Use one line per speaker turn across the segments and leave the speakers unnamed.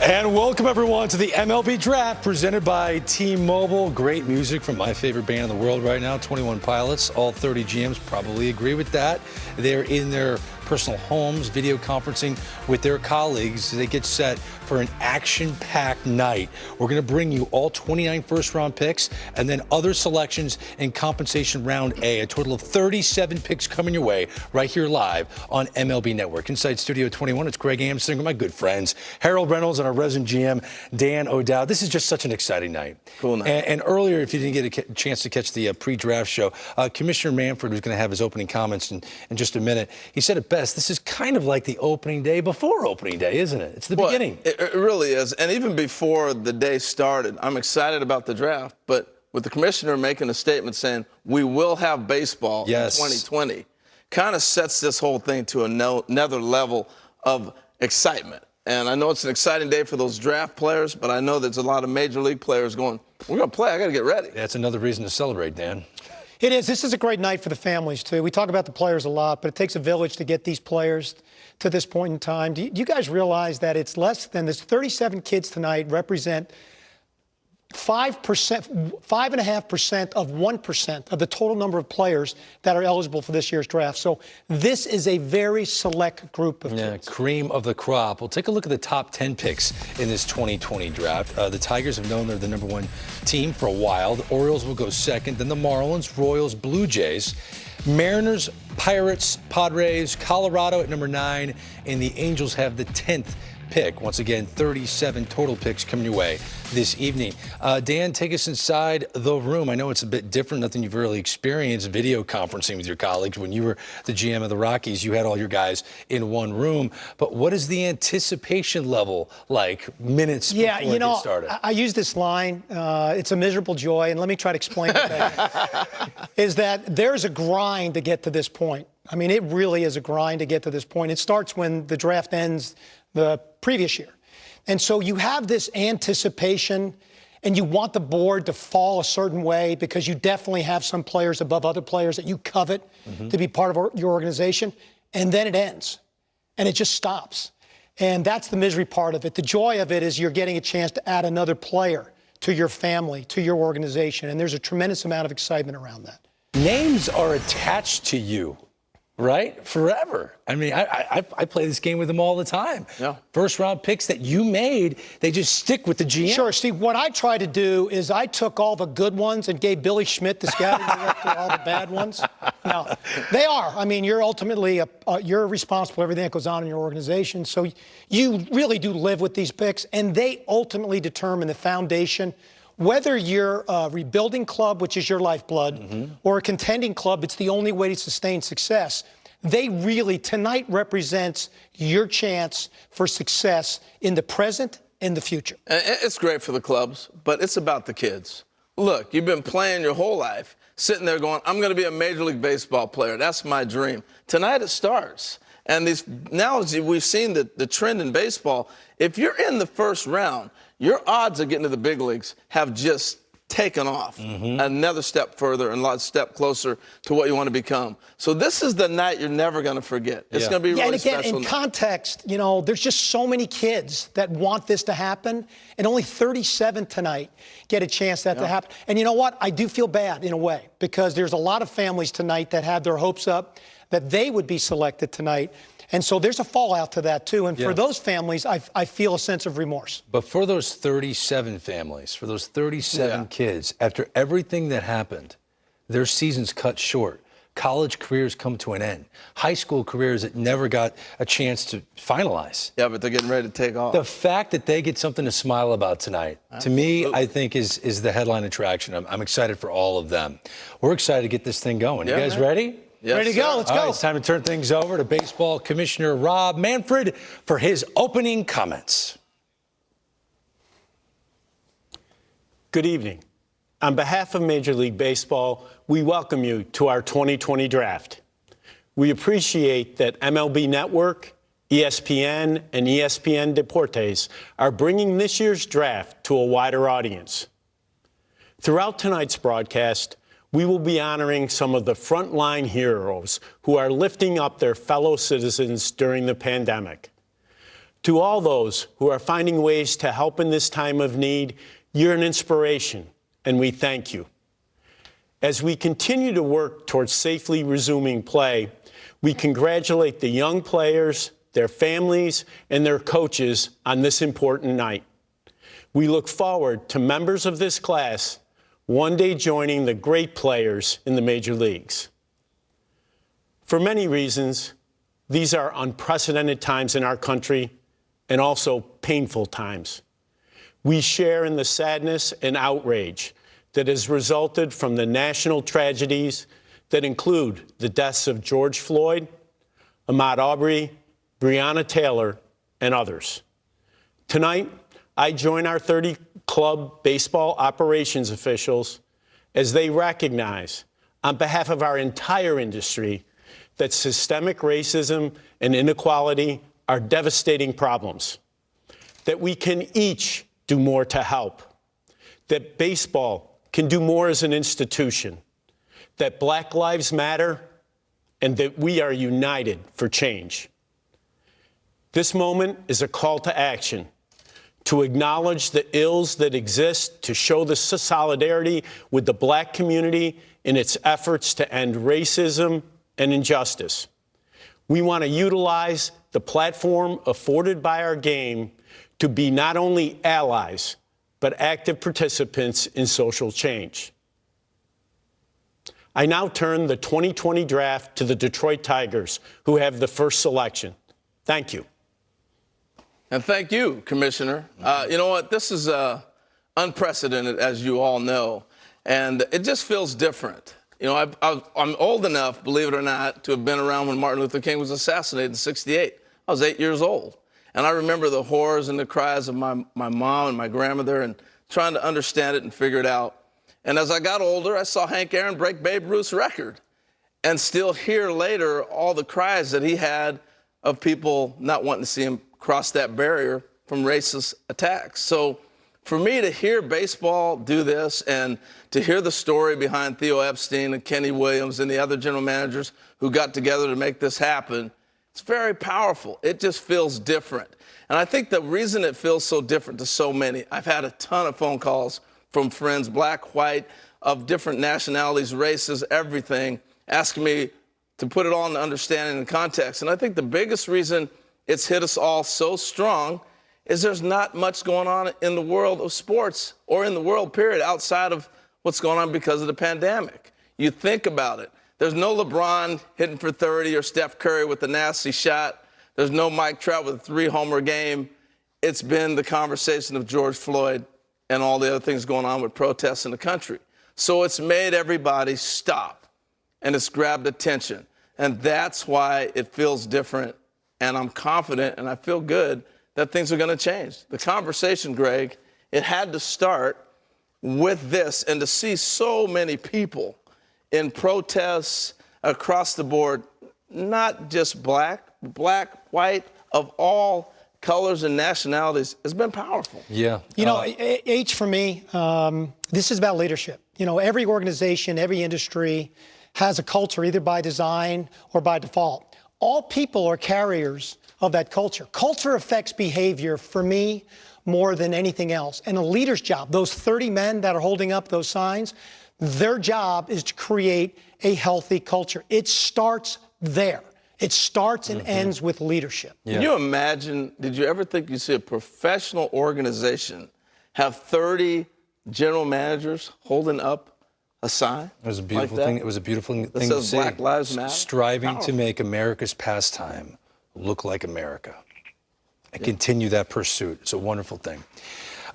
And welcome, everyone, to the MLB Draft presented by T-Mobile. Great music from my favorite band in the world right now, 21 Pilots. All 30 GMs probably agree with that. They're in their personal homes, video conferencing with their colleagues. They get set for an action-packed night. We're going to bring you all 29 first-round picks and then other selections in compensation round A. A total of 37 picks coming your way right here live on MLB Network. Inside Studio 21, it's Greg Amston with my good friends, Harold Reynolds and our resident GM, Dan O'Dowd. This is just such an exciting night.
Cool night.
And earlier, if you didn't get a chance to catch the pre-draft show, Commissioner Manfred, who's going to have his opening comments in just a minute, he said it best. This is kind of like the opening day before opening day, isn't it? It's the beginning.
It really is. And even before the day started, I'm excited about the draft. But with the commissioner making a statement saying we will have baseball in 2020, kind of sets this whole thing to another level of excitement. And I know it's an exciting day for those draft players, but I know there's a lot of major league players going, we're going to play. I got to get ready.
That's another reason to celebrate, Dan.
It is. This is a great night for the families, too. We talk about the players a lot, but it takes a village to get these players to this point in time. Do you guys realize that it's less than this? 37 kids tonight represent 5%, 5.5% of 1% of the total number of players that are eligible for this year's draft. So this is a very select group of kids.
Cream of the crop. We'll take a look at the top 10 picks in this 2020 draft. The Tigers have known they're the #1 team for a while. The Orioles will go second, then the Marlins, Royals, Blue Jays, Mariners, Pirates, Padres, Colorado at number 9, and the Angels have the 10th pick. Once again, 37 total picks coming your way this evening. Dan, take us inside the room. I know it's a bit different, nothing you've really experienced video conferencing with your colleagues. When you were the GM of the Rockies, you had all your guys in one room. But what is the anticipation level like minutes before it gets started?
I use this line. It's a miserable joy, and let me try to explain it. Is that there's a grind to get to this point. I mean, it really is a grind to get to this point. It starts when the draft ends the previous year. And so you have this anticipation, and you want the board to fall a certain way because you definitely have some players above other players that you covet to be part of your organization. And then it ends, and it just stops. And that's the misery part of it. The joy of it is you're getting a chance to add another player to your family, to your organization. And there's a tremendous amount of excitement around that.
Names are attached to you. Right? Forever. I mean, I play this game with them all the time.
Yeah.
First round picks that you made, they just stick with the GM.
Sure, Steve. What I try to do is I took all the good ones and gave Billy Schmidt the scouting director all the bad ones. No, they are. I mean, you're ultimately you're responsible for everything that goes on in your organization. So you really do live with these picks, and they ultimately determine the foundation. Whether you're a rebuilding club, which is your lifeblood, or a contending club, it's the only way to sustain success. They really, tonight represents your chance for success in the present and the future.
It's great for the clubs, but it's about the kids. Look, you've been playing your whole life, sitting there going, I'm going to be a Major League Baseball player. That's my dream. Tonight it starts. And now we've seen the trend in baseball. If you're in the first round, your odds of getting to the big leagues have just taken off another step further and a step closer to what you want to become. So this is the night you're never going to forget. It's going to be really special.
And again, in context, there's just so many kids that want this to happen, and only 37 tonight get a chance that to happen. And you know what? I do feel bad in a way, because there's a lot of families tonight that had their hopes up that they would be selected tonight. And so there's a fallout to that, too. And for those families, I feel a sense of remorse.
But for those 37 families, for those 37 kids, after everything that happened, their seasons cut short. College careers come to an end. High school careers that never got a chance to finalize.
Yeah, but they're getting ready to take off.
The fact that they get something to smile about tonight, to me, I think is the headline attraction. I'm excited for all of them. We're excited to get this thing going. You guys ready?
Yes,
ready to go. Let's go.
All right, it's time to turn things over to Baseball Commissioner Rob Manfred for his opening comments.
Good evening. On behalf of Major League Baseball, we welcome you to our 2020 draft. We appreciate that MLB Network, ESPN, and ESPN Deportes are bringing this year's draft to a wider audience. Throughout tonight's broadcast, we will be honoring some of the frontline heroes who are lifting up their fellow citizens during the pandemic. To all those who are finding ways to help in this time of need, you're an inspiration, and we thank you. As we continue to work towards safely resuming play, we congratulate the young players, their families, and their coaches on this important night. We look forward to members of this class one day joining the great players in the major leagues. For many reasons, these are unprecedented times in our country and also painful times. We share in the sadness and outrage that has resulted from the national tragedies that include the deaths of George Floyd, Ahmaud Arbery, Breonna Taylor, and others. Tonight, I join our 30 club baseball operations officials as they recognize, on behalf of our entire industry, that systemic racism and inequality are devastating problems, that we can each do more to help, that baseball can do more as an institution, that Black Lives Matter, and that we are united for change. This moment is a call to action, to acknowledge the ills that exist, to show the solidarity with the Black community in its efforts to end racism and injustice. We want to utilize the platform afforded by our game to be not only allies, but active participants in social change. I now turn the 2020 draft to the Detroit Tigers, who have the first selection. Thank you.
And thank you, Commissioner. You know what? This is unprecedented, as you all know, and it just feels different. You know, I'm old enough, believe it or not, to have been around when Martin Luther King was assassinated in '68. I was 8 years old. And I remember the horrors and the cries of my mom and my grandmother and trying to understand it and figure it out. And as I got older, I saw Hank Aaron break Babe Ruth's record and still hear later all the cries that he had of people not wanting to see him cross that barrier from racist attacks. So for me to hear baseball do this and to hear the story behind Theo Epstein and Kenny Williams and the other general managers who got together to make this happen, it's very powerful. It just feels different. And I think the reason it feels so different to so many, I've had a ton of phone calls from friends, black, white, of different nationalities, races, everything, asking me to put it all in understanding and context. And I think the biggest reason it's hit us all so strong is there's not much going on in the world of sports or in the world, period, outside of what's going on because of the pandemic. You think about it. There's no LeBron hitting for 30 or Steph Curry with a nasty shot. There's no Mike Trout with a 3-homer game. It's been the conversation of George Floyd and all the other things going on with protests in the country. So it's made everybody stop, and it's grabbed attention. And that's why it feels different. And I'm confident and I feel good that things are going to change. The conversation, Greg, it had to start with this, and to see so many people in protests across the board, not just black, white, of all colors and nationalities, has been powerful.
Yeah.
You know, H, for me, this is about leadership. You know, every organization, every industry has a culture, either by design or by default. All people are carriers of that culture. Culture affects behavior, for me, more than anything else. And a leader's job, those 30 men that are holding up those signs, their job is to create a healthy culture. It starts there. It starts and ends with leadership.
Yeah. Can you imagine, did you ever think you'd see a professional organization have 30 general managers holding up a sign?
It was a beautiful thing. It was a beautiful thing to
says
see.
Black Lives Matter.
Striving to make America's pastime look like America and continue that pursuit. It's a wonderful thing.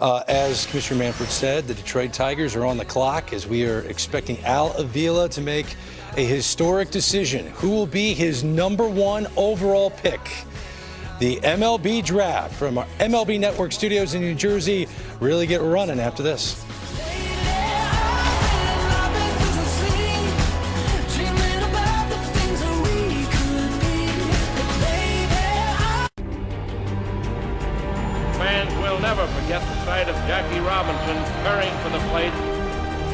As Commissioner Manfred said, the Detroit Tigers are on the clock as we are expecting Al Avila to make a historic decision. Who will be his #1 overall pick? The MLB draft from our MLB Network studios in New Jersey really get running after this.
Fans will never forget the sight of Jackie Robinson hurrying for the plate.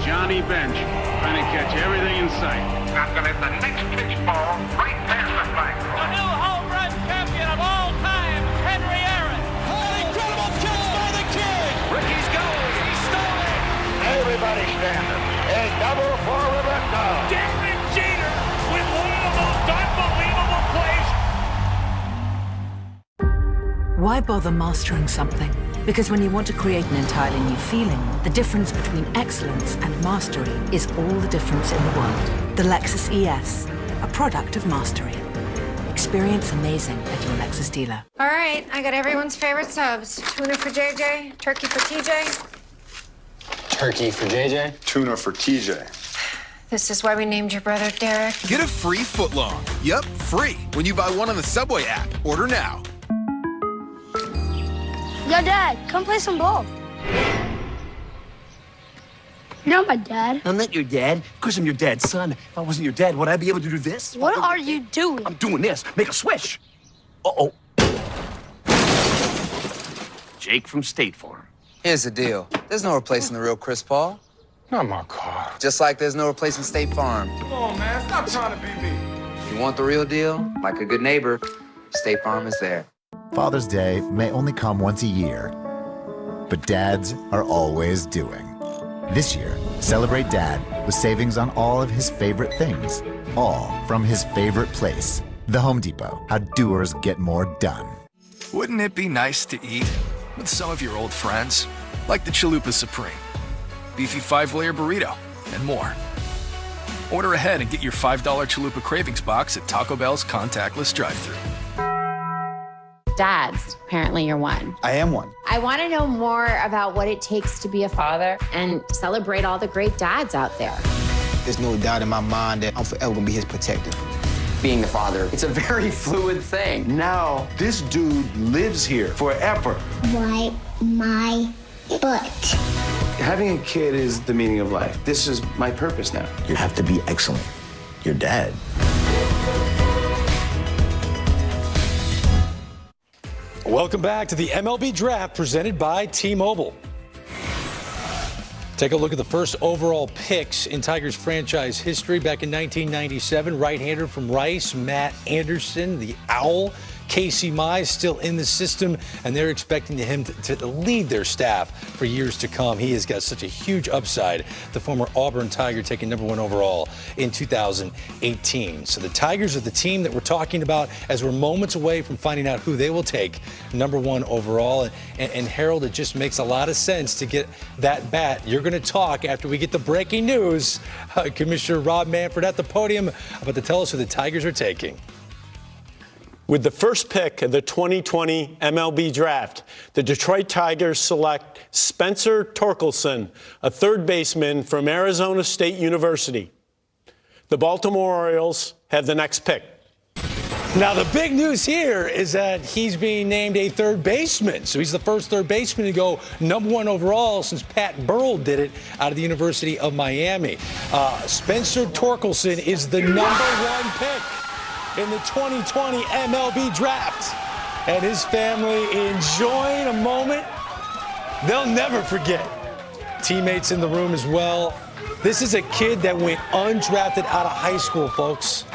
Johnny Bench trying to catch everything in sight.
Not gonna let the next pitch ball right past the flag.
The new home run champion of all time, Henry Aaron.
left-hander. A double for Roberto.
Derek Jeter with one of the most unbelievable plays.
Why bother mastering something? Because when you want to create an entirely new feeling, the difference between excellence and mastery is all the difference in the world. The Lexus ES, a product of mastery. Experience amazing at your Lexus dealer.
All right, I got everyone's favorite subs. Tuna for JJ, turkey for TJ.
Turkey for JJ?
Tuna for TJ.
This is why we named your brother Derek.
Get a free footlong. Yup, free. When you buy one on the Subway app. Order now.
Yo, Dad, come play some ball. You're not my dad.
I'm not your dad, because I'm your dad's son. If I wasn't your dad, would I be able to do this?
What are you doing?
I'm doing this. Make a swish. Uh-oh. Jake from State Farm.
Here's the deal. There's no replacing the real Chris Paul.
Not my car.
Just like there's no replacing State Farm.
Come on, man. Stop trying to be me.
If you want the real deal, like a good neighbor, State Farm is there.
Father's Day may only come once a year, but dads are always doing. This year, celebrate Dad with savings on all of his favorite things, all from his favorite place, the Home Depot. How doers get more done.
Wouldn't it be nice to eat with some of your old friends? Like the Chalupa Supreme, beefy 5-layer burrito, and more. Order ahead and get your $5 Chalupa Cravings box at Taco Bell's contactless drive-thru.
Dads, apparently you're one.
I am one.
I want to know more about what it takes to be a father and celebrate all the great dads out there.
There's no doubt in my mind that I'm forever gonna be his protector.
Being a father, it's a very fluid thing.
Now, this dude lives here forever.
Wipe my butt.
Having a kid is the meaning of life. This is my purpose now.
You have to be excellent. Your dad.
Welcome back to the MLB Draft presented by T-Mobile. Take a look at the first overall picks in Tigers franchise history. Back in 1997, right-hander from Rice, Matt Anderson, the Owl. Casey Mize still in the system, and they're expecting him to lead their staff for years to come. He has got such a huge upside. The former Auburn Tiger taking #1 overall in 2018. So the Tigers are the team that we're talking about as we're moments away from finding out who they will take #1 overall. And Harold, it just makes a lot of sense to get that bat. You're going to talk after we get the breaking news. Commissioner Rob Manfred at the podium about to tell us who the Tigers are taking.
With the first pick of the 2020 MLB Draft, the Detroit Tigers select Spencer Torkelson, a third baseman from Arizona State University. The Baltimore Orioles have the next pick.
Now, the big news here is that he's being named a third baseman. So he's the first third baseman to go #1 overall since Pat Burrell did it out of the University of Miami. Spencer Torkelson is the #1 pick in the 2020 MLB Draft. And his family enjoying a moment they'll never forget. Teammates in the room as well. This is a kid that went undrafted out of high school, folks.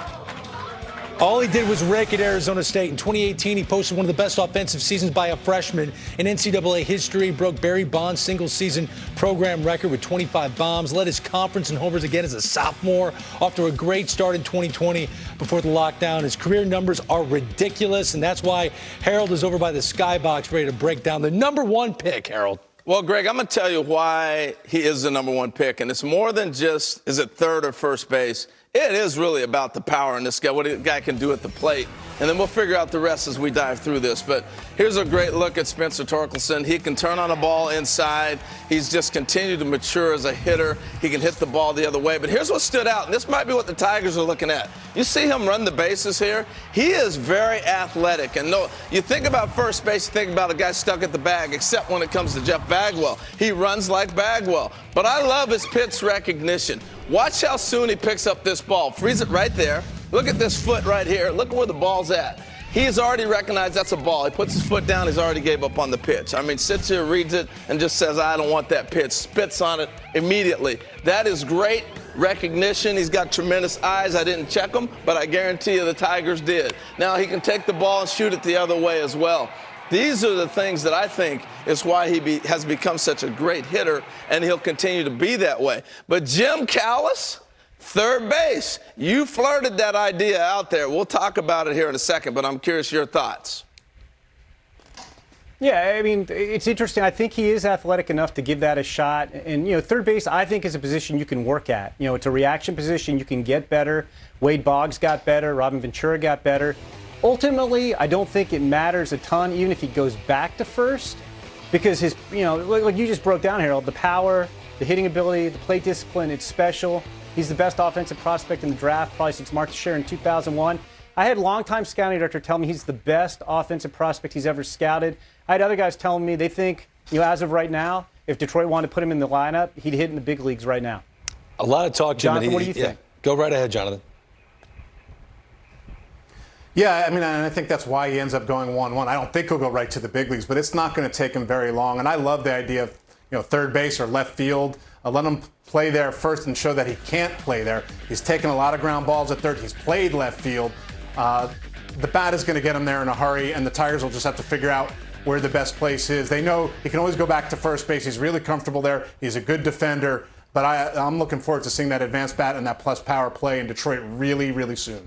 All he did was rake at Arizona State. In 2018, he posted one of the best offensive seasons by a freshman in NCAA history, broke Barry Bonds' single-season program record with 25 bombs, led his conference in homers again as a sophomore, off to a great start in 2020 before the lockdown. His career numbers are ridiculous, and that's why Harold is over by the skybox ready to break down the #1 pick, Harold.
Well, Greg, I'm going to tell you why he is the #1 pick, and it's more than just, is it third or first base? It is really about the power in this guy, what the guy can do at the plate. And then we'll figure out the rest as we dive through this. But here's a great look at Spencer Torkelson. He can turn on a ball inside. He's just continued to mature as a hitter. He can hit the ball the other way. But here's what stood out, and this might be what the Tigers are looking at. You see him run the bases here? He is very athletic. And no, you think about first base, you think about a guy stuck at the bag, except when it comes to Jeff Bagwell. He runs like Bagwell. But I love his pitch recognition. Watch how soon he picks up this ball. Freeze it right there. Look at this foot right here. Look at where the ball's at. He's already recognized that's a ball. He puts his foot down. He's already gave up on the pitch. I mean, sits here, reads it, and just says, I don't want that pitch. Spits on it immediately. That is great recognition. He's got tremendous eyes. I didn't check them, but I guarantee you the Tigers did. Now he can take the ball and shoot it the other way as well. These are the things that I think is why he has become such a great hitter, and he'll continue to be that way. But Jim Callis, third base, you flirted that idea out there. We'll talk about it here in a second, but I'm curious your thoughts.
Yeah, I mean, it's interesting. I think he is athletic enough to give that a shot. And, you know, third base, I think, is a position you can work at. You know, it's a reaction position. You can get better. Wade Boggs got better. Robin Ventura got better. Ultimately, I don't think it matters a ton, even if he goes back to first, because his, you know, like you just broke down, Harold, the power, the hitting ability, the plate discipline, it's special. He's the best offensive prospect in the draft, probably since Mark Teixeira in 2001. I had longtime scouting director tell me he's the best offensive prospect he's ever scouted. I had other guys telling me they think, you know, as of right now, if Detroit wanted to put him in the lineup, he'd hit in the big leagues right now.
A lot of talk,
Jonathan, what do you think?
Go right ahead, Jonathan.
Yeah, I mean, and I think that's why he ends up going 1-1. I don't think he'll go right to the big leagues, but it's not going to take him very long. And I love the idea of, you know, third base or left field. Let him play there first and show that he can't play there. He's taken a lot of ground balls at third. He's played left field. The bat is going to get him there in a hurry, and the Tigers will just have to figure out where the best place is. They know he can always go back to first base. He's really comfortable there. He's a good defender. But I'm looking forward to seeing that advanced bat and that plus power play in Detroit really, really soon.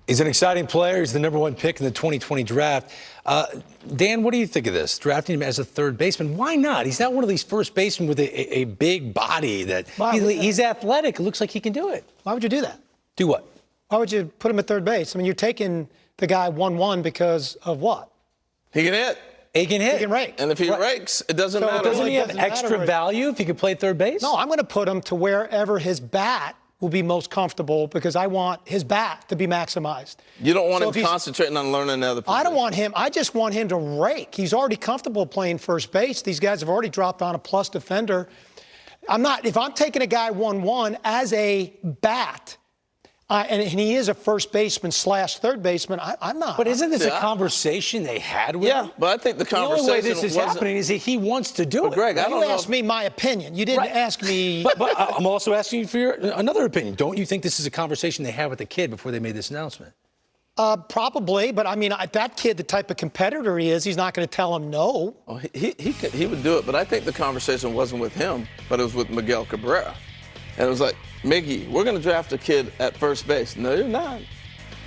He's an exciting player. He's the #1 pick in the 2020 draft. Dan, what do you think of this? Drafting him as a third baseman. Why not? He's not one of these first basemen with a big body that he's athletic. It looks like he can do it.
Why would you do that?
Do what?
Why would you put him at third base? I mean, you're taking the guy 1-1 because of what?
He can hit.
He can hit.
He can rake.
And if he rakes, it doesn't matter.
Doesn't he have extra value if he could play third base?
No, I'm going to put him to wherever his bat will be most comfortable because I want his bat to be maximized.
You don't want him concentrating on learning another position.
I don't want him. I just want him to rake. He's already comfortable playing first base. These guys have already dropped on a plus defender. If I'm taking a guy 1-1 as a bat, and he is a first baseman / third baseman, I'm not.
But isn't this a conversation they had with him?
Yeah, but I think the conversation
The only way this is happening is that he wants to do it.
Greg, I don't know.
You asked me my opinion. You didn't ask me.
But I'm also asking you for another opinion. Don't you think this is a conversation they had with the kid before they made this announcement?
Probably, but I mean, that kid, the type of competitor he is, he's not going to tell him no.
Oh, he would do it, but I think the conversation wasn't with him, but it was with Miguel Cabrera. And it was like, Miggy, we're going to draft a kid at first base. No, you're not.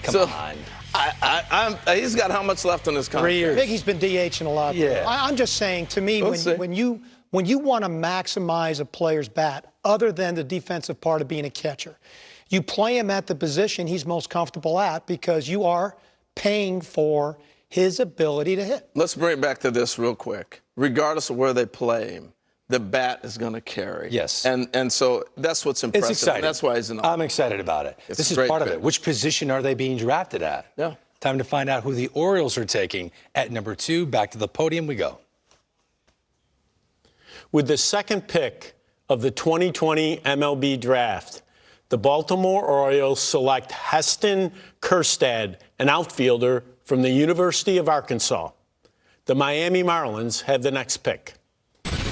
Come on.
He's got how much left on his contract?
3 years.
Miggy's been DHing a lot.
Yeah.
I'm just saying, to me, when you want to maximize a player's bat, other than the defensive part of being a catcher, you play him at the position he's most comfortable at because you are paying for his ability to hit.
Let's bring it back to this real quick. Regardless of where they play him, the bat is going to carry.
Yes.
And so that's what's impressive.
It's exciting.
That's why he's an
I'm excited about it. This is part of it. Which position are they being drafted at?
Yeah.
Time to find out who the Orioles are taking at #2. Back to the podium we go.
With the second pick of the 2020 MLB draft, the Baltimore Orioles select Heston Kjerstad, an outfielder from the University of Arkansas. The Miami Marlins have the next pick.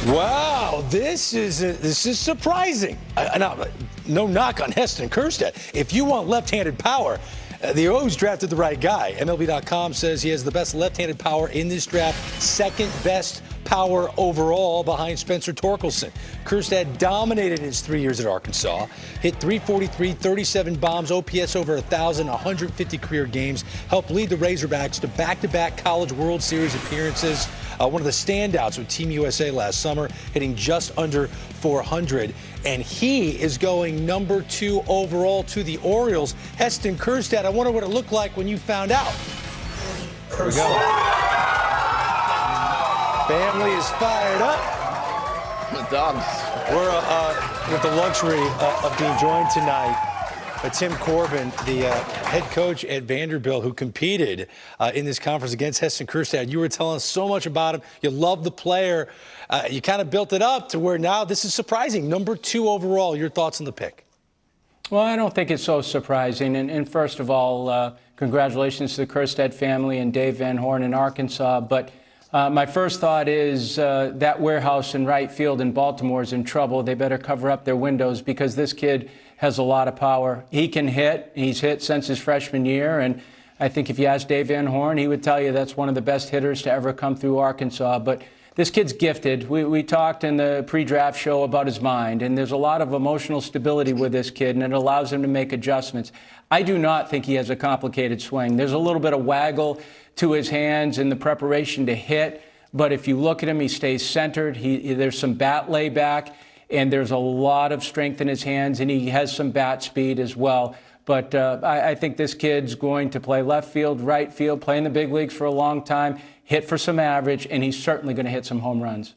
Wow, this is surprising. No knock on Heston Kjerstad. If you want left-handed power, the O's drafted the right guy. MLB.com says he has the best left-handed power in this draft, second best power overall behind Spencer Torkelson. Kjerstad dominated his 3 years at Arkansas, hit .343, 37 bombs, OPS over 1,000, 150 career games, helped lead the Razorbacks to back-to-back College World Series appearances. One of the standouts with Team USA last summer, hitting just under 400. And he is going #2 overall to the Orioles. Heston Kjerstad, I wonder what it looked like when you found out. There we go. Family is fired up.
The dogs.
We're with the luxury of being joined tonight by Tim Corbin, the head coach at Vanderbilt, who competed in this conference against Heston Kjerstad. You were telling us so much about him. You love the player. You kind of built it up to where now this is surprising. #2 overall. Your thoughts on the pick?
Well, I don't think it's so surprising. And first of all, congratulations to the Kjerstad family and Dave Van Horn in Arkansas. But my first thought is that warehouse in right field in Baltimore is in trouble. They better cover up their windows because this kid has a lot of power. He can hit. He's hit since his freshman year. And I think if you ask Dave Van Horn, he would tell you that's one of the best hitters to ever come through Arkansas. But this kid's gifted. We talked in the pre-draft show about his mind, and there's a lot of emotional stability with this kid, and it allows him to make adjustments. I do not think he has a complicated swing. There's a little bit of waggle to his hands in the preparation to hit, but if you look at him, he stays centered. There's some bat layback, and there's a lot of strength in his hands, and he has some bat speed as well. But I think this kid's going to play left field, right field, play in the big leagues for a long time, hit for some average, and he's certainly going to hit some home runs.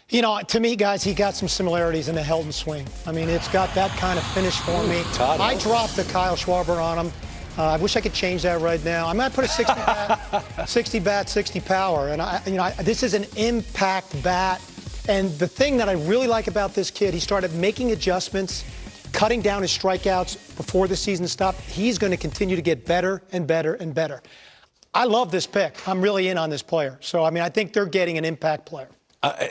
You know, to me, guys, he got some similarities in the Helton swing. I mean, it's got that kind of finish for me. I dropped the Kyle Schwarber on him. I wish I could change that right now. I might put a 60 bat, 60 bat, 60 power. And this is an impact bat. And the thing that I really like about this kid, he started making adjustments, cutting down his strikeouts before the season stopped. He's going to continue to get better and better and better. I love this pick. I'm really in on this player. So, I mean, I think they're getting an impact player.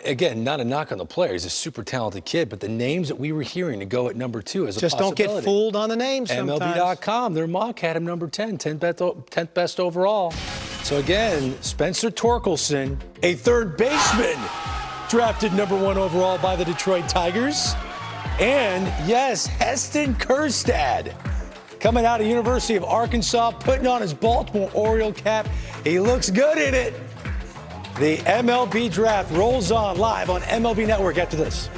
Again, not a knock on the player. He's a super talented kid, but the names that we were hearing to go at number 2 is a
just
possibility.
Don't get fooled on the names sometimes.
MLB.com, their mock had him number 10, 10th best overall. So again, Spencer Torkelson, a third baseman, drafted number 1 overall by the Detroit Tigers. And yes, Heston Kjerstad, coming out of University of Arkansas, putting on his Baltimore Oriole cap. He looks good in it. The MLB draft rolls on live on MLB Network after this.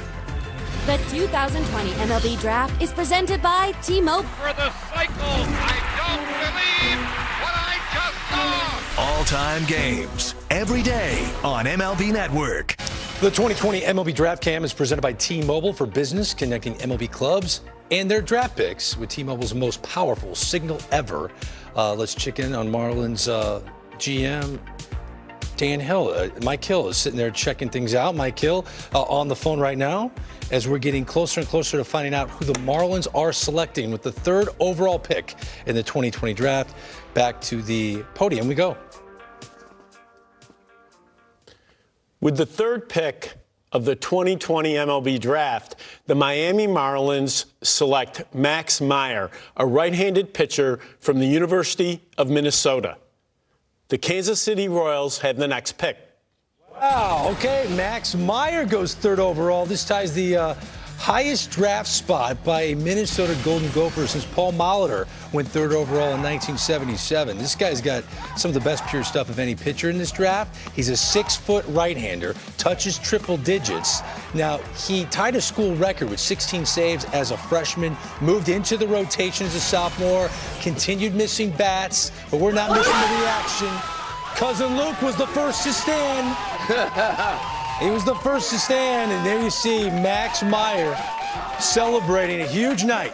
The 2020 MLB draft is presented by T-Mobile.
For the cycle, I don't believe what I just saw.
All-time games, every day on MLB Network.
The 2020 MLB Draft Cam is presented by T-Mobile for business, connecting MLB clubs and their draft picks with T-Mobile's most powerful signal ever. Let's check in on Marlins GM Dan Hill. Mike Hill is sitting there checking things out. Mike Hill on the phone right now as we're getting closer and closer to finding out who the Marlins are selecting with the 3rd overall pick in the 2020 draft. Back to the podium we go.
With the 3rd pick of the 2020 MLB draft, the Miami Marlins select Max Meyer, a right-handed pitcher from the University of Minnesota. The Kansas City Royals have the next pick.
Wow, okay, Max Meyer goes 3rd overall. This ties the highest draft spot by a Minnesota Golden Gopher since Paul Molitor went 3rd overall in 1977. This guy's got some of the best pure stuff of any pitcher in this draft. He's a 6-foot right-hander, touches triple digits. Now, he tied a school record with 16 saves as a freshman, moved into the rotation as a sophomore, continued missing bats, but we're not missing the reaction. Cousin Luke was the first to stand. He was the first to stand, and there you see Max Meyer celebrating a huge night.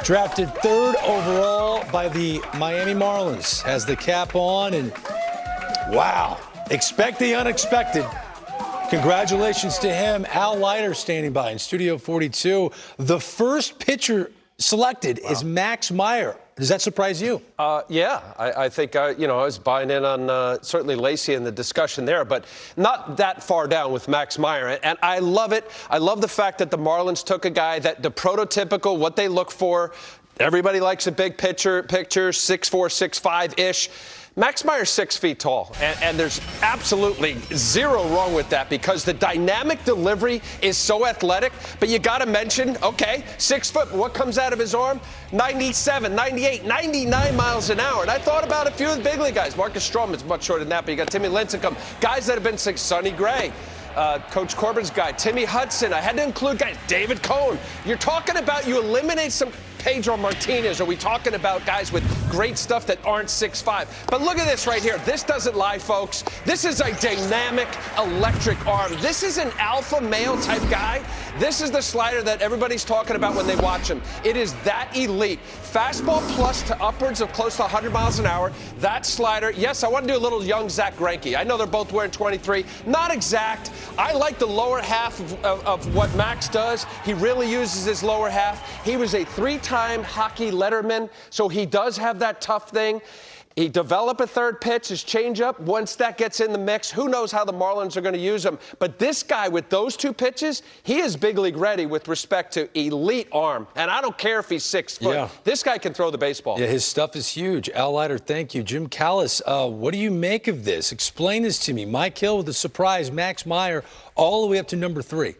Drafted 3rd overall by the Miami Marlins. Has the cap on, and wow, expect the unexpected. Congratulations to him. Al Leiter standing by in Studio 42. The first pitcher selected is Max Meyer. Does that surprise you?
Yeah, I think, I was buying in on certainly Lacey and the discussion there, but not that far down with Max Meyer. And I love it. I love the fact that the Marlins took a guy that the prototypical, what they look for. Everybody likes a big picture, 6'4", 6'5"-ish. Max Meyer's 6 feet tall, and there's absolutely zero wrong with that because the dynamic delivery is so athletic. But you got to mention, okay, 6 foot, what comes out of his arm? 97, 98, 99 miles an hour. And I thought about a few of the big league guys. Marcus Stroman is much shorter than that, but you got Timmy Lincecum, guys that have been sick. Sonny Gray, Coach Corbin's guy, Timmy Hudson. I had to include guys, David Cohn. You're talking about you eliminate some Pedro Martinez. Are we talking about guys with great stuff that aren't 6'5"? But look at this right here. This doesn't lie, folks. This is a dynamic, electric arm. This is an alpha male type guy. This is the slider that everybody's talking about when they watch him. It is that elite. Fastball plus to upwards of close to 100 miles an hour. That slider. Yes, I want to do a little young Zach Greinke. I know they're both wearing 23. Not exact. I like the lower half of what Max does. He really uses his lower half. He was a 3-time hockey letterman, so he does have that tough thing. He develop a third pitch, his changeup. Once that gets in the mix, who knows how the Marlins are going to use him. But this guy with those two pitches, he is big league ready with respect to elite arm. And I don't care if he's 6 foot.
Yeah.
This guy can throw the baseball.
Yeah, his stuff is huge. Al Leiter, thank you. Jim Callis, what do you make of this? Explain this to me. Mike Hill with a surprise, Max Meyer all the way up to number 3.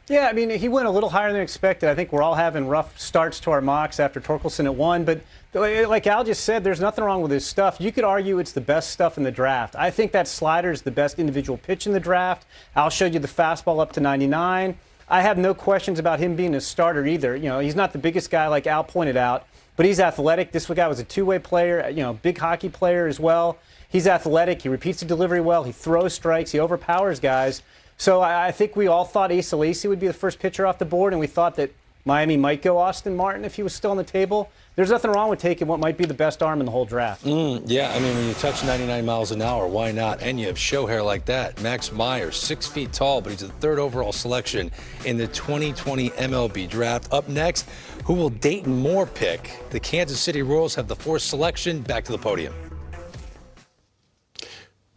Yeah, I mean, he went a little higher than expected. I think we're all having rough starts to our mocks after Torkelson at 1. But like Al just said, there's nothing wrong with his stuff. You could argue it's the best stuff in the draft. I think that slider is the best individual pitch in the draft. Al showed you the fastball up to 99. I have no questions about him being a starter either. You know, he's not the biggest guy like Al pointed out, but he's athletic. This guy was a two-way player, you know, big hockey player as well. He's athletic. He repeats the delivery well. He throws strikes. He overpowers guys. So I think we all thought Asa Lacy would be the first pitcher off the board, and we thought that Miami might go Austin Martin if he was still on the table. There's nothing wrong with taking what might be the best arm in the whole draft.
Yeah, I mean, when you touch 99 miles an hour, why not? And you have show hair like that. Max Meyer, 6 feet tall, but he's the 3rd overall selection in the 2020 MLB draft. Up next, who will Dayton Moore pick? The Kansas City Royals have the 4th selection. Back to the podium.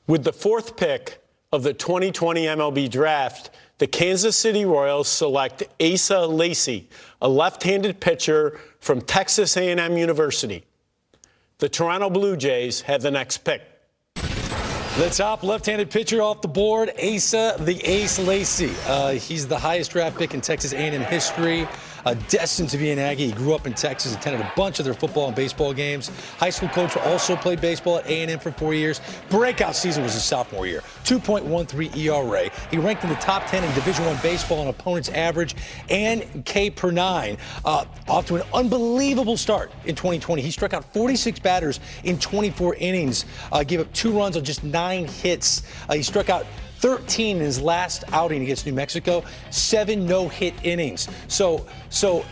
With the 4th pick of the 2020 MLB draft, the Kansas City Royals select Asa Lacy, a left-handed pitcher from Texas A&M University. The Toronto Blue Jays have the next pick.
The top left-handed pitcher off the board, Asa the Ace Lacy. He's the highest draft pick in Texas A&M history. Destined to be an Aggie. He grew up in Texas, attended a bunch of their football and baseball games. High school coach, also played baseball at A&M for 4 years. Breakout season was his sophomore year. 2.13 ERA. He ranked in the top 10 in Division I baseball on opponent's average and K per 9. Off to an unbelievable start in 2020. He struck out 46 batters in 24 innings. Gave up 2 runs on just 9 hits. He struck out 13 in his last outing against New Mexico, 7 no-hit innings. So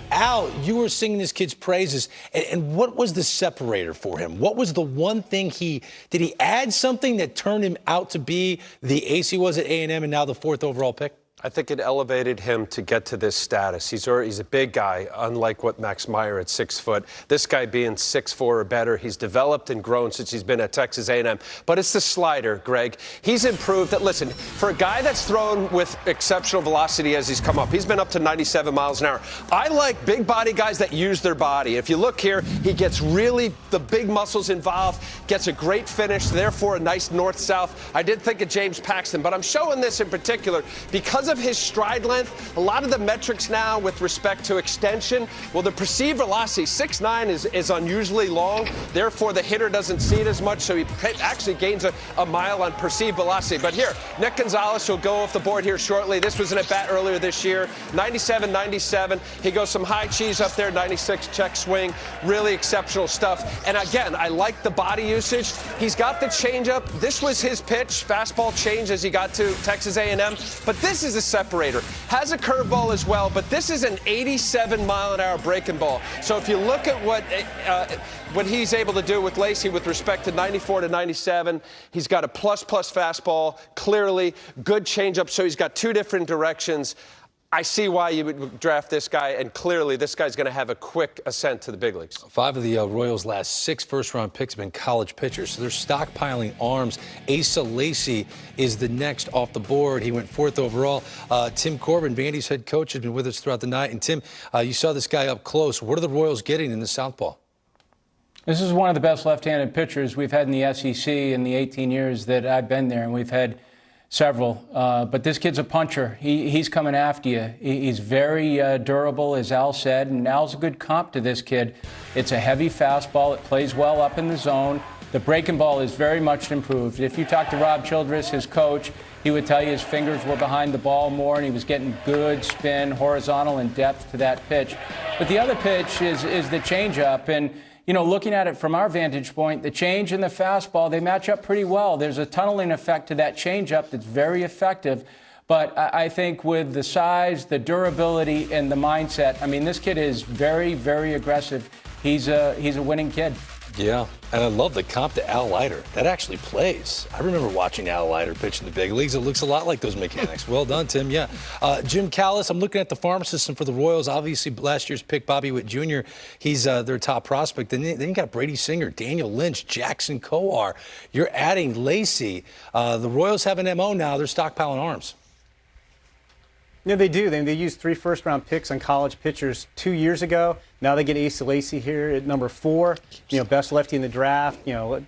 Al, you were singing this kid's praises, and what was the separator for him? What was the one thing did he add something that turned him out to be the ace he was at A&M and now the 4th overall pick?
I think it elevated him to get to this status. He's a big guy, unlike what Max Meyer at 6 foot. This guy being 6'4" or better, he's developed and grown since he's been at Texas A&M. But it's the slider, Greg. He's improved. Listen, for a guy that's thrown with exceptional velocity as he's come up, he's been up to 97 miles an hour. I like big body guys that use their body. If you look here, he gets really the big muscles involved, gets a great finish, therefore a nice north-south. I did think of James Paxton, but I'm showing this in particular because of his stride length. A lot of the metrics now with respect to extension, well, the perceived velocity, 6'9" is unusually long. Therefore, the hitter doesn't see it as much, so he actually gains a mile on perceived velocity. But here, Nick Gonzalez will go off the board here shortly. This was an at-bat earlier this year, 97, 97. He goes some high cheese up there, 96 check swing. Really exceptional stuff. And again, I like the body usage. He's got the changeup. This was his pitch, fastball change as he got to Texas A&M. But this is a separator. Has a curveball as well, but this is an 87-mile-an-hour breaking ball. So if you look at what he's able to do with Lacy with respect to 94 to 97, he's got a plus-plus fastball, clearly good changeup, so he's got 2 different directions. I see why you would draft this guy, and clearly this guy's going to have a quick ascent to the big leagues. 5 of the Royals' last 6 first-round picks have been college pitchers, so they're stockpiling arms. Asa Lacy is the next off the board. He went 4th overall. Tim Corbin, Vandy's head coach, has been with us throughout the night. And Tim, you saw this guy up close. What are the Royals getting in the southpaw?
This is one of the best left-handed pitchers we've had in the SEC in the 18 years that I've been there, and we've had several. But this kid's a puncher. He's coming after you. He's very durable, as Al said, and Al's a good comp to this kid. It's a heavy fastball. It plays well up in the zone. The breaking ball is very much improved. If you talk to Rob Childress, his coach, he would tell you his fingers were behind the ball more, and he was getting good spin, horizontal, and depth to that pitch. But the other pitch is the changeup, and you know, looking at it from our vantage point, the change and the fastball, they match up pretty well. There's a tunneling effect to that changeup that's very effective. But I think with the size, the durability, and the mindset, I mean, this kid is very, very aggressive. He's a winning kid.
Yeah, and I love the comp to Al Leiter. That actually plays. I remember watching Al Leiter pitch in the big leagues. It looks a lot like those mechanics. Well done, Tim. Yeah. Jim Callis, I'm looking at the farm system for the Royals. Obviously, last year's pick, Bobby Witt Jr., he's their top prospect. Then you got Brady Singer, Daniel Lynch, Jackson Kowar. You're adding Lacy. The Royals have an MO now. They're stockpiling arms.
Yeah, they do. They used 3 first-round picks on college pitchers 2 years ago. Now they get Asa Lacy here at number 4. Best lefty in the draft.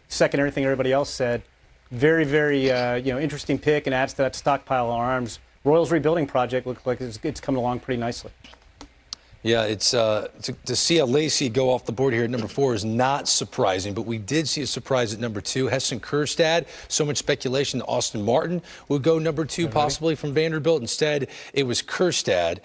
Second everything everybody else said. Very, very, interesting pick and adds to that stockpile of arms. Royals rebuilding project looks like it's coming along pretty nicely.
Yeah, it's to see a Lacy go off the board here at number 4 is not surprising, but we did see a surprise at number 2. Heston Kjerstad, so much speculation that Austin Martin would go number 2 possibly from Vanderbilt. Instead, it was Kjerstad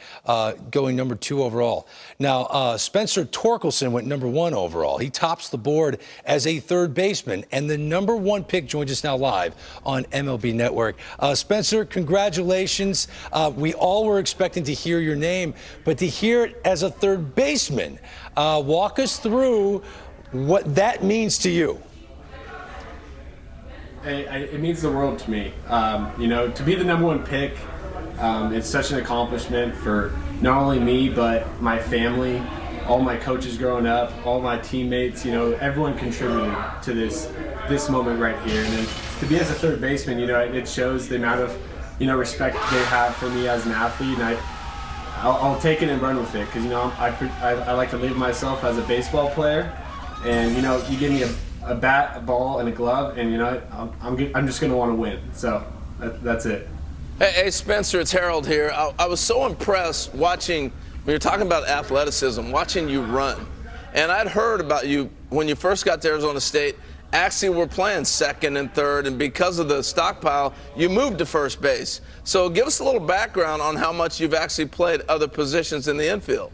going number 2 overall. Now, Spencer Torkelson went number 1 overall. He tops the board as a third baseman, and the number 1 pick joins us now live on MLB Network. Spencer, congratulations. We all were expecting to hear your name, but to hear it as a third baseman. Walk us through what that means to you.
It means the world to me. To be the number 1 pick, it's such an accomplishment for not only me, but my family, all my coaches growing up, all my teammates, everyone contributed to this moment right here. And then to be as a third baseman, it shows the amount of, respect they have for me as an athlete. And I'll take it and run with it because, I like to live myself as a baseball player. And, you give me a bat, a ball, and a glove, and, I'm just going to want to win. So that's it.
Hey, Spencer, it's Harold here. I was so impressed watching, when you're talking about athleticism, watching you run. And I'd heard about you when you first got to Arizona State. Actually, we're playing second and third, and because of the stockpile, you moved to first base. So give us a little background on how much you've actually played other positions in the infield.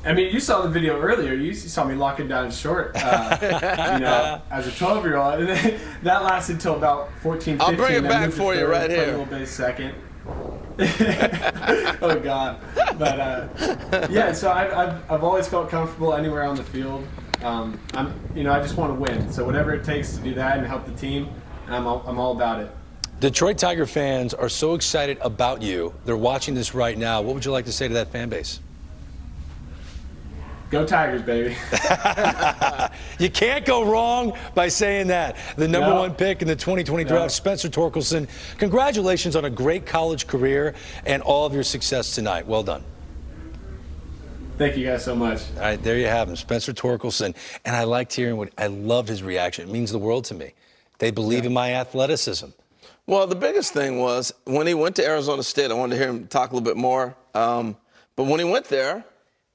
I mean, you saw the video earlier. You saw me locking down short, as a 12-year-old. And then that lasted until about 14, 15.
I'll bring it back for you right here.
A little base second. Oh, God. But, so I've always felt comfortable anywhere on the field. I just want to win. So whatever it takes to do that and help the team, I'm all about it.
Detroit Tiger fans are so excited about you. They're watching this right now. What would you like to say to that fan base?
Go Tigers, baby.
You can't go wrong by saying that. The number 1 pick in the 2020 draft, Spencer Torkelson. Congratulations on a great college career and all of your success tonight. Well done.
Thank you guys so much.
All right, there you have him, Spencer Torkelson. And I liked hearing I loved his reaction. It means the world to me. They believe in my athleticism.
Well, the biggest thing was when he went to Arizona State, I wanted to hear him talk a little bit more. But when he went there,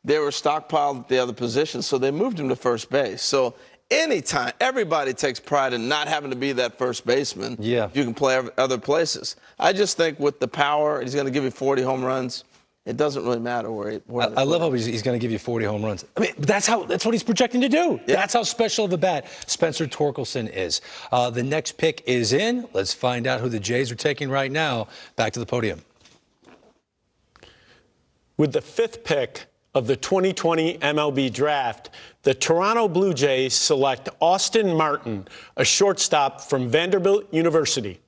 they were stockpiled at the other positions, so they moved him to first base. So anytime, everybody takes pride in not having to be that first baseman.
Yeah.
If you can play other places. I just think with the power, he's going to give you 40 home runs. It doesn't really matter where
I love how he's going to give you 40 home runs. I mean, that's what he's projecting to do. Yeah. That's how special of a bat Spencer Torkelson is. The next pick is in. Let's find out who the Jays are taking right now. Back to the podium.
With the 5th pick of the 2020 MLB Draft, the Toronto Blue Jays select Austin Martin, a shortstop from Vanderbilt University.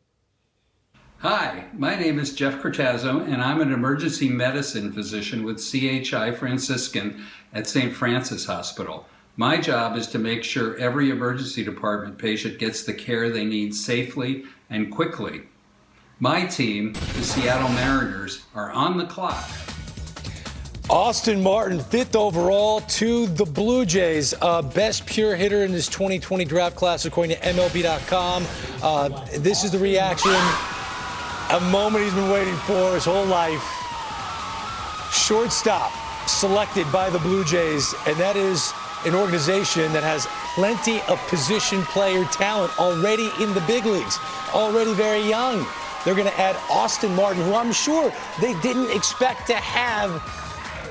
Hi, my name is Jeff Cortazzo, and I'm an emergency medicine physician with CHI Franciscan at St. Francis Hospital. My job is to make sure every emergency department patient gets the care they need safely and quickly. My team, the Seattle Mariners, are on the clock.
Austin Martin, 5th overall to the Blue Jays. Best pure hitter in this 2020 draft class, according to MLB.com. This is the reaction. A moment he's been waiting for his whole life. Shortstop selected by the Blue Jays, and that is an organization that has plenty of position player talent already in the big leagues, already very young. They're going to add Austin Martin, who I'm sure they didn't expect to have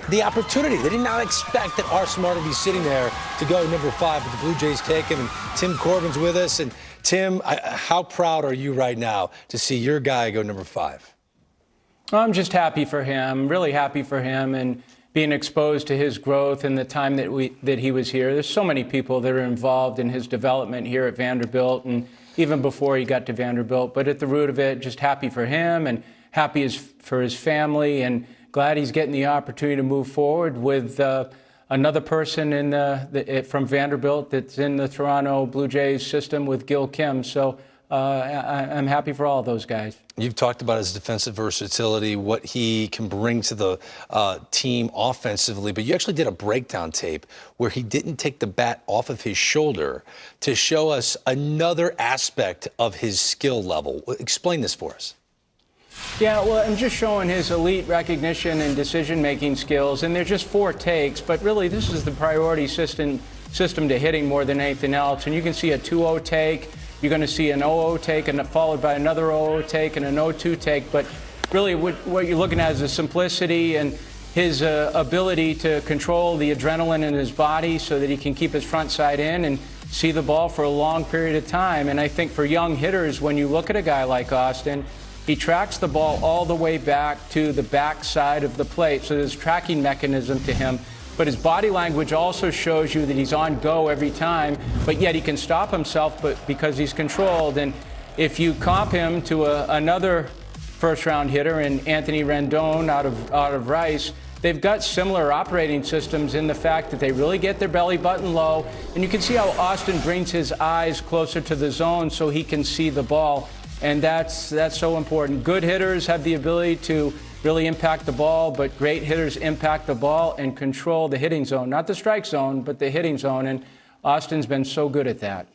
the opportunity. They did not expect that Austin Martin would be sitting there to go number 5, but the Blue Jays take him, and Tim Corbin's with us. And Tim, how proud are you right now to see your guy go number 5?
I'm just happy for him, really happy for him. And, being exposed to his growth and the time that he was here. There's so many people that are involved in his development here at Vanderbilt and even before he got to Vanderbilt. But at the root of it, just happy for him and happy for his family, and glad he's getting the opportunity to move forward with another person from Vanderbilt that's in the Toronto Blue Jays system with Gil Kim. So I'm happy for all of those guys.
You've talked about his defensive versatility, what he can bring to the team offensively, but you actually did a breakdown tape where he didn't take the bat off of his shoulder to show us another aspect of his skill level. Explain this for us.
Yeah, well, I'm just showing his elite recognition and decision-making skills, and they're just 4 takes, but really this is the priority system to hitting more than anything else. And you can see a 2-0 take, you're going to see an 0-0 take, and followed by another 0-0 take and an 0-2 take. But really what you're looking at is the simplicity and his ability to control the adrenaline in his body so that he can keep his front side in and see the ball for a long period of time. And I think for young hitters, when you look at a guy like Austin, he tracks the ball all the way back to the back side of the plate. So there's a tracking mechanism to him. But his body language also shows you that he's on go every time, but yet he can stop himself because he's controlled. And if you comp him to another first-round hitter in Anthony Rendon out of Rice, they've got similar operating systems in the fact that they really get their belly button low. And you can see how Austin brings his eyes closer to the zone so he can see the ball. And that's so important. Good hitters have the ability to really impact the ball, but great hitters impact the ball and control the hitting zone. Not the strike zone, but the hitting zone. And Austin's been so good at that.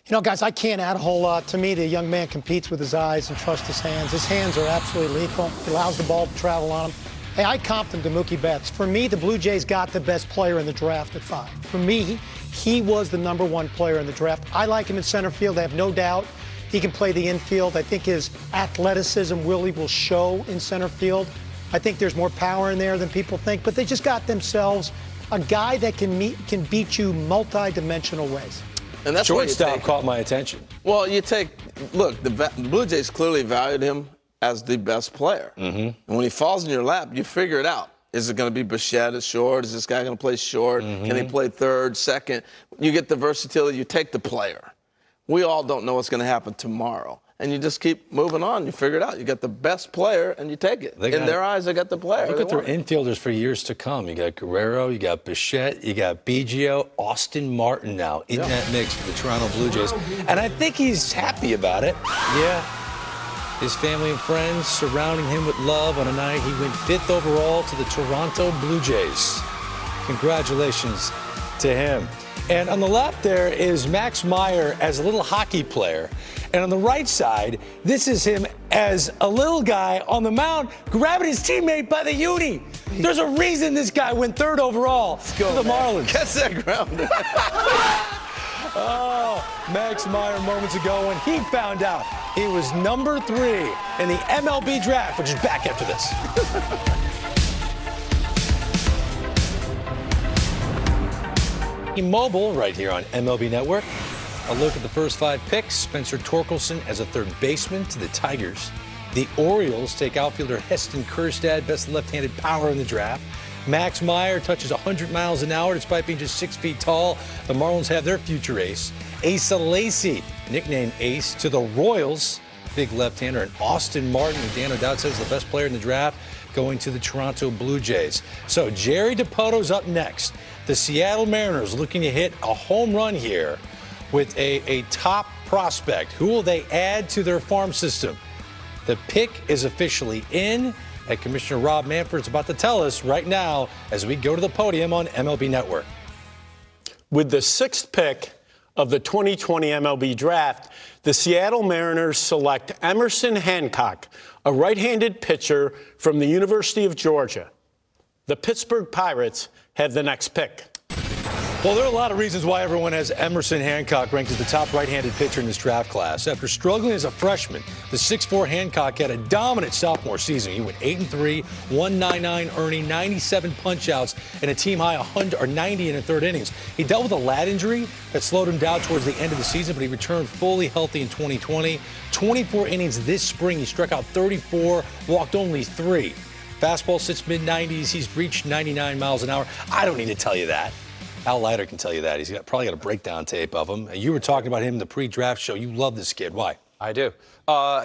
You know, guys, I can't add a whole lot. To me, the young man competes with his eyes and trusts his hands. His hands are absolutely lethal. He allows the ball to travel on him. Hey, I comped him to Mookie Betts. For me, the Blue Jays got the best player in the draft at 5. For me, he was the #1 player in the draft. I like him in center field. I have no doubt he can play the infield. I think his athleticism really will show in center field. I think there's more power in there than people think, but they just got themselves a guy that can beat you multi-dimensional ways.
And that's
shortstop caught my attention.
Well, look, the Blue Jays clearly valued him as the best player. Mm-hmm. And when he falls in your lap, you figure it out. Is it going to be Bichette at short? Is this guy going to play short? Mm-hmm. Can he play third, second? You get the versatility, you take the player. We all don't know what's going to happen tomorrow. And you just keep moving on. You figure it out. You got the best player, and you take it. In their eyes, they got the player.
Look at their infielders for years to come. You got Guerrero, you got Bichette, you got Biggio, Austin Martin now in that mix for the Toronto Blue Jays. And I think he's happy about it. Yeah. His family and friends surrounding him with love on a night he went 5th overall to the Toronto Blue Jays. Congratulations to him. And on the left there is Max Meyer as a little hockey player. And on the right side, this is him as a little guy on the mound grabbing his teammate by the uni. There's a reason this guy went 3rd overall to the Marlins.
Catch that grounder.
Oh, Max Meyer moments ago when he found out he was #3 in the MLB draft, which is back after this. Mobile right here on MLB Network. A look at the first 5 picks. Spencer Torkelson as a 3rd baseman to the Tigers. The Orioles take outfielder Heston Kjerstad, best left-handed power in the draft. Max Meyer touches 100 miles an hour despite being just 6 feet tall. The Marlins have their future ace. Asa Lacy, nicknamed Ace, to the Royals. Big left-hander. And Austin Martin, who Dan O'Dowd says is the best player in the draft, going to the Toronto Blue Jays. So Jerry DiPoto's up next. The Seattle Mariners looking to hit a home run here with a top prospect. Who will they add to their farm system? The pick is officially in, and Commissioner Rob Manfred's about to tell us right now as we go to the podium on MLB Network.
With the 6th pick of the 2020 MLB Draft, the Seattle Mariners select Emerson Hancock, a right-handed pitcher from the University of Georgia. The Pittsburgh Pirates have the next pick.
Well, there are a lot of reasons why everyone has Emerson Hancock ranked as the top right-handed pitcher in this draft class. After struggling as a freshman, the 6'4" Hancock had a dominant sophomore season. He went 8-3, 199 earning, 97 punch-outs, and a team-high 90 in the 3rd innings. He dealt with a lat injury that slowed him down towards the end of the season, but he returned fully healthy in 2020. 24 innings this spring. He struck out 34, walked only 3. Fastball sits mid-90s. He's reached 99 miles an hour. I don't need to tell you that. Al Leiter can tell you that. He's probably got a breakdown tape of him. You were talking about him in the pre-draft show. You love this kid. Why?
I do.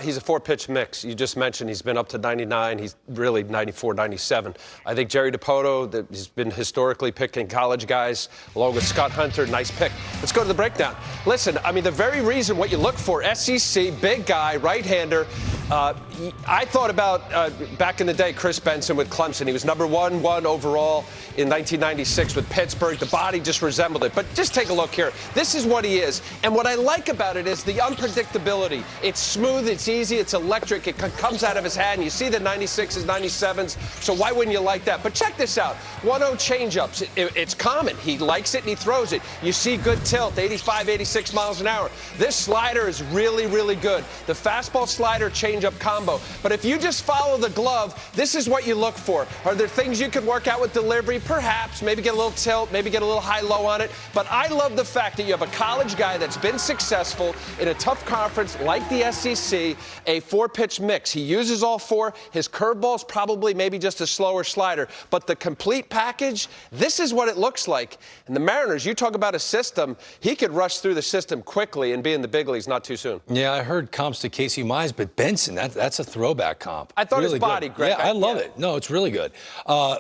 He's a 4-pitch mix. You just mentioned he's been up to 99. He's really 94, 97. I think Jerry DiPoto, he's been historically picking college guys, along with Scott Hunter. Nice pick. Let's go to the breakdown. Listen, I mean, the very reason what you look for, SEC, big guy, right-hander. I thought about, back in the day, Chris Benson with Clemson. He was number one overall in 1996 with Pittsburgh. The body just resembled it. But just take a look here. This is what he is. And what I like about it is the unpredictability. It's smooth, it's easy, it's electric. It comes out of his hand. You see the 96s, 97s. So why wouldn't you like that? But check this out. 1-0 changeups. It's common. He likes it and he throws it. You see good tilt, 85, 86 miles an hour. This slider is really, really good. The fastball slider changeup combo. But if you just follow the glove, this is what you look for. Are there things you could work out with delivery? Perhaps. Maybe get a little tilt, maybe get a little high-low on it. But I love the fact that you have a college guy that's been successful in a tough conference like the SEC, a 4-pitch mix. He uses all 4. His curveball's probably maybe just a slower slider. But the complete package, this is what it looks like. And the Mariners, you talk about a system, he could rush through the system quickly and be in the big leagues not too soon.
Yeah, I heard comps to Casey Mize, but Benson, that's a throwback comp.
I thought
really
his body,
good.
Greg.
Yeah, I love it. No, it's really good.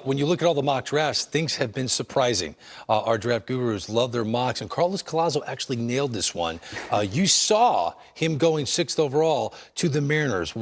When you look at all the mock drafts, things have been surprising. Our draft gurus love their mocks, and Carlos Collazo actually nailed this one. You saw him going 6th overall to the Mariners.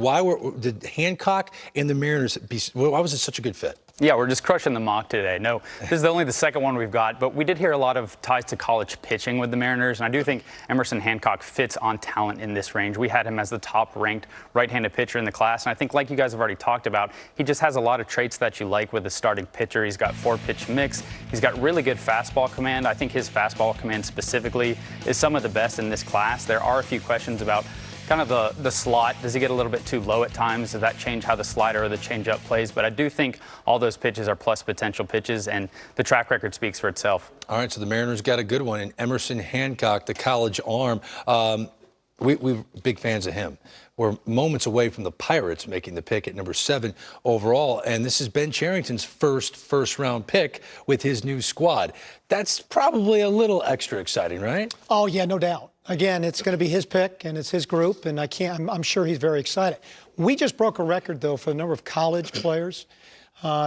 Did Hancock and the Mariners why was it such a good fit?
Yeah, we're just crushing the mock today. No, this is only the second one we've got, but we did hear a lot of ties to college pitching with the Mariners, and I do think Emerson Hancock fits on talent in this range. We had him as the top-ranked right-handed pitcher in the class, and I think, like you guys have already talked about, he just has a lot of traits that you like with a starting pitcher. He's got 4-pitch mix. He's got really good fastball command. I think his fastball command specifically is some of the best in this class. There are a few questions about kind of the slot. Does he get a little bit too low at times? Does that change how the slider or the changeup plays? But I do think all those pitches are plus potential pitches, and the track record speaks for itself.
All right, so the Mariners got a good one in Emerson Hancock, the college arm. We're big fans of him. We're moments away from the Pirates making the pick at number 7 overall, and this is Ben Cherington's first-round pick with his new squad. That's probably a little extra exciting, right?
Oh, yeah, no doubt. Again, it's going to be his pick, and it's his group, and I'm sure he's very excited. We just broke a record, though, for the number of college players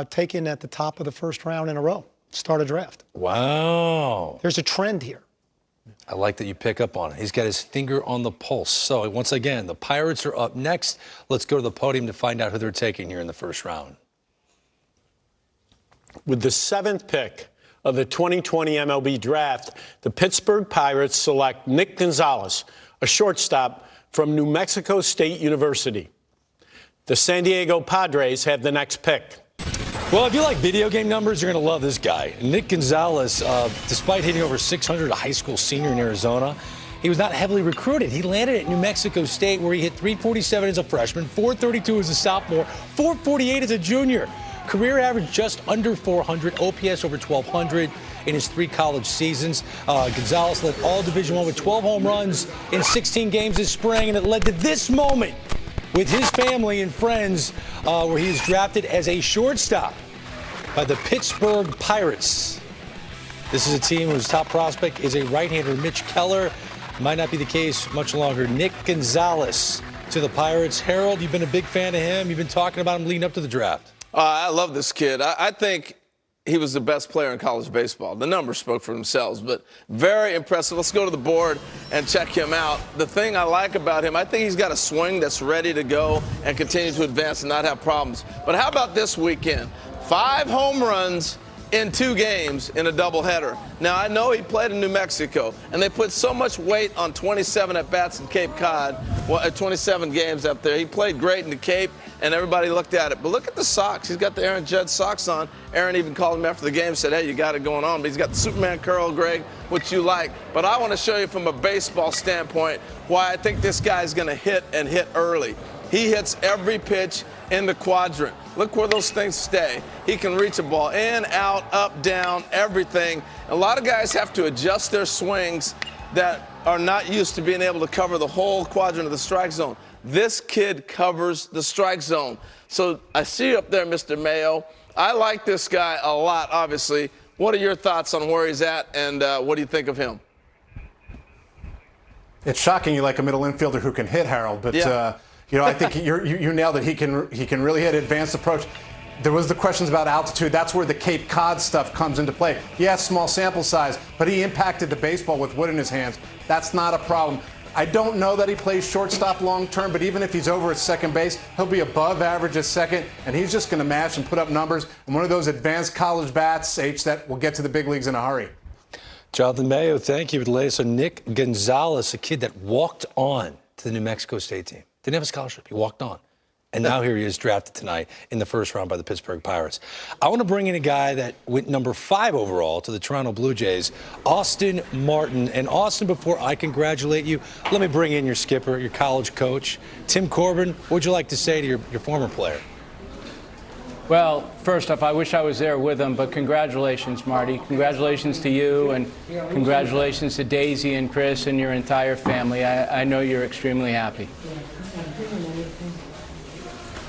taken at the top of the first round in a row. Start a draft.
Wow.
There's a trend here.
I like that you pick up on it. He's got his finger on the pulse. So, once again, the Pirates are up next. Let's go to the podium to find out who they're taking here in the first round.
With the 7th pick of the 2020 MLB draft, the Pittsburgh Pirates select Nick Gonzalez, a shortstop from New Mexico State University. The San Diego Padres have the next pick.
Well, if you like video game numbers, you're going to love this guy. Nick Gonzalez, despite hitting over 600, a high school senior in Arizona, he was not heavily recruited. He landed at New Mexico State, where he hit 347 as a freshman, 432 as a sophomore, 448 as a junior. Career average just under 400, OPS over 1,200 in his 3 college seasons. Gonzalez led all Division I with 12 home runs in 16 games this spring, and it led to this moment with his family and friends, where he was drafted as a shortstop by the Pittsburgh Pirates. This is a team whose top prospect is a right-hander, Mitch Keller. Might not be the case much longer. Nick Gonzalez to the Pirates. Harold, you've been a big fan of him. You've been talking about him leading up to the draft.
I love this kid. I think he was the best player in college baseball. The numbers spoke for themselves, but very impressive. Let's go to the board and check him out. The thing I like about him, I think he's got a swing that's ready to go and continue to advance and not have problems. But how about this weekend? 5 home runs in 2 games in a doubleheader. Now, I know he played in New Mexico, and they put so much weight on 27 at-bats in Cape Cod, 27 games up there. He played great in the Cape, and everybody looked at it. But look at the socks. He's got the Aaron Judge socks on. Aaron even called him after the game and said, hey, you got it going on. But he's got the Superman curl, Greg, which you like. But I want to show you from a baseball standpoint why I think this guy's going to hit and hit early. He hits every pitch in the quadrant. Look where those things stay. He can reach a ball in, out, up, down, everything. A lot of guys have to adjust their swings that are not used to being able to cover the whole quadrant of the strike zone. This kid covers the strike zone. So I see you up there, Mr. Mayo. I like this guy a lot, obviously. What are your thoughts on where he's at, and what do you think of him?
It's shocking you like a middle infielder who can hit, Harold, but I think you nailed it. He can really hit advanced approach. There was the questions about altitude. That's where the Cape Cod stuff comes into play. Yes, small sample size, but he impacted the baseball with wood in his hands. That's not a problem. I don't know that he plays shortstop long term, but even if he's over at second base, he'll be above average at second, and he's just going to mash and put up numbers. And one of those advanced college bats, that will get to the big leagues in a hurry. Jonathan
Mayo, thank you for the latest. So Nick Gonzalez, a kid that walked on to the New Mexico State team. Didn't have a scholarship. He walked on. And now here he is, drafted tonight in the first round by the Pittsburgh Pirates. I want to bring in a guy that went number 5 overall to the Toronto Blue Jays, Austin Martin. And Austin, before I congratulate you, let me bring in your skipper, your college coach, Tim Corbin. What would you like to say to your former player?
Well, first off, I wish I was there with him, but congratulations, Marty. Congratulations to you, and congratulations to Daisy and Chris and your entire family. I know you're extremely happy.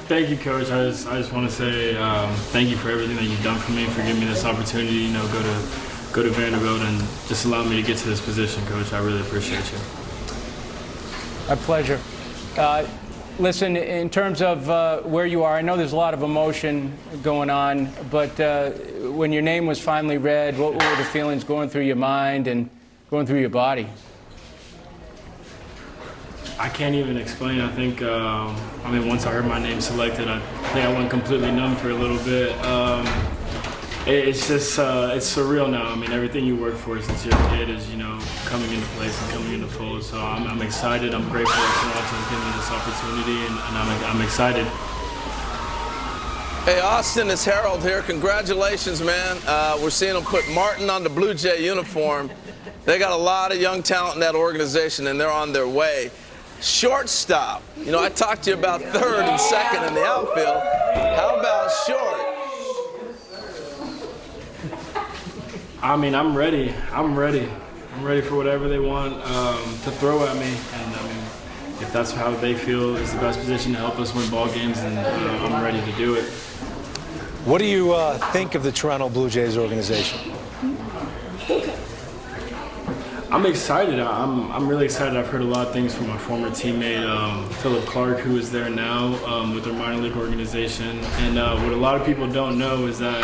Thank you, Coach. I just want to say thank you for everything that you've done for me, for giving me this opportunity, go to Vanderbilt and just allow me to get to this position, Coach. I really appreciate you.
My pleasure. Listen, in terms of where you are, I know there's a lot of emotion going on, but when your name was finally read, what were the feelings going through your mind and going through your body?
I can't even explain. I think, once I heard my name selected, I think I went completely numb for a little bit. It's just, it's surreal now. Everything you work for since you're a kid is, coming into place and coming into fold. So I'm excited. I'm grateful that Toronto has given me this opportunity, and I'm excited.
Hey, Austin, it's Harold here. Congratulations, man. We're seeing them put Martin on the Blue Jay uniform. They got a lot of young talent in that organization, and they're on their way. Shortstop. I talked to you about third and second in the outfield. How about short?
I'm ready. I'm ready for whatever they want to throw at me. And if that's how they feel is the best position to help us win ball games, then I'm ready to do it.
What do you think of the Toronto Blue Jays organization?
I'm excited. I'm really excited. I've heard a lot of things from my former teammate, Philip Clark, who is there now with their minor league organization. And what a lot of people don't know is that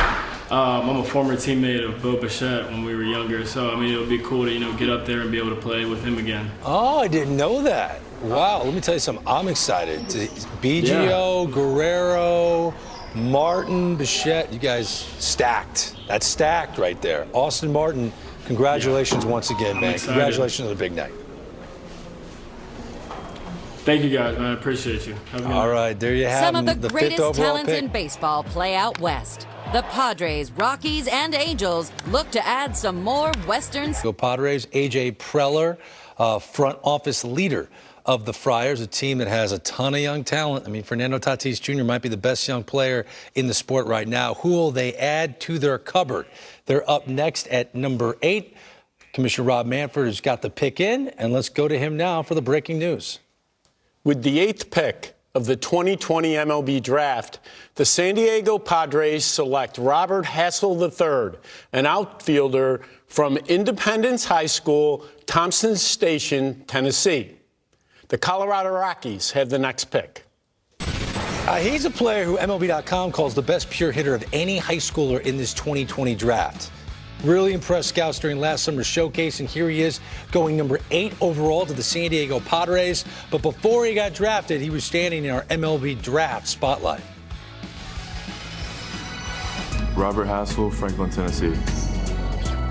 I'm a former teammate of Bo Bichette when we were younger. So, it'll be cool to, get up there and be able to play with him again.
Oh, I didn't know that. Wow. Let me tell you something. I'm excited. BGO, Guerrero, Martin, Bichette, you guys stacked. That's stacked right there. Austin Martin, congratulations once again, man. Congratulations on a big night.
Thank you, guys, man. I appreciate you.
All right, there you have
some of the greatest talents
pick
in baseball play out west. The Padres, Rockies, and Angels look to add some more Westerns.
Go Padres. AJ Preller, front office leader of the Friars, a team that has a ton of young talent. Fernando Tatis Jr. might be the best young player in the sport right now. Who will they add to their cupboard? They're up next at number 8. Commissioner Rob Manfred has got the pick in, and let's go to him now for the breaking news.
With the 8th pick of the 2020 MLB Draft, the San Diego Padres select Robert Hassel III, an outfielder from Independence High School, Thompson Station, Tennessee. The Colorado Rockies have the next pick.
He's a player who MLB.com calls the best pure hitter of any high schooler in this 2020 draft. Really impressed scouts during last summer's showcase, and here he is going number 8 overall to the San Diego Padres. But before he got drafted, he was standing in our MLB draft spotlight.
Robert Hassel, Franklin, Tennessee.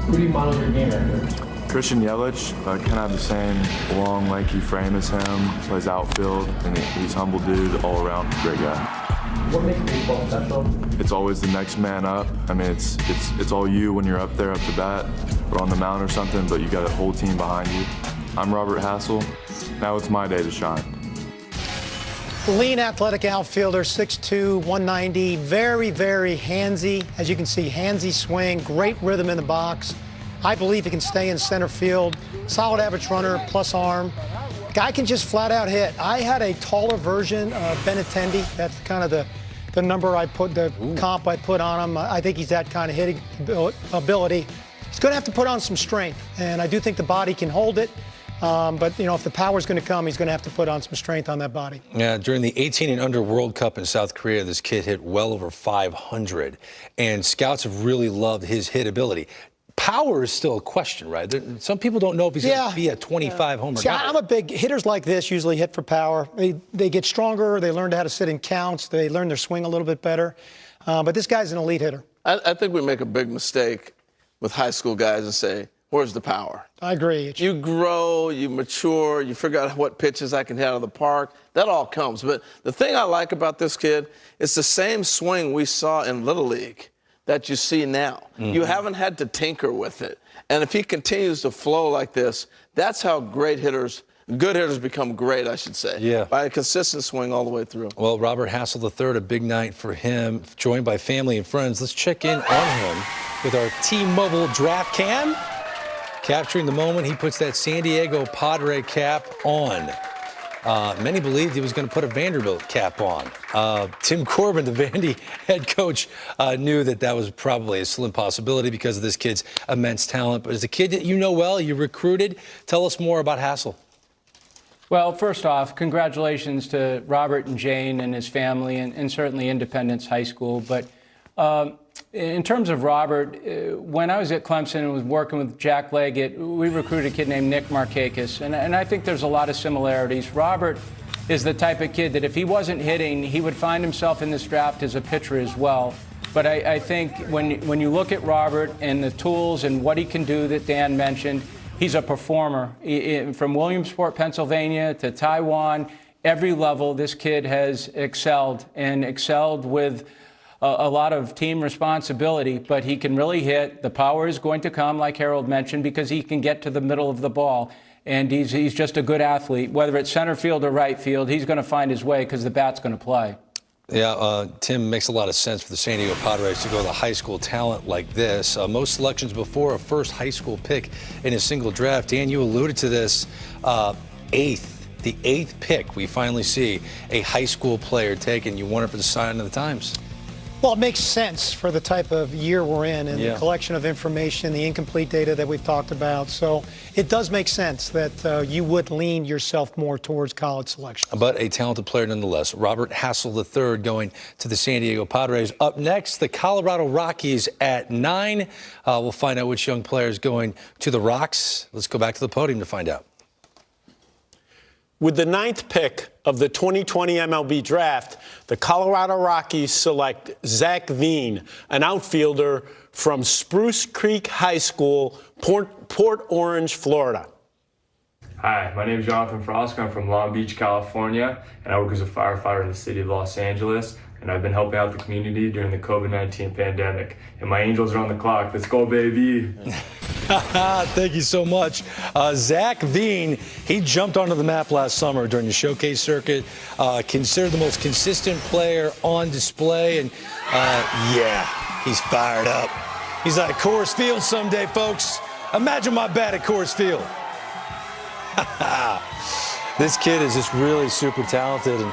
Who do you model your game after?
Christian Yelich, kind of have the same long, lanky frame as him, plays outfield, and he's a humble dude, all around great guy.
What makes baseball special?
It's always the next man up. It's all you when you're up there, up to bat, or on the mound or something, but you got a whole team behind you. I'm Robert Hassel. Now it's my day to shine.
Lean, athletic outfielder, 6'2", 190, very, very handsy. As you can see, handsy swing, great rhythm in the box. I believe he can stay in center field. Solid average runner, plus arm. Guy can just flat out hit. I had a taller version of Benintendi. That's kind of the number I put, the comp I put on him. I think he's that kind of hitting ability. He's going to have to put on some strength, and I do think the body can hold it. But, you know, if the power's going to come, he's going to have to put on some strength on that body.
Yeah, during the 18 and under World Cup in South Korea, this kid hit well over 500, and scouts have really loved his hit ability. Power is still a question, right? Some people don't know if he's going to be a 25-homer
See,
guy.
I'm a big hitters like this usually hit for power. They get stronger. They learn how to sit in counts. They learn their swing a little bit better. But this guy's an elite hitter.
I think we make a big mistake with high school guys and say, where's the power?
I agree.
You grow, you mature, you figure out what pitches I can hit out of the park. That all comes. But the thing I like about this kid is the same swing we saw in Little League that you see now.
Mm-hmm.
You haven't had to tinker with it. And if he continues to flow like this, that's how good hitters become great, I should say.
Yeah.
By a consistent swing all the way through.
Well, Robert Hassel III, a big night for him, joined by family and friends. Let's check in on him with our T-Mobile draft cam. Capturing the moment he puts that San Diego Padre cap on. Many believed he was going to put a Vanderbilt cap on. Tim Corbin, the Vandy head coach, knew that was probably a slim possibility because of this kid's immense talent. But as a kid that you know well, you recruited, tell us more about Hassel.
Well, first off, congratulations to Robert and Jane and his family, and certainly Independence High School. But in terms of Robert, when I was at Clemson and was working with Jack Leggett, we recruited a kid named Nick Markakis, and I think there's a lot of similarities. Robert is the type of kid that if he wasn't hitting, he would find himself in this draft as a pitcher as well. But I think when you look at Robert and the tools and what he can do that Dan mentioned, he's a performer. From Williamsport, Pennsylvania to Taiwan, every level this kid has excelled, and excelled with a lot of team responsibility, but he can really hit. The power is going to come, like Harold mentioned, because he can get to the middle of the ball. And he's just a good athlete. Whether it's center field or right field, he's going to find his way because the bat's going to play.
Yeah, Tim, makes a lot of sense for the San Diego Padres to go with a high school talent like this. Most selections before a first high school pick in a single draft. Dan, you alluded to this, the eighth pick, we finally see a high school player taken. You wonder if it's a sign of the times.
Well, it makes sense for the type of year we're in and the collection of information, the incomplete data that we've talked about. So it does make sense that you would lean yourself more towards college selection.
But a talented player nonetheless. Robert Hassel III going to the San Diego Padres. Up next, the Colorado Rockies at 9. We'll find out which young player is going to the Rocks. Let's go back to the podium to find out.
With the 9th pick of the 2020 MLB draft, the Colorado Rockies select Zach Veen, an outfielder from Spruce Creek High School, Port Orange, Florida.
Hi, my name is Jonathan Frosco. I'm from Long Beach, California, and I work as a firefighter in the city of Los Angeles. And I've been helping out the community during the COVID-19 pandemic. And my Angels are on the clock. Let's go, baby.
Thank you so much. Zach Veen, he jumped onto the map last summer during the showcase circuit, considered the most consistent player on display. And yeah, he's fired up. He's at Coors Field someday, folks. Imagine my bat at Coors Field. This kid is just really super talented. And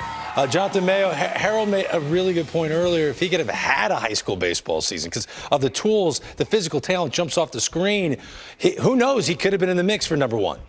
Jonathan Mayo, Harold made a really good point earlier. If he could have had a high school baseball season, because of the tools, the physical talent jumps off the screen, who knows, he could have been in the mix for number 1.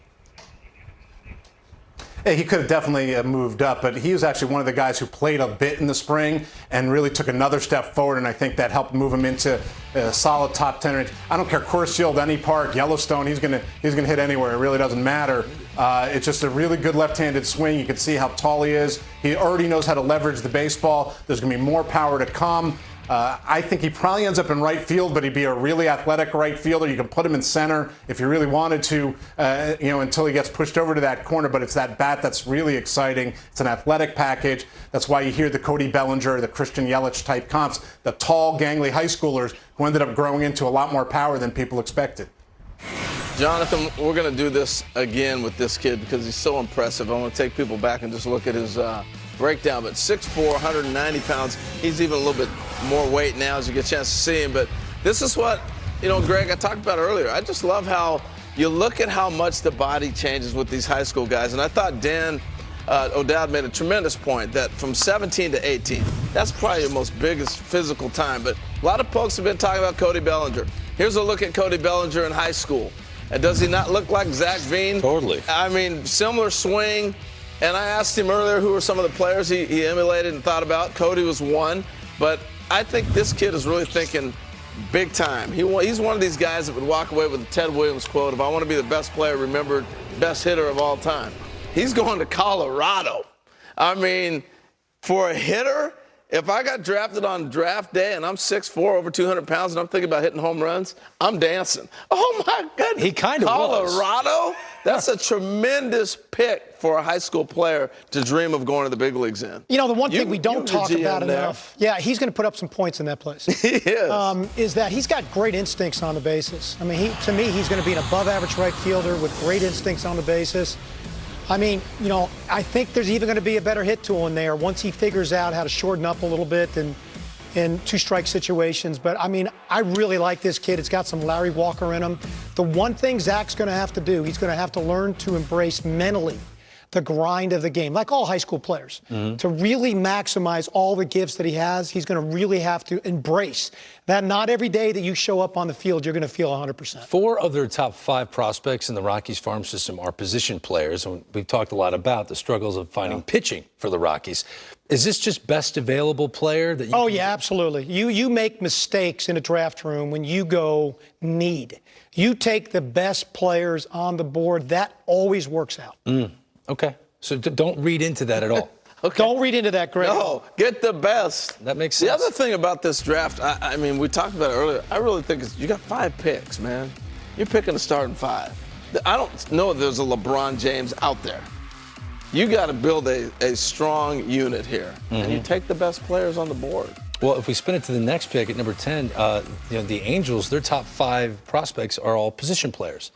Yeah, he could have definitely moved up, but he was actually one of the guys who played a bit in the spring and really took another step forward, and I think that helped move him into a solid top 10 range. I don't care, Coors Field, any park, Yellowstone, he's gonna hit anywhere. It really doesn't matter. It's just a really good left-handed swing. You can see how tall he is. He already knows how to leverage the baseball. There's going to be more power to come. I think he probably ends up in right field, but he'd be a really athletic right fielder. You can put him in center if you really wanted to, until he gets pushed over to that corner. But it's that bat that's really exciting. It's an athletic package. That's why you hear the Cody Bellinger, the Christian Yelich type comps, the tall, gangly high schoolers who ended up growing into a lot more power than people expected.
Jonathan, we're going to do this again with this kid because he's so impressive. I want to take people back and just look at his breakdown. But 6'4", 190 pounds. He's even a little bit more weight now as you get a chance to see him. But this is what Greg, I talked about earlier. I just love how you look at how much the body changes with these high school guys. And I thought Dan O'Dowd made a tremendous point that from 17 to 18, that's probably your most biggest physical time. But a lot of folks have been talking about Cody Bellinger. Here's a look at Cody Bellinger in high school. And does he not look like Zach Veen?
Totally.
I mean, similar swing. And I asked him earlier who were some of the players he emulated and thought about. Cody was one. But I think this kid is really thinking big time. He's one of these guys that would walk away with the Ted Williams quote, if I want to be the best player remembered, best hitter of all time. He's going to Colorado. I mean, for a hitter, if I got drafted on draft day and I'm 6'4", over 200 pounds, and I'm thinking about hitting home runs, I'm dancing. Oh, my goodness.
He kind of was.
Colorado? That's a tremendous pick for a high school player to dream of going to the big leagues in.
The one thing we don't talk about enough, he's going to put up some points in that place.
He is.
Is that he's got great instincts on the bases. I mean, to me, he's going to be an above-average right fielder with great instincts on the bases. I mean, I think there's even going to be a better hit tool in there once he figures out how to shorten up a little bit and in two-strike situations. But, I mean, I really like this kid. It's got some Larry Walker in him. The one thing Zach's going to have to do, he's going to have to learn to embrace mentally the grind of the game, like all high school players. To really maximize all the gifts that he has, he's going to really have to embrace that not every day that you show up on the field, you're going to feel 100%.
4 of their top 5 prospects in the Rockies farm system are position players. And we've talked a lot about the struggles of finding pitching for the Rockies. Is this just best available player that you
yeah, absolutely. You make mistakes in a draft room when you go need. You take the best players on the board. That always works out.
Okay. So don't read into that at all.
Okay.
Don't read into that, Greg.
No, get the best.
That makes sense.
The other thing about this draft, I mean, we talked about it earlier. I really think you got 5 picks, man. You're picking a starting 5. I don't know if there's a LeBron James out there. You got to build a strong unit here, and you take the best players on the board.
Well, if we spin it to the next pick at number 10, the Angels, their top 5 prospects are all position players.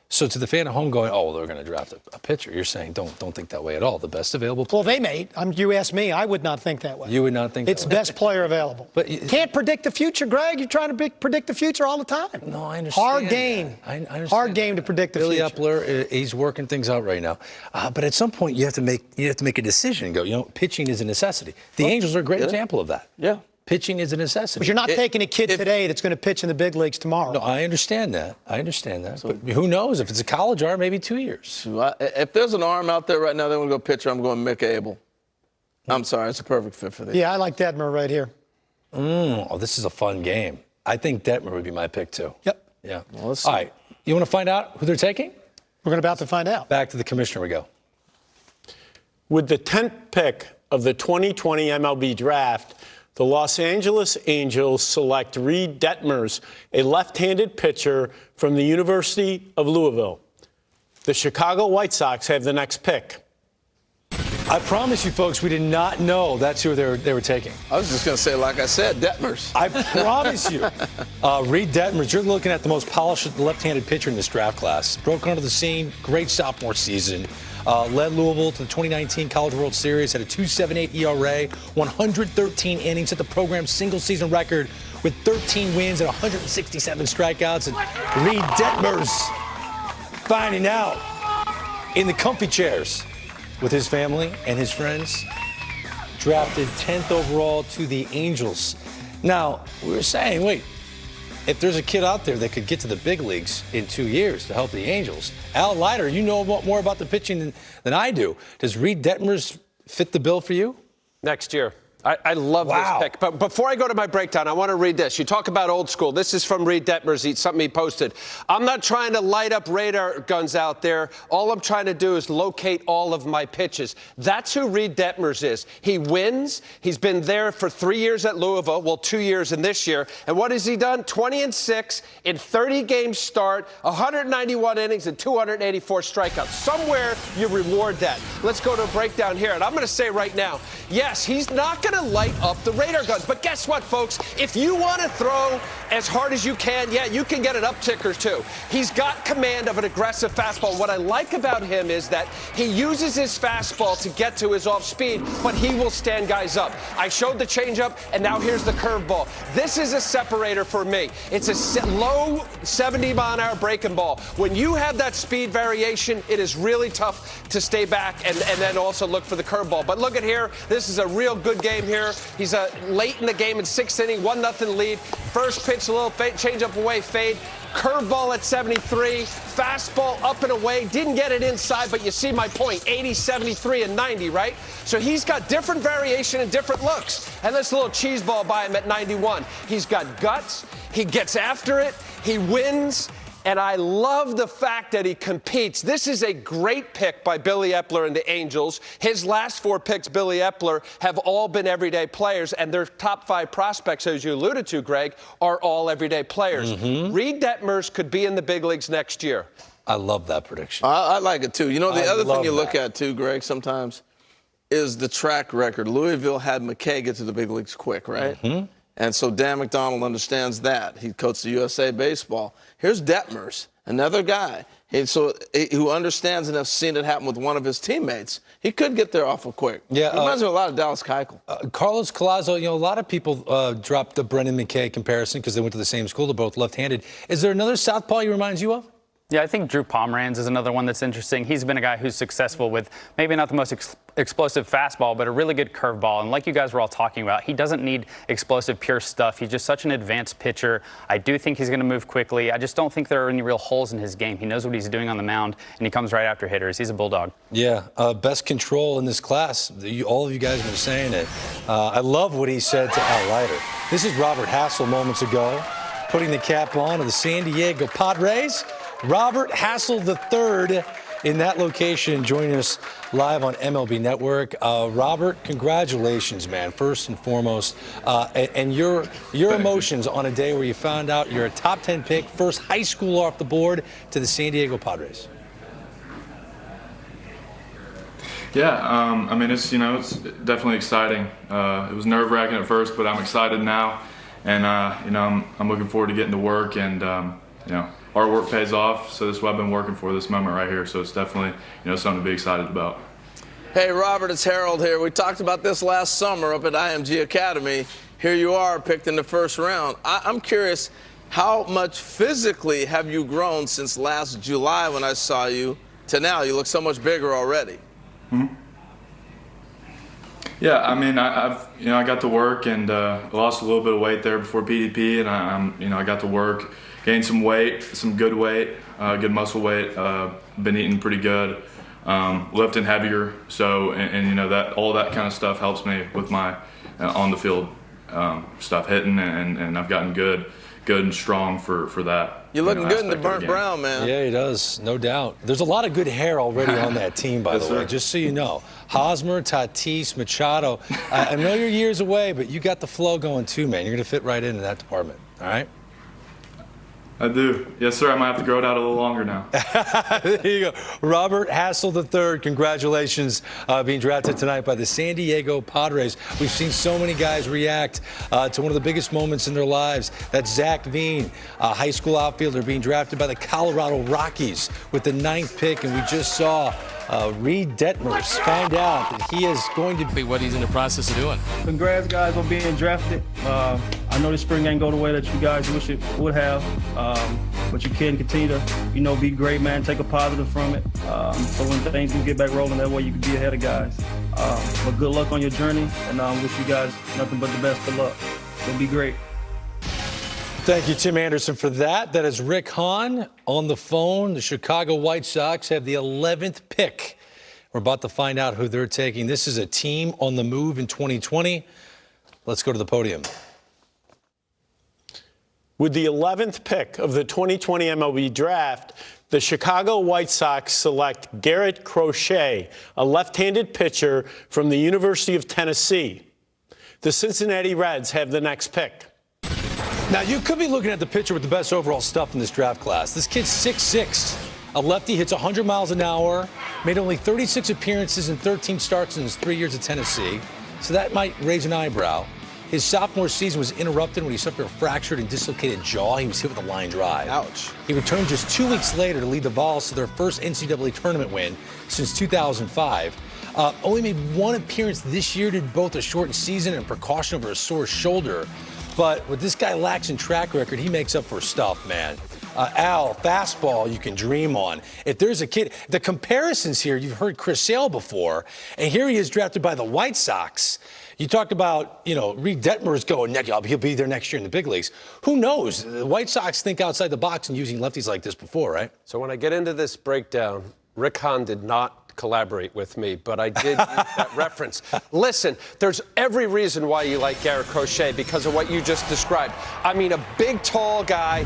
So to the fan at home going, they're going to draft a pitcher, you're saying don't think that way at all. The best available player.
Well, they may. You ask me, I would not think that way.
You would not think
it's
that way.
Best player available. But can't predict the future, Greg. You're trying to predict the future all the time.
No, I understand.
Hard game.
I understand.
Hard game to predict the
Billy
future.
Epler, he's working things out right now. But at some point, you have to make a decision. Go, pitching is a necessity. The Angels are a great example of that.
Yeah.
Pitching is a necessity.
But you're not taking a kid today that's going to pitch in the big leagues tomorrow.
No, I understand that. So, but who knows? If it's a college arm, maybe 2 years.
If there's an arm out there right now that want to go pitcher, I'm going Mick Abel. I'm sorry, it's a perfect fit for this.
Yeah, I like Detmer right here.
This is a fun game. I think Detmer would be my pick, too.
Yep.
Yeah.
Well, let's see.
All right. You want to find out who they're taking?
We're about to find out.
Back to the commissioner we go.
With the 10th pick of the 2020 MLB draft, the Los Angeles Angels select Reed Detmers, a left-handed pitcher from the University of Louisville. The Chicago White Sox have the next pick.
I promise you, folks, we did not know that's who they were taking.
I was just going to say, like I said, Detmers.
I promise you. Reed Detmers, you're looking at the most polished left-handed pitcher in this draft class. Broke onto the scene, great sophomore season. Led Louisville to the 2019 College World Series, had a 2.78 ERA, 113 innings, set the program's single-season record with 13 wins and 167 strikeouts. And Reed Detmers finding out in the comfy chairs with his family and his friends, drafted 10th overall to the Angels. Now, we were saying, wait, if there's a kid out there that could get to the big leagues in 2 years to help the Angels, Al Leiter, you know more about the pitching than I do. Does Reed Detmers fit the bill for you?
Next year. I love this pick. But before I go to my breakdown, I want to read this. You talk about old school. This is from Reed Detmers, something he posted. I'm not trying to light up radar guns out there. All I'm trying to do is locate all of my pitches. That's who Reed Detmers is. He wins. He's been there for 3 years at Louisville. Well, 2 years in this year. And what has he done? 20-6 in 30 games start, 191 innings and 284 strikeouts. Somewhere you reward that. Let's go to a breakdown here. And I'm going to say right now, yes, he's not going to light up the radar guns. But guess what, folks? If you want to throw as hard as you can, yeah, you can get an upticker too. He's got command of an aggressive fastball. What I like about him is that he uses his fastball to get to his off speed, but he will stand guys up. I showed the changeup, and now here's the curveball. This is a separator for me. It's a low 70-mile-an-hour breaking ball. When you have that speed variation, it is really tough to stay back and then also look for the curveball. But look at here. This is a real good game here. He's late in the game in 6th inning, 1-0 lead. First pitch, a little change up away, fade. Curveball at 73, fastball up and away, didn't get it inside, but you see my point, 80, 73, and 90, right? So he's got different variation and different looks. And this little cheese ball by him at 91. He's got guts, he gets after it, he wins, and I love the fact that he competes. This is a great pick by Billy Epler and the Angels. His last 4 picks, Billy Epler, have all been everyday players, and their top 5 prospects, as you alluded to, Greg, are all everyday players. Reed Detmers could be in the big leagues next year.
I love that prediction.
I like it, too. You know, the other thing you look at, too, Greg, sometimes is the track record. Louisville had McKay get to the big leagues quick, right? And so Dan McDonald understands that. He coached the USA Baseball. Here's Detmers, another guy who understands and has seen it happen with one of his teammates. He could get there awful quick. Yeah, he reminds me a lot of Dallas Keuchel.
Carlos Collazo, you know, a lot of people dropped the Brendan McKay comparison because they went to the same school. They're both left-handed. Is there another southpaw he reminds you of?
Yeah, I think Drew Pomeranz is another one that's interesting. He's been a guy who's successful with maybe not the most explosive fastball, but a really good curveball. And like you guys were all talking about, he doesn't need explosive, pure stuff. He's just such an advanced pitcher. I do think he's going to move quickly. I just don't think there are any real holes in his game. He knows what he's doing on the mound, and he comes right after hitters. He's a bulldog.
Yeah, best control in this class. All of you guys were saying it. I love what he said to Al Leiter. This is Robert Hassel moments ago, putting the cap on of the San Diego Padres. Robert Hassel III in that location, joining us live on MLB Network. Robert, congratulations, man, first and foremost. And your emotions on a day where you found out you're a top 10 pick, first high schooler off the board to the San Diego Padres.
Yeah, I mean, it's definitely exciting. It was nerve-wracking at first, but I'm excited now. And, I'm looking forward to getting to work and, hard work pays off, so this is what I've been working for, this moment right here. So it's definitely, something to be excited about.
Hey, Robert, it's Harold here. We talked about this last summer up at IMG Academy. Here you are, picked in the first round. I'm curious, how much physically have you grown since last July when I saw you to now? You look so much bigger already.
Yeah, I mean, I got to work and lost a little bit of weight there before PDP, and I got to work. Gained some weight, some good weight, good muscle weight. Been eating pretty good, lifting heavier. So, that all that kind of stuff helps me with my on the field stuff, hitting, and I've gotten good and strong for that.
You're looking good in the burnt brown, man.
Yeah, he does, no doubt. There's a lot of good hair already on that team, by the way, just so you know. Hosmer, Tatis, Machado. I know you're years away, but you got the flow going too, man. You're going to fit right into that department, all right?
I do. Yes, sir. I might have to grow it out a little longer now.
There you go. Robert Hassel III, congratulations being drafted tonight by the San Diego Padres. We've seen so many guys react to one of the biggest moments in their lives. That's Zach Veen, a high school outfielder being drafted by the Colorado Rockies with the 9th pick. And we just saw Reed Detmers find out that he is going to be what he's in the process of doing.
Congrats, guys, on being drafted. I know the spring ain't go the way that you guys wish it would have, but you can continue to, be great, man. Take a positive from it. So when things can get back rolling, that way you can be ahead of guys. But good luck on your journey, and wish you guys nothing but the best of luck. It'll be great.
Thank you, Tim Anderson, for that. That is Rick Hahn on the phone. The Chicago White Sox have the 11th pick. We're about to find out who they're taking. This is a team on the move in 2020. Let's go to the podium.
With the 11th pick of the 2020 MLB draft, the Chicago White Sox select Garrett Crochet, a left-handed pitcher from the University of Tennessee. The Cincinnati Reds have the next pick.
Now, you could be looking at the pitcher with the best overall stuff in this draft class. This kid's 6'6", a lefty, hits 100 miles an hour, made only 36 appearances and 13 starts in his 3 years at Tennessee. so that might raise an eyebrow. His sophomore season was interrupted when he suffered a fractured and dislocated jaw. He was hit with a line drive.
Ouch.
He returned just 2 weeks later to lead the Vols to their first NCAA tournament win since 2005. Only made one appearance this year due to both a shortened season and precaution over a sore shoulder. But what this guy lacks in track record, he makes up for stuff, man. Al, fastball you can dream on. If there's a kid, the comparisons here, you've heard Chris Sale before, and here he is drafted by the White Sox. You talked about, Reed Detmer's going next. He'll be there next year in the big leagues. Who knows? The White Sox think outside the box and using lefties like this before, right?
So when I get into this breakdown, Rick Hahn did not collaborate with me, but I did use that reference. Listen, there's every reason why you like Garrett Crochet because of what you just described. I mean, a big, tall guy,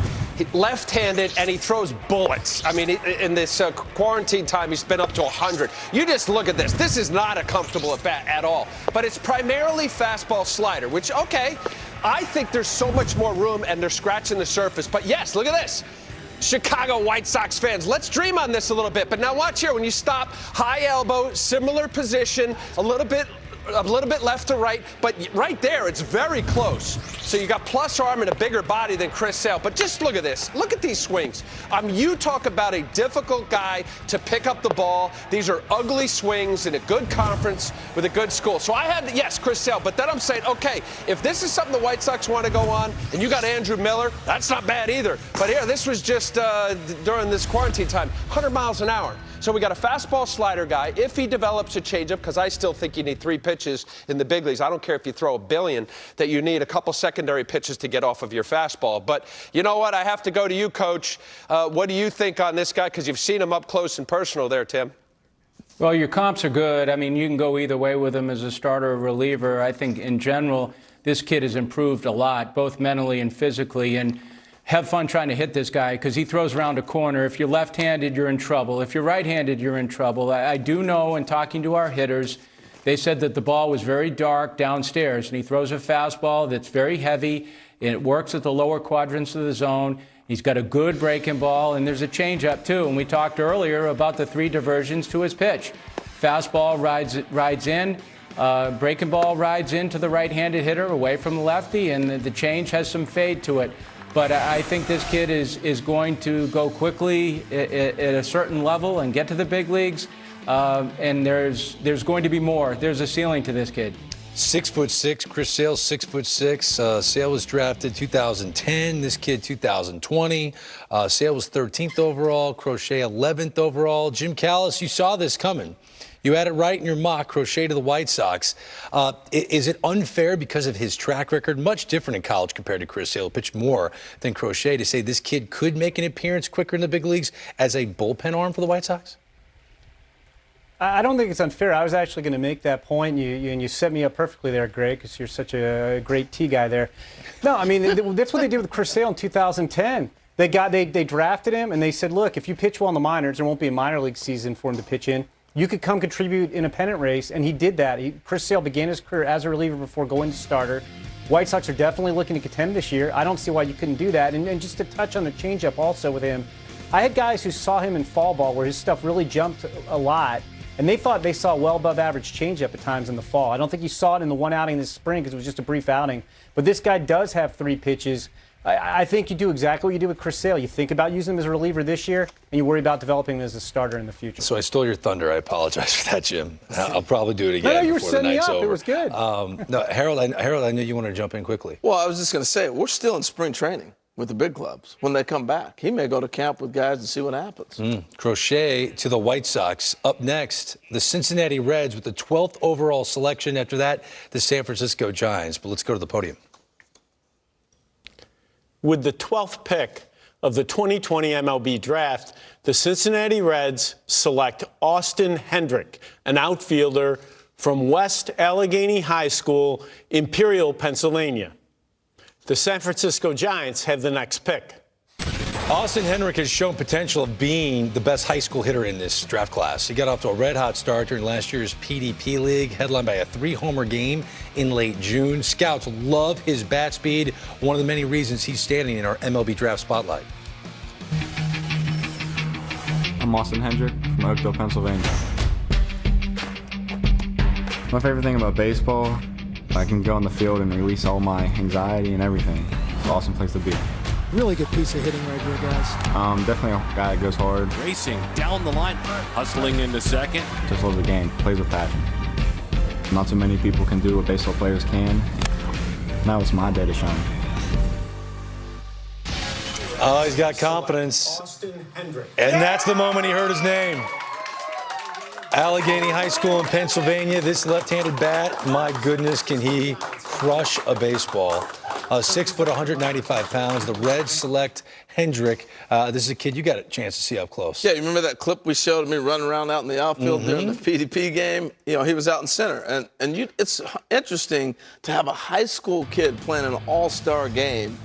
left-handed, and he throws bullets. I mean, in this quarantine time, he's been up to 100. You just look at this. This is not a comfortable at bat at all. But it's primarily fastball slider, which, okay, I think there's so much more room, and they're scratching the surface. But yes, look at this. Chicago White Sox fans, let's dream on this a little bit. But now watch here, when you stop, high elbow, similar position, a little bit left to right, but right there, it's very close. So you got plus arm and a bigger body than Chris Sale. But just look at this. Look at these swings. You talk about a difficult guy to pick up the ball. These are ugly swings in a good conference with a good school. So I had, yes, Chris Sale, but then I'm saying, okay, if this is something the White Sox want to go on, and you got Andrew Miller, that's not bad either. But here, this was just during this quarantine time, 100 miles an hour. So we got a fastball slider guy. If he develops a changeup, because I still think you need 3 pitches in the big leagues. I don't care if you throw $1 billion, that you need a couple secondary pitches to get off of your fastball. But you know what? I have to go to you, Coach. What do you think on this guy? Because you've seen him up close and personal there, Tim.
Well, your comps are good. I mean, you can go either way with him as a starter or reliever. I think in general, this kid has improved a lot, both mentally and physically. And have fun trying to hit this guy because he throws around a corner. If you're left-handed, you're in trouble. If you're right-handed, you're in trouble. I do know, in talking to our hitters, they said that the ball was very dark downstairs, and he throws a fastball that's very heavy, and it works at the lower quadrants of the zone. He's got a good breaking ball, and there's a changeup, too. And we talked earlier about the 3 diversions to his pitch. Fastball rides in. Breaking ball rides into the right-handed hitter away from the lefty, and the change has some fade to it. But I think this kid is going to go quickly at a certain level and get to the big leagues. And there's going to be more. There's a ceiling to this kid.
6'6", Chris Sale's 6'6". Sale was drafted 2010. This kid 2020. Sale was 13th overall. Crochet 11th overall. Jim Callis, you saw this coming. You had it right in your mock, Crochet to the White Sox. Is it unfair because of his track record, much different in college compared to Chris Sale, who pitched more than Crochet, to say this kid could make an appearance quicker in the big leagues as a bullpen arm for the White Sox?
I don't think it's unfair. I was actually going to make that point, and you set me up perfectly there, Greg, because you're such a great T guy there. No, I mean, that's what they did with Chris Sale in 2010. They drafted him, and they said, look, if you pitch well in the minors, there won't be a minor league season for him to pitch in. You could come contribute in a pennant race, and he did that. Chris Sale began his career as a reliever before going to starter. White Sox are definitely looking to contend this year. I don't see why you couldn't do that. And just to touch on the changeup also with him, I had guys who saw him in fall ball where his stuff really jumped a lot, and they thought they saw well above average changeup at times in the fall. I don't think you saw it in the one outing this spring because it was just a brief outing. But this guy does have 3 pitches. I think you do exactly what you do with Chris Sale. You think about using him as a reliever this year, and you worry about developing him as a starter in the future.
So I stole your thunder. I apologize for that, Jim. I'll probably do it again.
No, you were
before the
setting me
night's
up.
over.
It was good.
No, Harold, I knew you wanted to jump in quickly.
Well, I was just going to say, we're still in spring training with the big clubs. When they come back, he may go to camp with guys and see what happens.
Crochet to the White Sox. Up next, the Cincinnati Reds with the 12th overall selection. After that, the San Francisco Giants. But let's go to the podium.
With the 12th pick of the 2020 MLB draft, the Cincinnati Reds select Austin Hendrick, an outfielder from West Allegheny High School, Imperial, Pennsylvania. The San Francisco Giants have the next pick.
Austin Hendrick has shown potential of being the best high school hitter in this draft class. He got off to a red-hot start during last year's PDP League, headlined by a 3-homer game in late June. Scouts love his bat speed, one of the many reasons he's standing in our MLB draft spotlight.
I'm Austin Hendrick from Oakville, Pennsylvania. My favorite thing about baseball, I can go on the field and release all my anxiety and everything. It's an awesome place to be.
Really good piece of hitting right here, guys.
Definitely a guy that goes hard.
Racing down the line, hustling into second.
Just loves the game, plays with passion. Not so many people can do what baseball players can. Now it's my day to shine.
Oh, he's got confidence. And that's the moment he heard his name. Allegheny High School in Pennsylvania. This left-handed bat, my goodness, can he crush a baseball. 6 foot, 195 pounds. The Reds select Hendrick. This is a kid you got a chance to see up close.
Yeah, you remember that clip we showed of me running around out in the outfield during the PDP game? You know, he was out in center. And it's interesting to have a high school kid playing an all-star game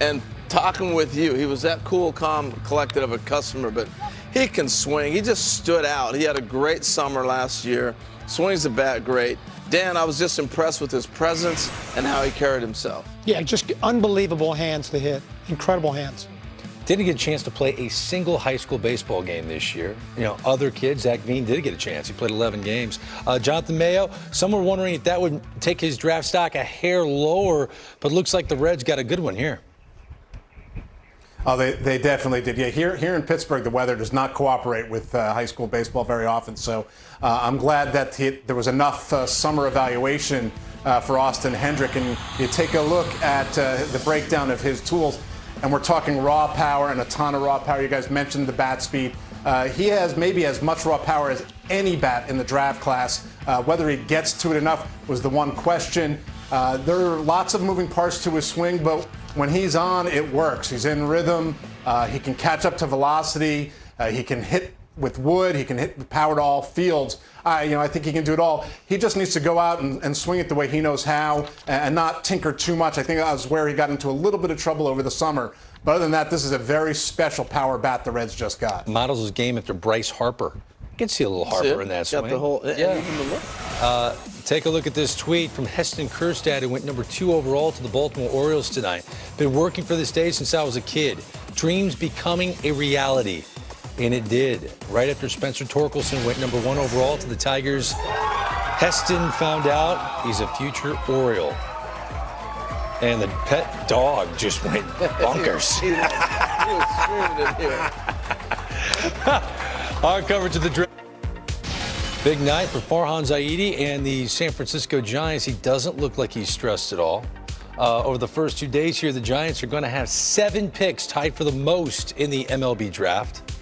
and talking with you. He was that cool, calm, collected of a customer, but he can swing. He just stood out. He had a great summer last year. Swings the bat great. Dan, I was just impressed with his presence and how he carried himself.
Yeah, just unbelievable hands to hit. Incredible hands.
Didn't get a chance to play a single high school baseball game this year. You know, other kids, Zach Veen did get a chance. He played 11 games. Jonathan Mayo, some were wondering if that would take his draft stock a hair lower, but looks like the Reds got a good one here.
Oh, they definitely did. Yeah, here in Pittsburgh, the weather does not cooperate with high school baseball very often. So I'm glad that there was enough summer evaluation for Austin Hendrick. And you take a look at the breakdown of his tools, and we're talking raw power and a ton of raw power. You guys mentioned the bat speed. He has maybe as much raw power as any bat in the draft class. Whether he gets to it enough was the one question. There are lots of moving parts to his swing, but when he's on, it works. He's in rhythm. He can catch up to velocity. He can hit with wood. He can hit with power to all fields. I think he can do it all. He just needs to go out and swing it the way he knows how and not tinker too much. I think that was where he got into a little bit of trouble over the summer. But other than that, this is a very special power bat the Reds just got.
Models his game after Bryce Harper. You can see a little Harper in that swing.
Got the whole,
Take a look at this tweet from Heston Kjerstad, who went number 2 overall to the Baltimore Orioles tonight. Been working for this day since I was a kid. Dreams becoming a reality. And it did. Right after Spencer Torkelson went number 1 overall to the Tigers, Heston found out he's a future Oriole. And the pet dog just went bonkers.
he was screaming in here.
Our coverage of the draft. Big night for Farhan Zaidi and the San Francisco Giants. He doesn't look like he's stressed at all. Over the first 2 days here, the Giants are going to have 7 picks, tied for the most in the MLB draft.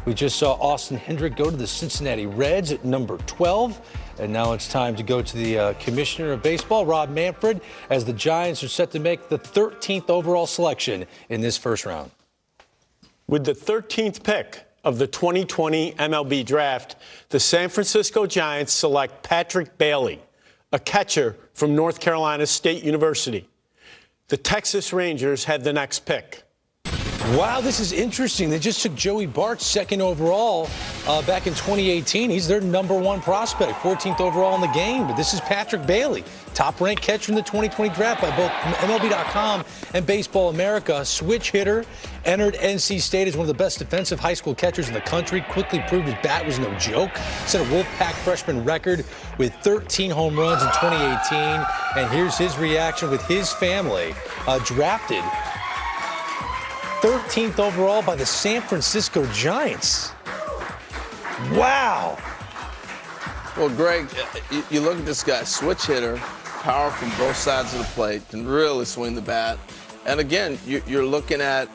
We just saw Austin Hendrick go to the Cincinnati Reds at number 12. And now it's time to go to the commissioner of baseball, Rob Manfred, as the Giants are set to make the 13th overall selection in this first round.
With the 13th pick of the 2020 MLB draft, the San Francisco Giants select Patrick Bailey, a catcher from North Carolina State University. The Texas Rangers had the next pick.
Wow, this is interesting. They just took Joey Bart 2nd overall back in 2018. He's their number 1 prospect, 14th overall in the game. But this is Patrick Bailey, top-ranked catcher in the 2020 draft by both MLB.com and Baseball America. Switch hitter, entered NC State as one of the best defensive high school catchers in the country. Quickly proved his bat was no joke. Set a Wolfpack freshman record with 13 home runs in 2018. And here's his reaction with his family, drafted 13th overall by the San Francisco Giants. Wow.
Well, Greg, you look at this guy, switch hitter, power from both sides of the plate, can really swing the bat. And again, you're looking at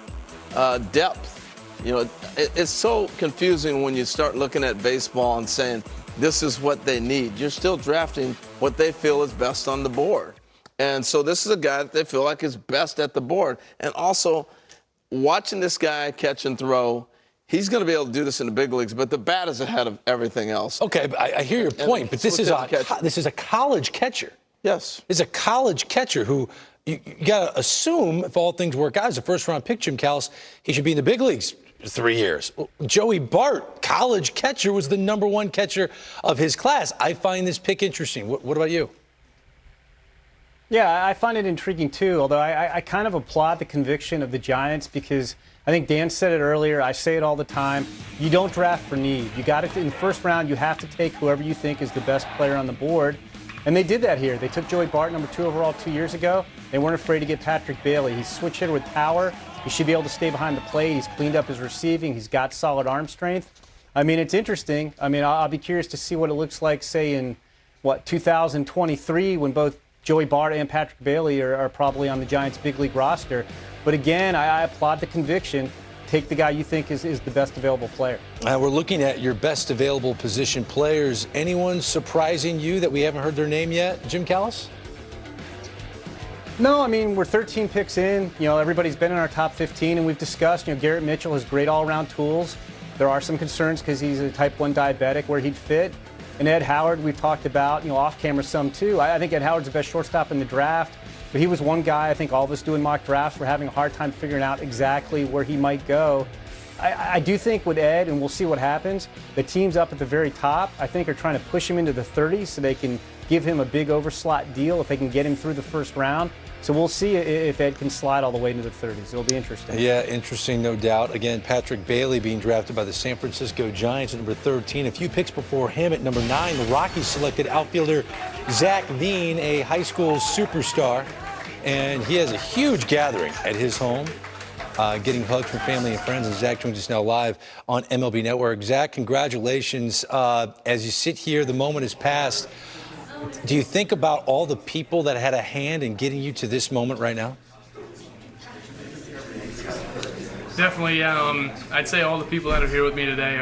depth. You know, it's so confusing when you start looking at baseball and saying, this is what they need. You're still drafting what they feel is best on the board. And so this is a guy that they feel like is best at the board. And also, watching this guy catch and throw, he's going to be able to do this in the big leagues, but the bat is ahead of everything else.
Okay, I hear your point, but this is a college catcher.
Yes.
It's a college catcher who you got to assume, if all things work out, as a first-round pick, Jim Callis, he should be in the big leagues for 3 years. Joey Bart, college catcher, was the number 1 catcher of his class. I find this pick interesting. What about you?
Yeah, I find it intriguing too, although I kind of applaud the conviction of the Giants because I think Dan said it earlier, I say it all the time, you don't draft for need. You got it in the first round, you have to take whoever you think is the best player on the board. And they did that here. They took Joey Bart, number 2 overall 2 years ago. They weren't afraid to get Patrick Bailey. He's switch hitter with power. He should be able to stay behind the plate. He's cleaned up his receiving. He's got solid arm strength. I mean, it's interesting. I mean, I'll be curious to see what it looks like, say, in, 2023 when both Joey Bart and Patrick Bailey are probably on the Giants' big league roster. But again, I applaud the conviction. Take the guy you think is the best available player.
We're looking at your best available position players. Anyone surprising you that we haven't heard their name yet? Jim Callis?
No, I mean, we're 13 picks in. Everybody's been in our top 15, and we've discussed, Garrett Mitchell has great all-around tools. There are some concerns because he's a type 1 diabetic where he'd fit. And Ed Howard, we've talked about, off camera some too. I think Ed Howard's the best shortstop in the draft. But he was one guy, I think all of us doing mock drafts were having a hard time figuring out exactly where he might go. I do think with Ed, and we'll see what happens, the teams up at the very top, I think, are trying to push him into the 30s so they can give him a big overslot deal if they can get him through the first round. So we'll see if Ed can slide all the way into the 30s. It'll be interesting.
Yeah, interesting, no doubt. Again, Patrick Bailey being drafted by the San Francisco Giants at number 13. A few picks before him at number 9, the Rockies selected outfielder Zach Veen, a high school superstar. And he has a huge gathering at his home, getting hugs from family and friends. And Zach joins us now live on MLB Network. Zach, congratulations. As you sit here, the moment has passed. Do you think about all the people that had a hand in getting you to this moment right now?
Definitely, yeah. I'd say all the people that are here with me today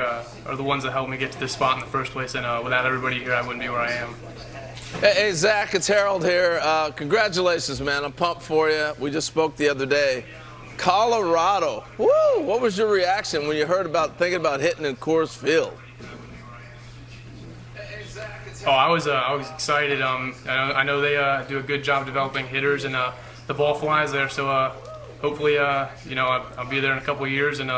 are the ones that helped me get to this spot in the first place. And without everybody here, I wouldn't be where I am.
Hey, Zach, it's Harold here. Congratulations, man. I'm pumped for you. We just spoke the other day. Colorado. Woo! What was your reaction when you heard thinking about hitting in Coors Field?
Oh, I was excited. I know they do a good job developing hitters, and the ball flies there. So hopefully, I'll be there in a couple of years and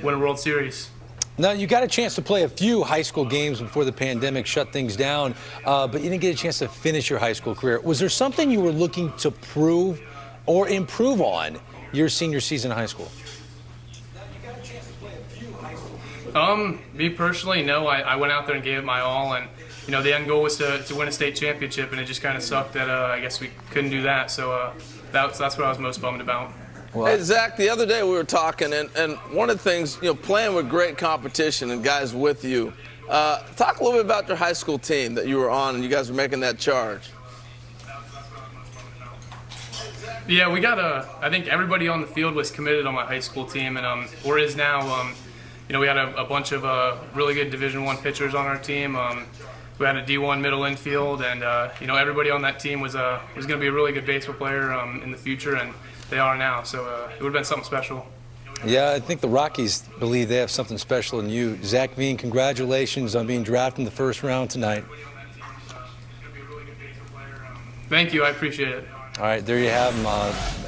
win a World Series.
Now, you got a chance to play a few high school games before the pandemic shut things down, but you didn't get a chance to finish your high school career. Was there something you were looking to prove or improve on your senior season in high school?
Me personally, no. I went out there and gave it my all, and the end goal was to win a state championship, and it just kind of sucked that I guess we couldn't do that. So that's what I was most bummed about.
Well, hey, Zach, the other day we were talking, and one of the things, playing with great competition and guys with you, talk a little bit about your high school team that you were on and you guys were making that charge.
Yeah, we got I think everybody on the field was committed on my high school team, and or is now. We had a bunch of really good Division I pitchers on our team. We had a D1 middle infield, and everybody on that team was going to be a really good baseball player in the future, and they are now. So it would have been something special.
Yeah, I think the Rockies believe they have something special in you. Zach Veen, congratulations on being drafted in the first round tonight.
Thank you. I appreciate it.
All right, there you have him.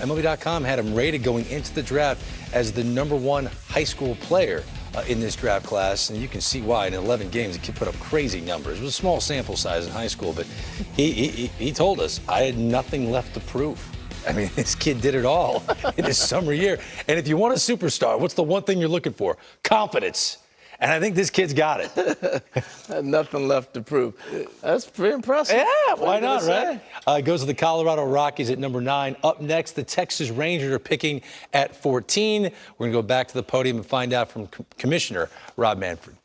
MLB.com had him rated going into the draft as the #1 high school player in this draft class, and you can see why. In 11 games, the kid put up crazy numbers. It was a small sample size in high school, but he told us, I had nothing left to prove. I mean, this kid did it all in his summer year. And if you want a superstar, what's the one thing you're looking for? Confidence. And I think this kid's got it.
Had nothing left to prove. That's pretty impressive.
Yeah, why not, right? Goes to the Colorado Rockies at number 9. Up next, the Texas Rangers are picking at 14. We're going to go back to the podium and find out from Commissioner Rob Manfred.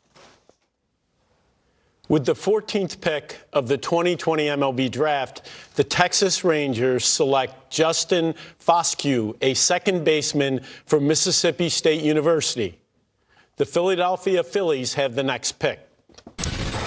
With the 14th pick of the 2020 MLB Draft, the Texas Rangers select Justin Foscue, a second baseman from Mississippi State University. The Philadelphia Phillies have the next pick.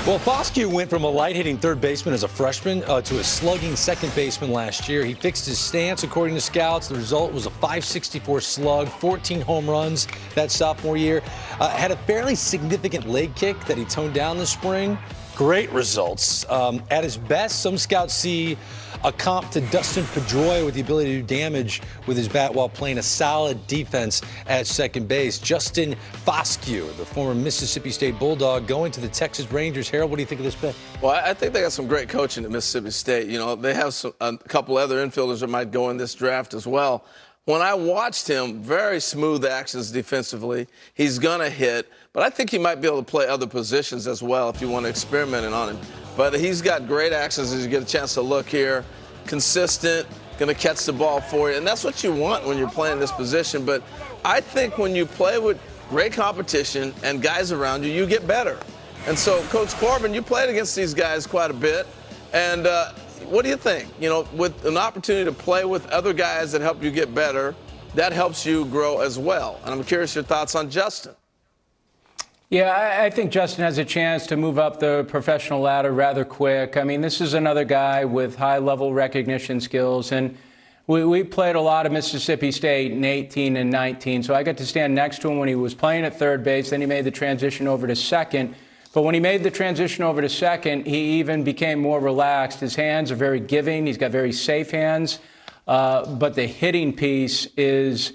Well, Foscue went from a light-hitting third baseman as a freshman to a slugging second baseman last year. He fixed his stance, according to scouts. The result was a .564 slug, 14 home runs that sophomore year. Had a fairly significant leg kick that he toned down this spring. Great results. At his best, some scouts see a comp to Dustin Pedroia with the ability to do damage with his bat while playing a solid defense at second base. Justin Foscue, the former Mississippi State Bulldog, going to the Texas Rangers. Harold, what do you think of this pick?
Well, I think they got some great coaching at Mississippi State. They have a couple other infielders that might go in this draft as well. When I watched him, very smooth actions defensively. He's going to hit, but I think he might be able to play other positions as well if you want to experiment on him. But he's got great actions as you get a chance to look here. Consistent, going to catch the ball for you, and that's what you want when you're playing this position. But I think when you play with great competition and guys around you, you get better. And so, Coach Corbin, you played against these guys quite a bit, and what do you think? You know, with an opportunity to play with other guys that help you get better, that helps you grow as well. And I'm curious your thoughts on Justin.
Yeah, I think Justin has a chance to move up the professional ladder rather quick. I mean, this is another guy with high-level recognition skills, and we played a lot of Mississippi State in 18 and 19, so I got to stand next to him when he was playing at third base. Then he made the transition over to second. But when he made the transition over to second, he even became more relaxed. His hands are very giving. He's got very safe hands. But the hitting piece is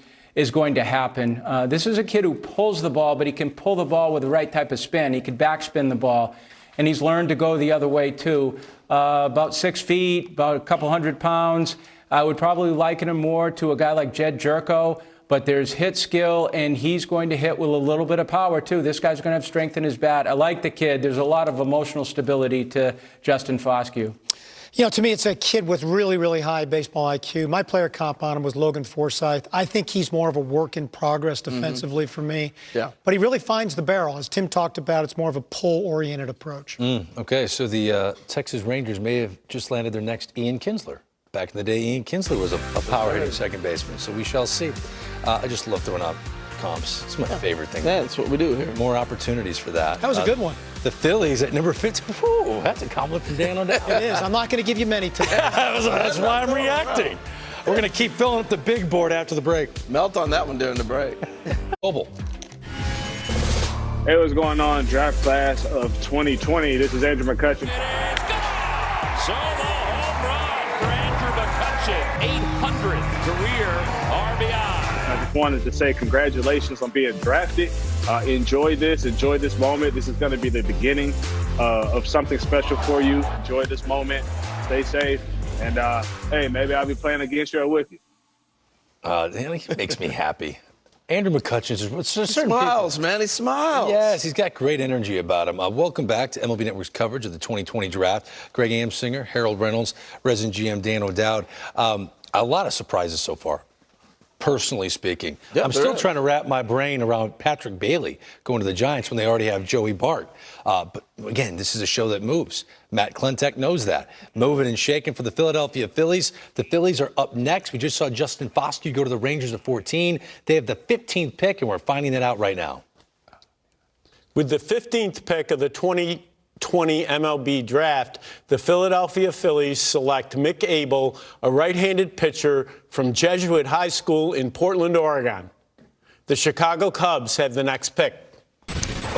going to happen. This is a kid who pulls the ball, but he can pull the ball with the right type of spin. He can backspin the ball. And he's learned to go the other way, too. About 6 feet, about a couple 100 pounds. I would probably liken him more to a guy like Jed Jerko. But there's hit skill, and he's going to hit with a little bit of power, too. This guy's going to have strength in his bat. I like the kid. There's a lot of emotional stability to Justin Foscue.
You know, to me, it's a kid with really, really high baseball IQ. My player comp on him was Logan Forsythe. I think he's more of a work in progress defensively for me.
Yeah.
But he really finds the barrel. As Tim talked about, it's more of a pull-oriented approach.
Okay, so the Texas Rangers may have just landed their next Ian Kinsler. Back in the day, Ian Kinsler was a power-hitting second baseman, so we shall see. I just love throwing out comps. It's my favorite thing.
Yeah, that's what we do here.
More opportunities for that.
That was a good one.
The Phillies at number 15. Whew, that's a compliment from Dan O'Dowd.
It is. I'm not going to give you many today.
That's why I'm reacting. We're going to keep filling up the big board after the break.
Melt on that one during the break.
Mobile.
Hey, what's going on? Draft class of 2020. This is Andrew McCutcheon.
Solo home run for Andrew McCutcheon. 800th career RBI.
I just wanted to say congratulations on being drafted. Enjoy this moment. This is going to be the beginning of something special for you. Enjoy this moment. Stay safe. And, hey, maybe I'll be playing against you or with you.
He makes me happy. Andrew McCutcheon is
He smiles, man. He smiles.
Yes, he's got great energy about him. Welcome back to MLB Network's coverage of the 2020 draft. Greg Amsinger, Harold Reynolds, resident GM Dan O'Dowd. A lot of surprises so far, personally speaking.
Yeah,
I'm still trying to wrap my brain around Patrick Bailey going to the Giants when they already have Joey Bart. But again, this is a show that moves. Matt Klentak knows that. Moving and shaking for the Philadelphia Phillies. The Phillies are up next. We just saw Justin Foscue go to the Rangers at 14. They have the 15th pick, and we're finding that out right now.
With the 15th pick of the 2020 MLB draft, the Philadelphia Phillies select Mick Abel, a right-handed pitcher from Jesuit High School in Portland, Oregon. The Chicago Cubs have the next pick.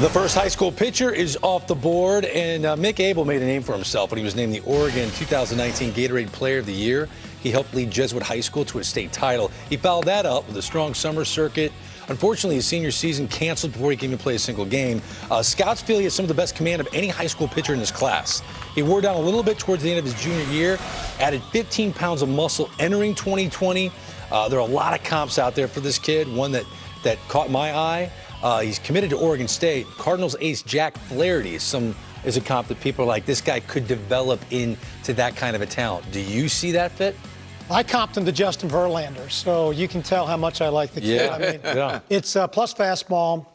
The first high school pitcher is off the board, and Mick Abel made a name for himself when he was named the Oregon 2019 Gatorade Player of the Year. He helped lead Jesuit High School to a state title. He followed that up with a strong summer circuit. Unfortunately, his senior season canceled before he can even play a single game. Scouts feel he has some of the best command of any high school pitcher in his class. He wore down a little bit towards the end of his junior year, added 15 pounds of muscle entering 2020. There are a lot of comps out there for this kid. One that caught my eye. He's committed to Oregon State. Cardinals ace Jack Flaherty is a comp that people are like, this guy could develop into that kind of a talent. Do you see that fit?
I comped him to Justin Verlander, so you can tell how much I like the kid.
Yeah.
I mean, it's plus fastball.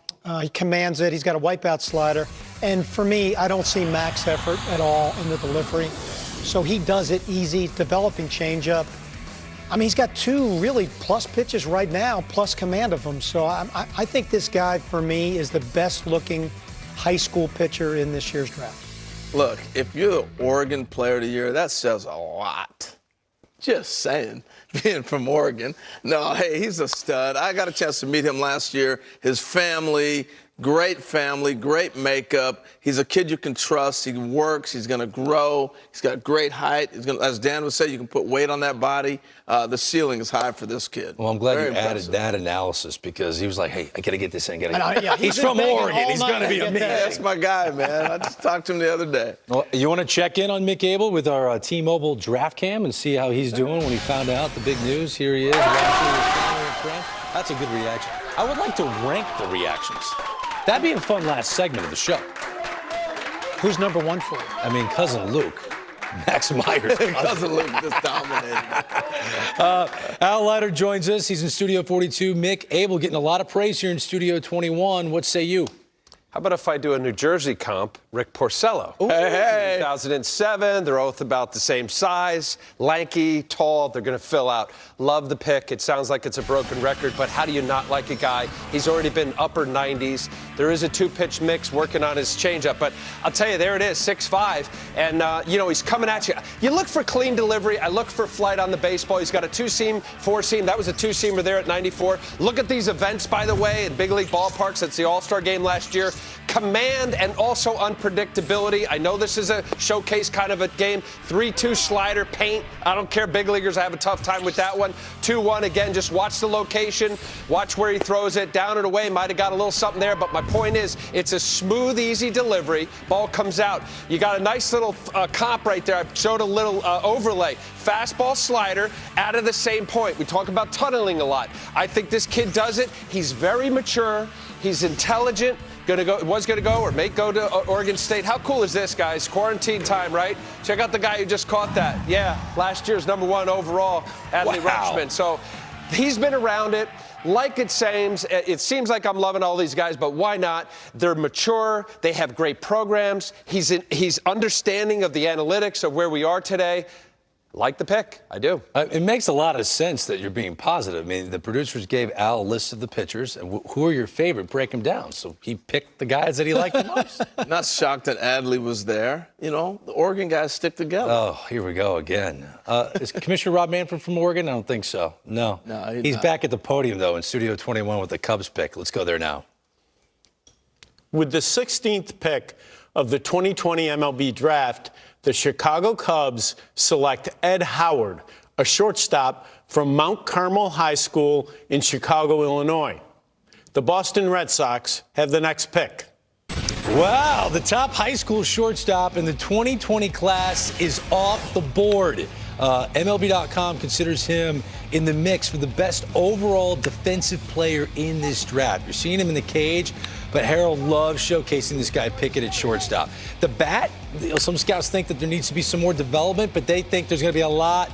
He commands it. He's got a wipeout slider. And for me, I don't see max effort at all in the delivery. So he does it easy, developing changeup. I mean, he's got 2 really plus pitches right now, plus command of them. So I think this guy, for me, is the best-looking high school pitcher in this year's draft.
Look, if you're the Oregon Player of the Year, that says a lot. Just saying, being from Oregon. No, hey, he's a stud. I got a chance to meet him last year. His family, Great family, great makeup. He's a kid you can trust. He works. He's going to grow. He's got great height. He's going, as Dan would say, you can put weight on that body. The ceiling is high for this kid.
Well, I'm glad
Very
you added
impressive.
that analysis because he was like, hey, I got to get this in.
He's
from
been
Oregon.
begging
He's
all
going to
night
be
to get
amazing.
that.
That's my guy, man. I just talked to him the other day.
Well, you want to check in on Mick Abel with our T-Mobile draft cam and see how he's doing when he found out the big news? Here he is. That's a good reaction. I would like to rank the reactions. That'd be a fun last segment of the show.
Who's number one for you?
I mean, Cousin Luke. Max Myers.
Cousin Luke just dominated.
Al Leiter joins us. He's in Studio 42. Mick Abel getting a lot of praise here in Studio 21. What say you?
How about if I do a New Jersey comp, Rick Porcello?
Hey.
2007, they're both about the same size, lanky, tall, they're going to fill out. Love the pick. It sounds like it's a broken record, but how do you not like a guy? He's already been upper 90s. There is a two-pitch mix working on his changeup, but I'll tell you, there it is, 6'5", and, he's coming at you. You look for clean delivery. I look for flight on the baseball. He's got a two-seam, four-seam. That was a two-seamer there at 94. Look at these events, by the way, in big league ballparks. That's the All-Star game last year. Command and also unpredictability. I know this is a showcase kind of a game. 3-2 slider, paint. I don't care. Big leaguers, I have a tough time with that one. 2-1, again, just watch the location. Watch where he throws it. Down and away. Might have got a little something there, but my point is it's a smooth, easy delivery. Ball comes out. You got a nice little comp right there. I showed a little overlay. Fastball, slider, out of the same point. We talk about tunneling a lot. I think this kid does it. He's very mature. He's intelligent. Was going to go or may go to Oregon State. How cool is this, guys? Quarantine time, right? Check out the guy who just caught that. Yeah, last year's #1 overall, Adley Rutschman. So he's been around it. Like it seems like I'm loving all these guys, but why not? They're mature. They have great programs. He's understanding of the analytics of where we are today. Like the pick. I do.
It makes a lot of sense that you're being positive. I mean, the producers gave Al a list of the pitchers, and who are your favorite? Break them down. So he picked the guys that he liked the most.
Not shocked that Adley was there. The Oregon guys stick together.
Oh, here we go again. Is Commissioner Rob Manfred from Oregon? I don't think so. No. He's
not.
back at the podium, though, in Studio 21 with the Cubs pick. Let's go there now.
With the 16th pick of the 2020 MLB draft, the Chicago Cubs select Ed Howard, a shortstop from Mount Carmel High School in Chicago, Illinois. The Boston Red Sox have the next pick.
Wow, the top high school shortstop in the 2020 class is off the board. MLB.com considers him in the mix for the best overall defensive player in this draft. You're seeing him in the cage, but Harold loves showcasing this guy Pickett at shortstop. The bat, some scouts think that there needs to be some more development, but they think there's going to be a lot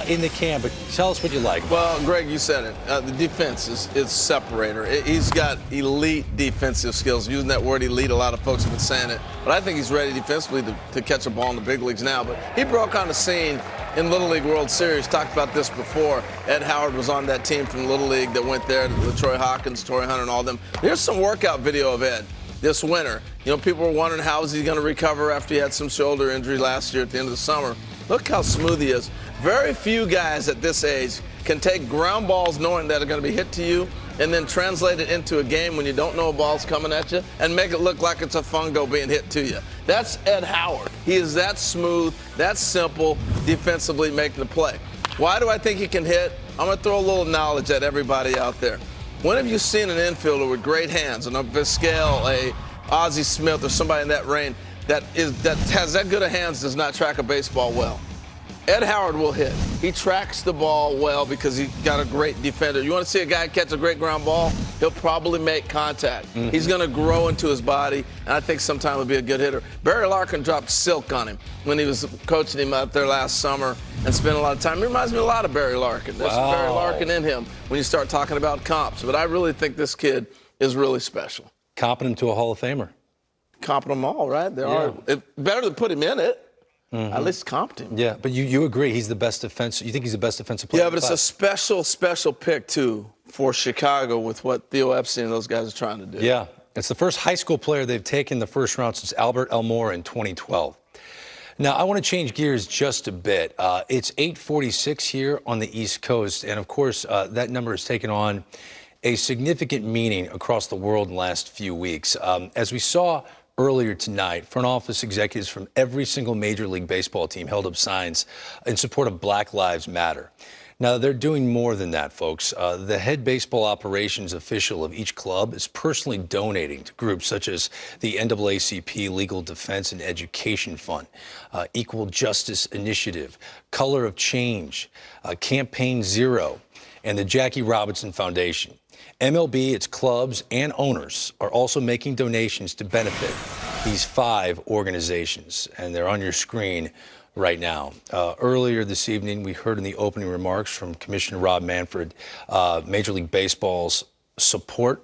in the can. But tell us what you like.
Well, Greg, you said it. The defense is separator. He's got elite defensive skills. Using that word elite, a lot of folks have been saying it. But I think he's ready defensively to catch a ball in the big leagues now. But he broke on the scene in Little League World Series. Talked about this before. Ed Howard was on that team from Little League that went there, with Troy Hawkins, Torrey Hunter, and all them. Here's some workout video of Ed this winter. People were wondering how is he going to recover after he had some shoulder injury last year at the end of the summer. Look how smooth he is. Very few guys at this age can take ground balls knowing that are going to be hit to you and then translate it into a game when you don't know a ball's coming at you and make it look like it's a fungo being hit to you. That's Ed Howard. He is that smooth, that simple, defensively making the play. Why do I think he can hit? I'm going to throw a little knowledge at everybody out there. When have you seen an infielder with great hands, an Vizquel, a Ozzie Smith, or somebody in that range that has that good of hands, does not track a baseball well? Ed Howard will hit. He tracks the ball well because he's got a great defender. You want to see a guy catch a great ground ball? He'll probably make contact. Mm-hmm. He's going to grow into his body, and I think sometime he'll be a good hitter. Barry Larkin dropped silk on him when he was coaching him out there last summer and spent a lot of time. He reminds me a lot of Barry Larkin. There's some Barry Larkin in him when you start talking about comps. But I really think this kid is really special.
Comping him to a Hall of Famer.
Comping them all, right? It's better to put him in it.
Mm-hmm.
At least comped him.
Yeah, but you agree he's the best defensive. You think he's the best defensive player?
Yeah, but it's a special pick too for Chicago with what Theo Epstein and those guys are trying to do.
Yeah, it's the first high school player they've taken the first round since Albert Elmore in 2012. Now I want to change gears just a bit. It's 8:46 here on the East Coast, and of course that number is taken on a significant meaning across the world in the last few weeks. As we saw earlier tonight, front office executives from every single Major League Baseball team held up signs in support of Black Lives Matter. Now, they're doing more than that, folks. The head baseball operations official of each club is personally donating to groups such as the NAACP Legal Defense and Education Fund, Equal Justice Initiative, Color of Change, Campaign Zero, and the Jackie Robinson Foundation. MLB, its clubs, and owners are also making donations to benefit these 5 organizations, and they're on your screen right now. Earlier this evening, we heard in the opening remarks from Commissioner Rob Manfred, Major League Baseball's support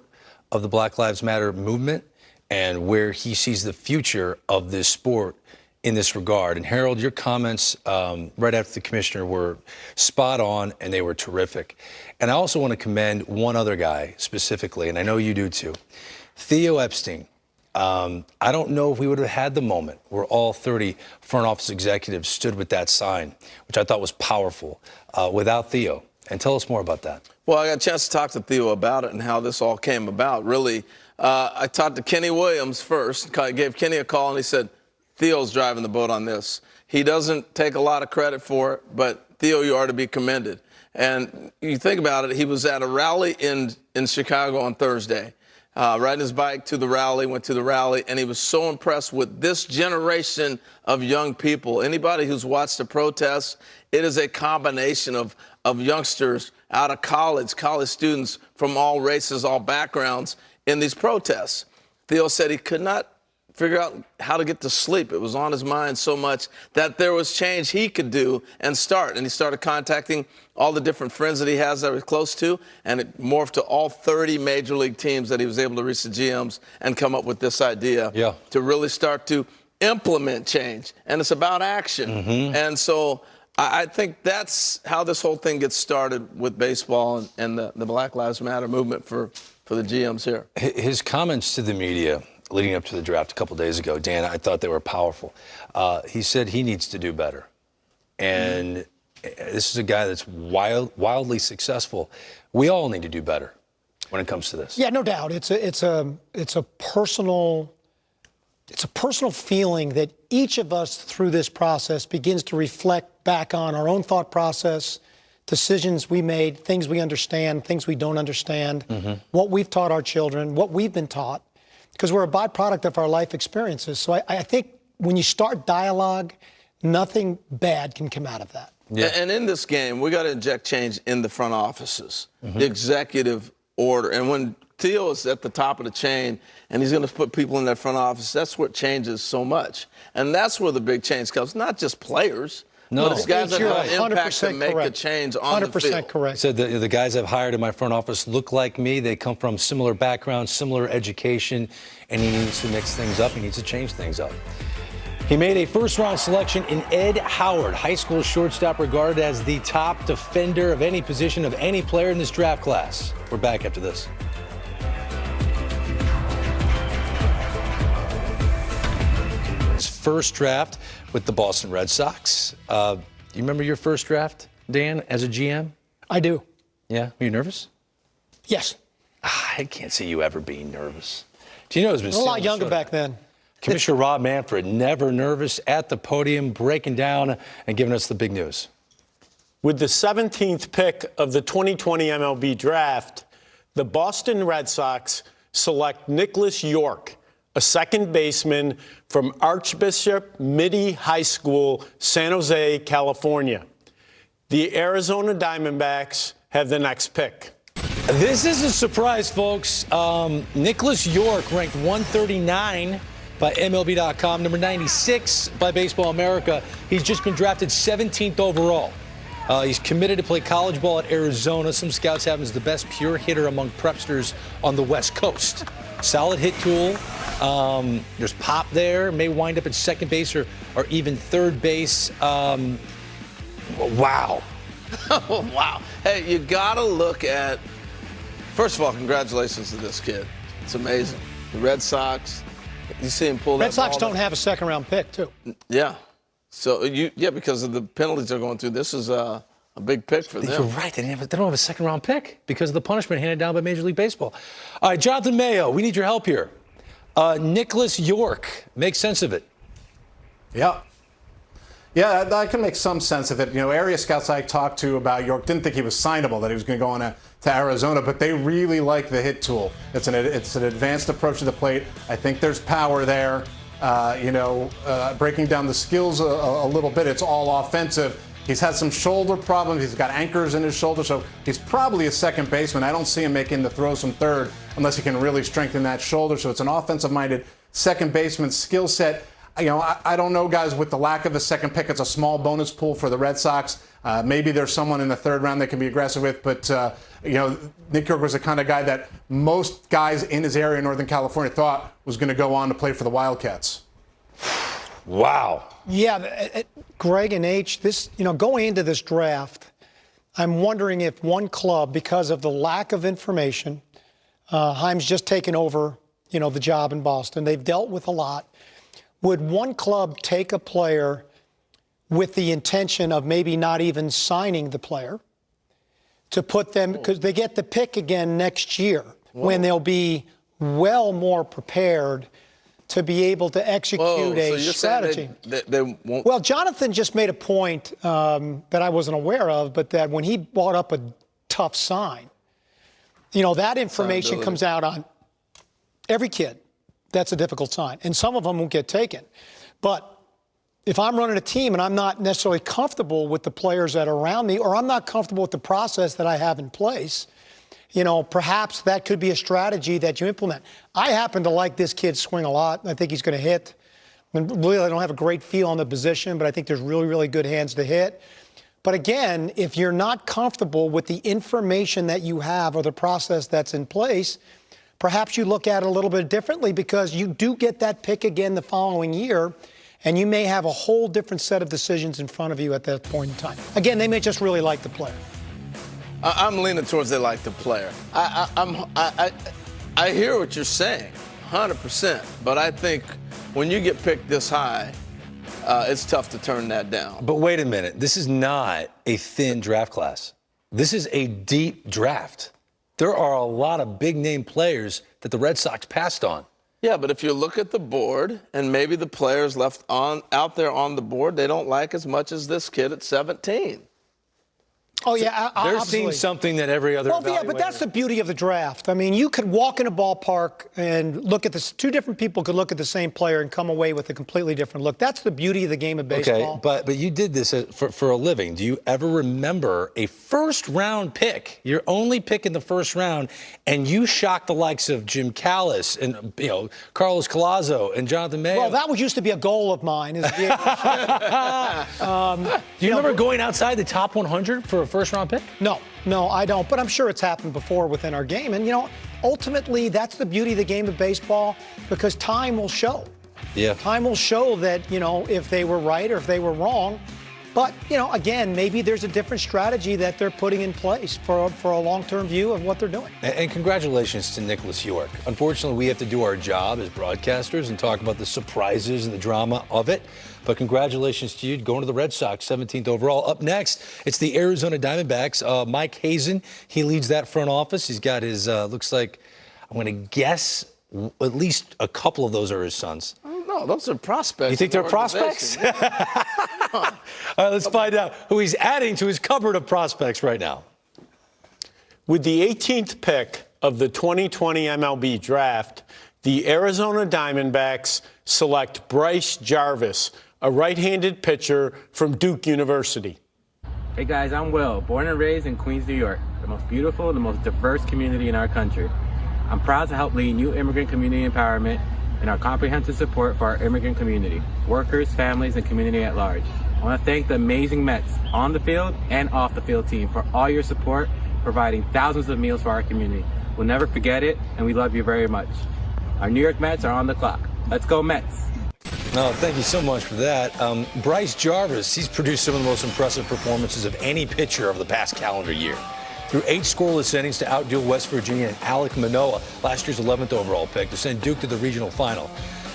of the Black Lives Matter movement and where he sees the future of this sport in this regard. And Harold, your comments right after the commissioner were spot on, and they were terrific. And I also want to commend one other guy specifically, and I know you do too, Theo Epstein. I don't know if we would have had the moment where all 30 front office executives stood with that sign, which I thought was powerful, without Theo. And tell us more about that.
Well, I got a chance to talk to Theo about it and how this all came about. Really, I talked to Kenny Williams first, gave Kenny a call, and he said, Theo's driving the boat on this. He doesn't take a lot of credit for it, but Theo, you are to be commended. And you think about it, he was at a rally in Chicago on Thursday. Riding his bike to the rally, went to the rally, and he was so impressed with this generation of young people. Anybody who's watched the protests, it is a combination of youngsters out of college students from all races, all backgrounds in these protests. Theo said he could not figure out how to get to sleep. It was on his mind so much that there was change he could do and start. And he started contacting all the different friends that he has that he was close to, and it morphed to all 30 major league teams that he was able to reach the GMs and come up with this idea to really start to implement change. And it's about action. And so I think that's how this whole thing gets started with baseball and the Black Lives Matter movement for the GMs here.
His comments to the media leading up to the draft a couple days ago, Dan, I thought they were powerful. He said he needs to do better. And this is a guy that's wildly successful. We all need to do better when it comes to this.
Yeah, no doubt. It's a personal feeling that each of us through this process begins to reflect back on our own thought process, decisions we made, things we understand, things we don't understand, what we've taught our children, what we've been taught, because we're a byproduct of our life experiences. So I think when you start dialogue, nothing bad can come out of that.
And in this game, we got to inject change in the front offices, the executive order. And when Theo is at the top of the chain and he's going to put people in that front office, that's what changes so much. And that's where the big change comes, not just players.
No,
but it's guys that have impact to make a change on the field.
100% correct.
So the guys I've hired in my front office look like me. They come from similar backgrounds, similar education, and he needs to mix things up. He needs to change things up. He made a first-round selection in Ed Howard, high school shortstop regarded as the top defender of any position of any player in this draft class. We're back after this. His first draft with the Boston Red Sox. You remember your first draft, Dan, as a GM?
I do.
Yeah? Were you nervous?
Yes.
I can't see you ever being nervous. Do you know it's been
a lot younger back then.
Commissioner Rob Manfred, never nervous at the podium, breaking down and giving us the big news.
With the 17th pick of the 2020 MLB draft, the Boston Red Sox select Nicholas York, a second baseman from Archbishop Mitty High School, San Jose, California. The Arizona Diamondbacks have the next pick.
This is a surprise, folks. Nicholas York ranked 139 by MLB.com, number 96 by Baseball America. He's just been drafted 17th overall. He's committed to play college ball at Arizona. Some scouts have him as the best pure hitter among prepsters on the West Coast. Solid hit tool. There's pop there. May wind up at second base or even third base. Wow.
Wow. Hey, you got to look at, first of all, congratulations to this kid. It's amazing. The Red Sox, you see him pull that
Red Sox
ball
don't have a second-round pick, too.
Yeah. So, because of the penalties they're going through, this is A big pick for them.
You're right. They don't have a second-round pick because of the punishment handed down by Major League Baseball. All right, Jonathan Mayo, we need your help here. Nicholas York, make sense of it.
Yeah. Yeah, I can make some sense of it. You know, area scouts I talked to about York didn't think he was signable, that he was going to go on to Arizona, but they really like the hit tool. It's an advanced approach to the plate. I think there's power there. Breaking down the skills a little bit, it's all offensive. He's had some shoulder problems. He's got anchors in his shoulder, so he's probably a second baseman. I don't see him making the throws from third unless he can really strengthen that shoulder. So it's an offensive-minded second baseman skill set. You know, I don't know, guys, with the lack of a second pick, it's a small bonus pool for the Red Sox. Maybe there's someone in the third round they can be aggressive with, but, Nick York was the kind of guy that most guys in his area in Northern California thought was going to go on to play for the Wildcats.
Wow.
Yeah, Greg and H, going into this draft, I'm wondering if one club, because of the lack of information, Heim's just taken over, the job in Boston. They've dealt with a lot. Would one club take a player with the intention of maybe not even signing the player to put them, because they get the pick again next year when they'll be well more prepared to be able to execute a strategy.
They won't.
Well, Jonathan just made a point that I wasn't aware of, but that when he brought up a tough sign, that information comes out on every kid. That's a difficult sign. And some of them won't get taken. But if I'm running a team and I'm not necessarily comfortable with the players that are around me, or I'm not comfortable with the process that I have in place, perhaps that could be a strategy that you implement. I happen to like this kid's swing a lot. I think he's going to hit. Really, I don't have a great feel on the position, but I think there's really, really good hands to hit. But again, if you're not comfortable with the information that you have or the process that's in place, perhaps you look at it a little bit differently, because you do get that pick again the following year, and you may have a whole different set of decisions in front of you at that point in time. Again, they may just really like the player.
I'm leaning towards they like the player. I hear what you're saying, 100%. But I think when you get picked this high, it's tough to turn that down.
But wait a minute. This is not a thin draft class. This is a deep draft. There are a lot of big-name players that the Red Sox passed on.
Yeah, but if you look at the board, and maybe the players left out there on the board, they don't like as much as this kid at 17.
Oh, yeah,
they're seeing something that every other
Well, yeah, but that's the beauty of the draft. I mean, you could walk in a ballpark and look at this. Two different people could look at the same player and come away with a completely different look. That's the beauty of the game of baseball.
Okay, but you did this for a living. Do you ever remember a first-round pick, your only pick in the first round, and you shocked the likes of Jim Callis and Carlos Collazo and Jonathan Mayo?
Well, that used to be a goal of mine. Is to be able to
do you remember going outside the top 100 for a first-round pick?
No, I don't. But I'm sure it's happened before within our game. And, ultimately, that's the beauty of the game of baseball, because time will show.
Yeah.
Time will show that, if they were right or if they were wrong. But, again, maybe there's a different strategy that they're putting in place for a long-term view of what they're doing.
And congratulations to Nicholas York. Unfortunately, we have to do our job as broadcasters and talk about the surprises and the drama of it. But congratulations to you going to the Red Sox, 17th overall. Up next, it's the Arizona Diamondbacks. Mike Hazen, he leads that front office. He's got his, looks like, I'm going to guess, at least a couple of those are his sons.
No, those are prospects.
You think they're prospects? All right, let's find out who he's adding to his cupboard of prospects right now.
With the 18th pick of the 2020 MLB draft, the Arizona Diamondbacks select Bryce Jarvis, a right-handed pitcher from Duke University.
Hey guys, I'm Will, born and raised in Queens, New York, the most beautiful, the most diverse community in our country. I'm proud to help lead new immigrant community empowerment and our comprehensive support for our immigrant community, workers, families, and community at large. I want to thank the amazing Mets on the field and off the field team for all your support, providing thousands of meals for our community. We'll never forget it, and we love you very much. Our New York Mets are on the clock. Let's go Mets.
No, thank you so much for that. Bryce Jarvis, he's produced some of the most impressive performances of any pitcher over the past calendar year. Through 8 scoreless innings to outduel West Virginia and Alek Manoah, last year's 11th overall pick, to send Duke to the regional final.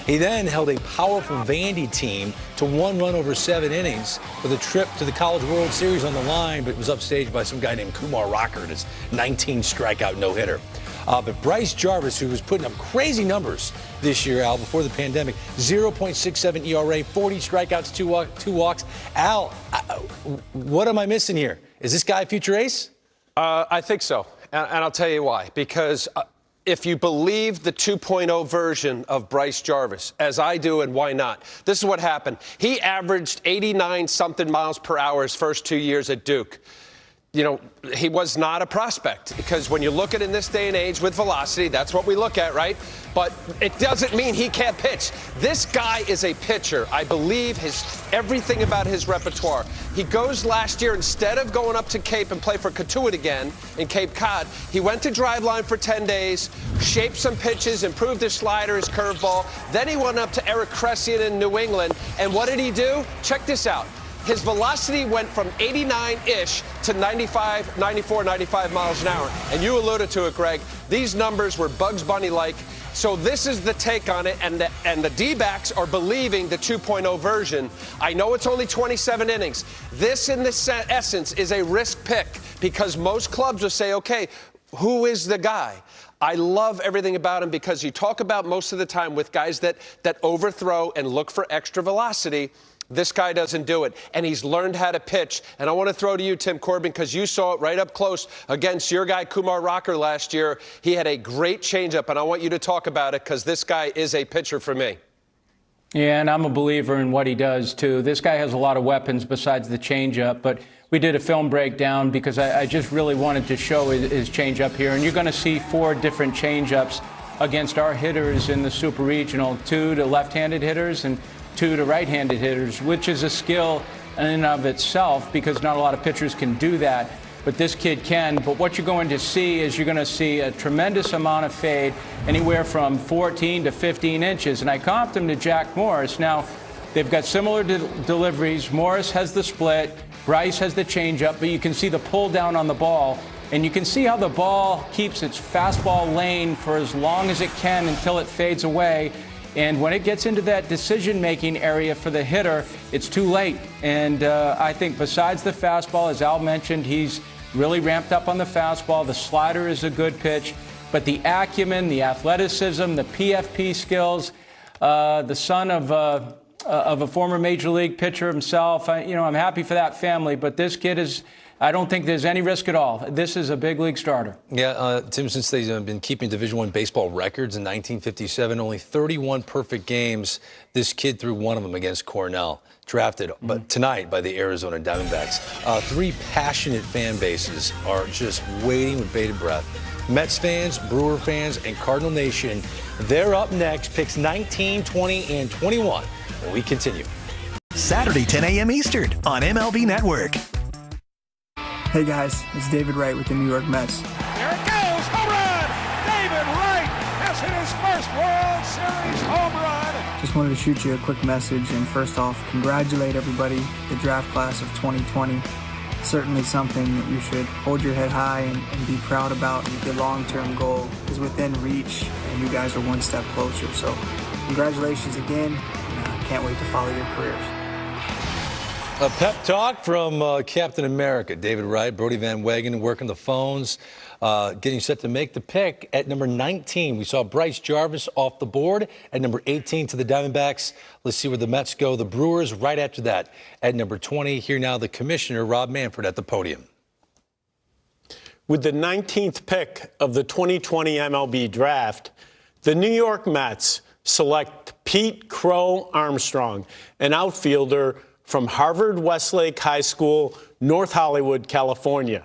He then held a powerful Vandy team to 1 run over 7 innings with a trip to the College World Series on the line, but was upstaged by some guy named Kumar Rocker in his 19 strikeout no-hitter. But Bryce Jarvis, who was putting up crazy numbers this year, Al, before the pandemic, 0.67 ERA, 40 strikeouts, 2 walks. Al, what am I missing here? Is this guy a future ace?
I think so, and I'll tell you why. Because if you believe the 2.0 version of Bryce Jarvis, as I do, and why not? This is what happened. He averaged 89-something miles per hour his first 2 years at Duke. You know, he was not a prospect, because when you look at it in this day and age with velocity, that's what we look at, right? But it doesn't mean he can't pitch. This guy is a pitcher. I believe everything about his repertoire. He goes last year, instead of going up to Cape and play for Katuitt again in Cape Cod, he went to Driveline for 10 days, shaped some pitches, improved his slider, his curveball. Then he went up to Eric Cressian in New England. And what did he do? Check this out. His velocity went from 89-ish to 95, 94, 95 miles an hour. And you alluded to it, Greg. These numbers were Bugs Bunny-like. So this is the take on it, and the D-backs are believing the 2.0 version. I know it's only 27 innings. This, in this essence, is a risk pick, because most clubs will say, okay, who is the guy? I love everything about him, because you talk about most of the time with guys that overthrow and look for extra velocity. This guy doesn't do it, and he's learned how to pitch. And I want to throw to you, Tim Corbin, because you saw it right up close against your guy, Kumar Rocker, last year. He had a great changeup, and I want you to talk about it, because this guy is a pitcher for me.
Yeah, and I'm a believer in what he does, too. This guy has a lot of weapons besides the changeup, but we did a film breakdown because I just really wanted to show his changeup here. And you're going to see 4 different changeups against our hitters in the Super Regional, 2 to left-handed hitters and 2 to right-handed hitters, which is a skill in and of itself, because not a lot of pitchers can do that, but this kid can. But what you're going to see is you're going to see a tremendous amount of fade, anywhere from 14 to 15 inches. And I comped him to Jack Morris. Now, they've got similar deliveries. Morris has the split, Bryce has the changeup, but you can see the pull down on the ball. And you can see how the ball keeps its fastball lane for as long as it can until it fades away. And when it gets into that decision-making area for the hitter, it's too late. And I think besides the fastball, as Al mentioned, he's really ramped up on the fastball. The slider is a good pitch. But the acumen, the athleticism, the PFP skills, the son of a former Major League pitcher himself, I'm happy for that family. But this kid is... I don't think there's any risk at all. This is a big league starter.
Yeah, Tim, since they've been keeping Division I baseball records in 1957, only 31 perfect games, this kid threw one of them against Cornell, drafted but tonight by the Arizona Diamondbacks. 3 passionate fan bases are just waiting with bated breath. Mets fans, Brewer fans, and Cardinal Nation, they're up next, picks 19, 20, and 21, when we continue.
Saturday, 10 a.m. Eastern on MLB Network.
Hey guys, it's David Wright with the New York Mets.
There it goes, home run! David Wright has hit his first World Series home run.
Just wanted to shoot you a quick message, and first off, congratulate everybody, the draft class of 2020. Certainly something that you should hold your head high and be proud about. The long-term goal is within reach, and you guys are one step closer. So congratulations again, and I can't wait to follow your careers.
A pep talk from Captain America, David Wright, Brody Van Wagenen working the phones, getting set to make the pick at number 19. We saw Bryce Jarvis off the board at number 18 to the Diamondbacks. Let's see where the Mets go. The Brewers right after that at number 20. Here now the commissioner, Rob Manfred, at the podium.
With the 19th pick of the 2020 MLB draft, the New York Mets select Pete Crow Armstrong, an outfielder from Harvard Westlake High School, North Hollywood, California.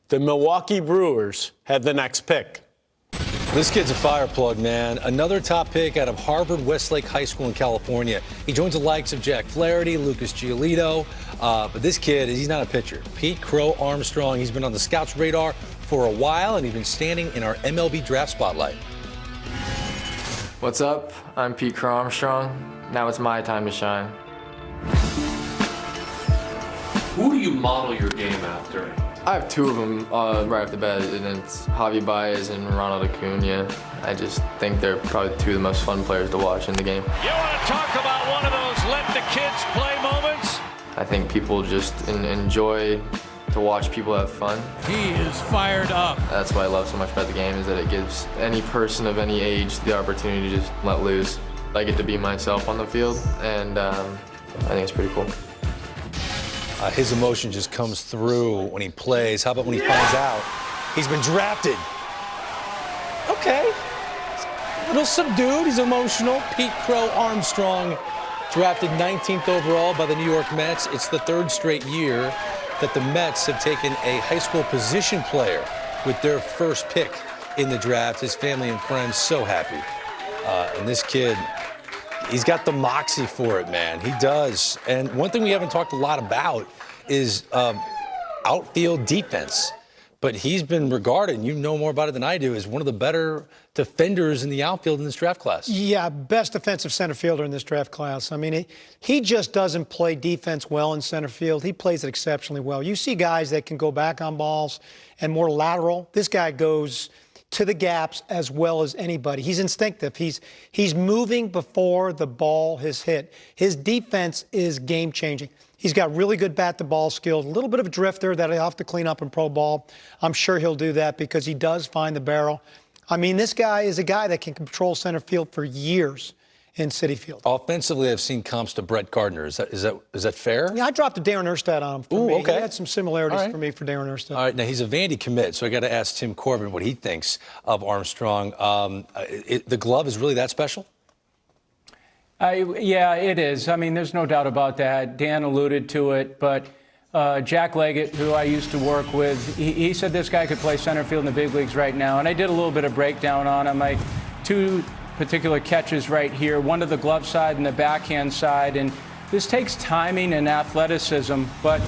The Milwaukee Brewers have the next pick.
This kid's a fire plug, man. Another top pick out of Harvard Westlake High School in California. He joins the likes of Jack Flaherty, Lucas Giolito, but this kid, he's not a pitcher. Pete Crow Armstrong, he's been on the scouts' radar for a while, and he's been standing in our MLB draft spotlight.
What's up? I'm Pete Crow Armstrong. Now it's my time to shine.
Who do you model your game after?
I have two of them right off the bat, and it's Javi Baez and Ronald Acuna. I just think they're probably two of the most fun players to watch in the game.
You want to talk about one of those let the kids play moments?
I think people just enjoy to watch people have fun.
He is fired up.
That's what I love so much about the game, is that it gives any person of any age the opportunity to just let loose. I get to be myself on the field, and I think it's pretty cool.
His emotion just comes through when he plays. How about when he finds out he's been drafted? Okay. A little subdued. He's emotional. Pete Crow Armstrong, drafted 19th overall by the New York Mets. It's the third straight year that the Mets have taken a high school position player with their first pick in the draft. His family and friends so happy. And this kid, he's got the moxie for it, man. He does. And one thing we haven't talked a lot about is outfield defense. But he's been regarded, and you know more about it than I do, as one of the better defenders in the outfield in this draft class.
Yeah, best defensive center fielder in this draft class. I mean, he just doesn't play defense well in center field. He plays it exceptionally well. You see guys that can go back on balls and more lateral. This guy goes to the gaps as well as anybody. He's instinctive. He's moving before the ball is hit. His defense is game-changing. He's got really good bat-to-ball skills, a little bit of a drifter that he'll have to clean up in pro ball. I'm sure he'll do that because he does find the barrel. I mean, this guy is a guy that can control center field for years in Citi Field.
Offensively, I've seen comps to Brett Gardner. Is that fair?
Yeah, I dropped a Darren Erstad on him.
Ooh, okay.
He had some similarities for me for Darren Erstad.
All right, now he's a Vandy commit, so I got to ask Tim Corbin what he thinks of Armstrong. The glove is really that special?
Yeah, it is. I mean, there's no doubt about that. Dan alluded to it, but Jack Leggett, who I used to work with, he said this guy could play center field in the big leagues right now. And I did a little bit of breakdown on him. Two particular catches right here, one to the glove side and the backhand side. And this takes timing and athleticism, but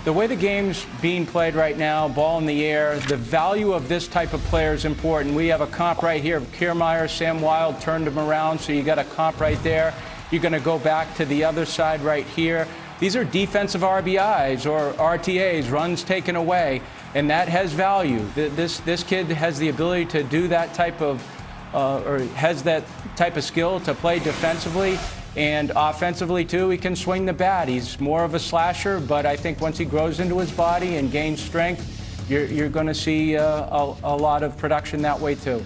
the way the game's being played right now, ball in the air, the value of this type of player is important. We have a comp right here of Kiermaier. Sam Wild turned him around, so you got a comp right there. You're going to go back to the other side right here. These are defensive RBIs or RTAs, runs taken away, and that has value. This kid has the ability to do that type of, or has that type of skill to play defensively. And offensively, too, he can swing the bat. He's more of a slasher, but I think once he grows into his body and gains strength, you're going to see a lot of production that way, too.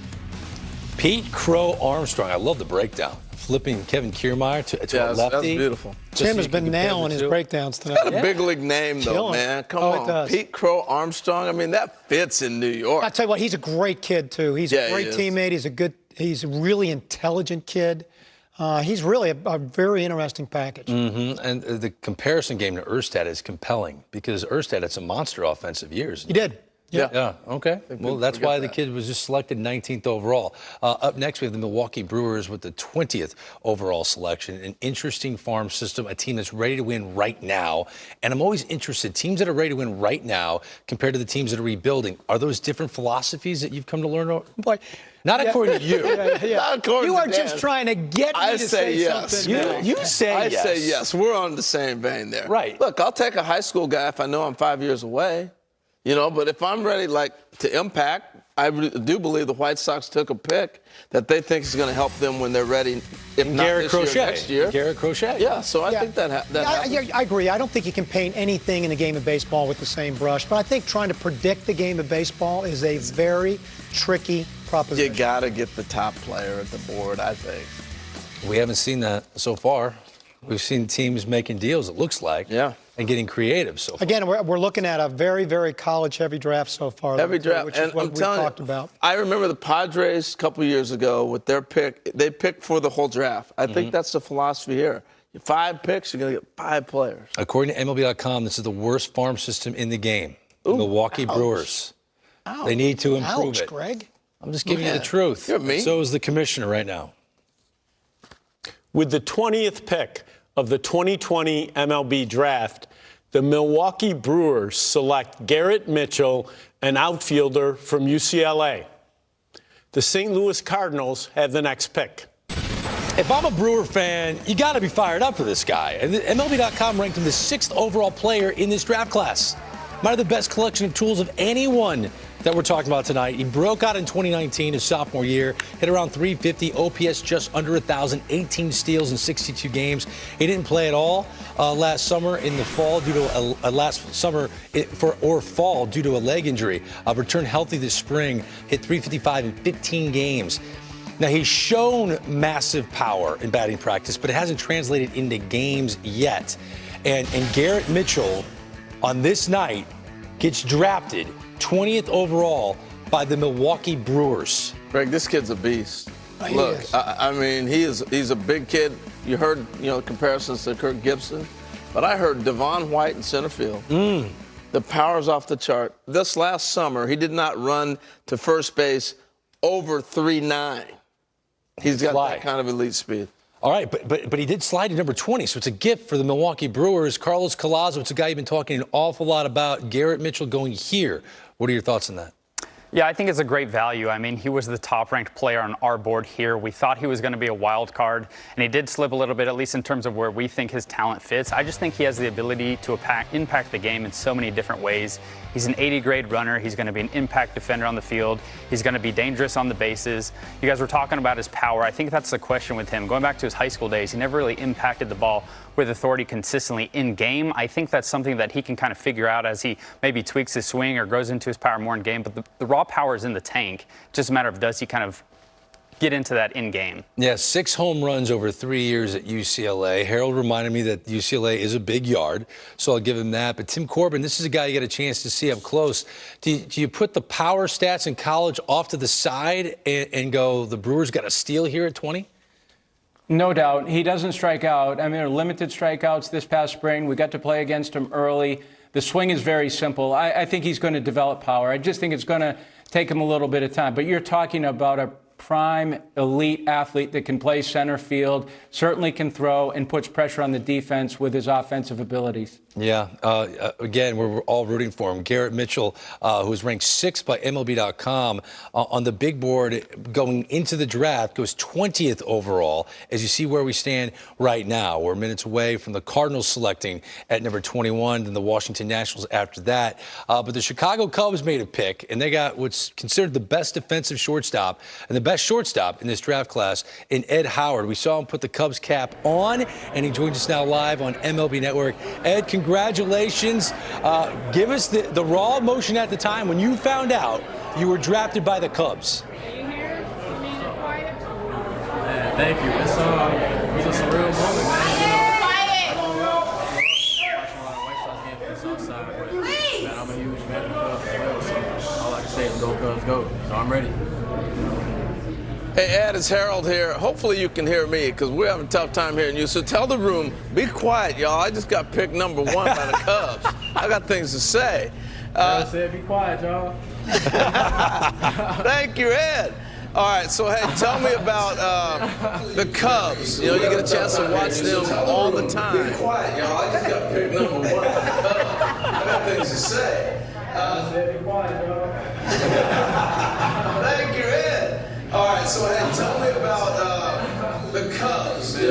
Pete Crow Armstrong. I love the breakdown. Flipping Kevin Kiermaier to a lefty.
That's beautiful.
Tim has been nailing his breakdowns tonight.
A big league name, though, man. Come on.
It does.
Pete Crow Armstrong, I mean, that fits in New York.
I tell you what, he's a great kid, too. He's a great teammate. He's a really intelligent kid. He's really a very interesting package.
Mm-hmm. And the comparison game to Erstad is compelling because Erstad had some monster offensive years.
He did.
Yeah. Okay. Well, that's why the kid was just selected 19th overall. Up next, we have the Milwaukee Brewers with the 20th overall selection. An interesting farm system, a team that's ready to win right now. And I'm always interested, teams that are ready to win right now compared to the teams that are rebuilding, are those different philosophies that you've come to learn? Not according to you.
Not according
you
to
are
Dan.
just trying to get me to say
yes.
something.
You say yes.
I say yes. We're on the same vein there.
Right.
Look, I'll take a high school guy if I know I'm 5 years away. You know, but if I'm ready, to impact, I do believe the White Sox took a pick that they think is going to help them when they're ready, if not
Garrett
this
Crochet.
year, next year.
Garrett Crochet.
Yeah, so I think that happens.
I agree. I don't think you can paint anything in the game of baseball with the same brush, but I think trying to predict the game of baseball is a very tricky proposition.
You got to get the top player at the board, I think.
We haven't seen that so far. We've seen teams making deals, it looks like.
Yeah.
And getting creative so far.
Again, we're looking at a very, very college-heavy draft so far.
Heavy draft.
Which is what we talked about.
I remember the Padres a couple years ago with their pick. They picked for the whole draft. I think that's the philosophy here. 5 picks, you're going to get 5 players.
According to MLB.com, this is the worst farm system in the game. The Milwaukee Brewers.
Ouch.
They need to improve it.
Greg.
I'm just giving you the truth.
You're mean.
So is the commissioner right now.
With the 20th pick of the 2020 MLB draft, the Milwaukee Brewers select Garrett Mitchell, an outfielder from UCLA. The St. Louis Cardinals have the next pick.
If I'm a Brewer fan, you got to be fired up for this guy. And MLB.com ranked him the 6th overall player in this draft class. might have the best collection of tools of anyone that we're talking about tonight. He broke out in 2019, his sophomore year, hit around 350, OPS just under 1,000, 18 steals in 62 games. He didn't play at all last summer in the fall due to fall due to a leg injury. Returned healthy this spring, hit 355 in 15 games. Now, he's shown massive power in batting practice, but it hasn't translated into games yet. And Garrett Mitchell, on this night, gets drafted 20th overall by the Milwaukee Brewers.
Greg, this kid's a beast. Look, I mean, he's a big kid. You heard, comparisons to Kirk Gibson, but I heard Devon White in center field. The power's off the chart. This last summer, he did not run to first base over 3.9. He's got that kind of elite speed.
All right, but he did slide to number 20, so it's a gift for the Milwaukee Brewers. Carlos Collazo, it's a guy you've been talking an awful lot about. Garrett Mitchell going here. What are your thoughts on that?
Yeah, I think it's a great value. I mean, he was the top-ranked player on our board here. We thought he was going to be a wild card, and he did slip a little bit, at least in terms of where we think his talent fits. I just think he has the ability to impact the game in so many different ways. He's an 80-grade runner. He's going to be an impact defender on the field. He's going to be dangerous on the bases. You guys were talking about his power. I think that's the question with him. Going back to his high school days, he never really impacted the ball with authority consistently in game. I think that's something that he can kind of figure out as he maybe tweaks his swing or grows into his power more in game. But the raw power is in the tank. It's just a matter of does he kind of get into that in game.
Yeah, 6 home runs over 3 years at UCLA. Harold reminded me that UCLA is a big yard, so I'll give him that. But Tim Corbin, this is a guy you get a chance to see up close. Do you put the power stats in college off to the side and go, the Brewers got a steal here at 20?
No doubt. He doesn't strike out. I mean, there are limited strikeouts this past spring. We got to play against him early. The swing is very simple. I think he's going to develop power. I just think it's going to take him a little bit of time. But you're talking about a prime elite athlete that can play center field, certainly can throw, and puts pressure on the defense with his offensive abilities.
Yeah, again, we're all rooting for him. Garrett Mitchell, who's ranked 6th by MLB.com on the big board going into the draft, goes 20th overall. As you see where we stand right now, we're minutes away from the Cardinals selecting at number 21, then the Washington Nationals after that. But the Chicago Cubs made a pick, and they got what's considered the best defensive shortstop and the best shortstop in this draft class in Ed Howard. We saw him put the Cubs cap on, and he joins us now live on MLB Network. Ed, congratulations. Give us the raw emotion at the time when you found out you were drafted by the Cubs.
Man, thank you. It's a surreal moment, man. Man, I'm a huge fan of the Cubs as well, so all I can say is go Cubs, go. So I'm ready.
Hey, Ed, it's Harold here. Hopefully you can hear me because we're having a tough time hearing you. So tell the room, be quiet, y'all. I just got picked number 1 by the Cubs. I got things to say.
I said be quiet, y'all.
Thank you, Ed. All right, so hey, tell me about the Cubs. You get a chance to watch them all the time. Be quiet, y'all. I just got picked number 1 by the Cubs. I got things to say.
I said be quiet, y'all.
Thank you, Ed. All right, so hey, tell me about the Cubs.
You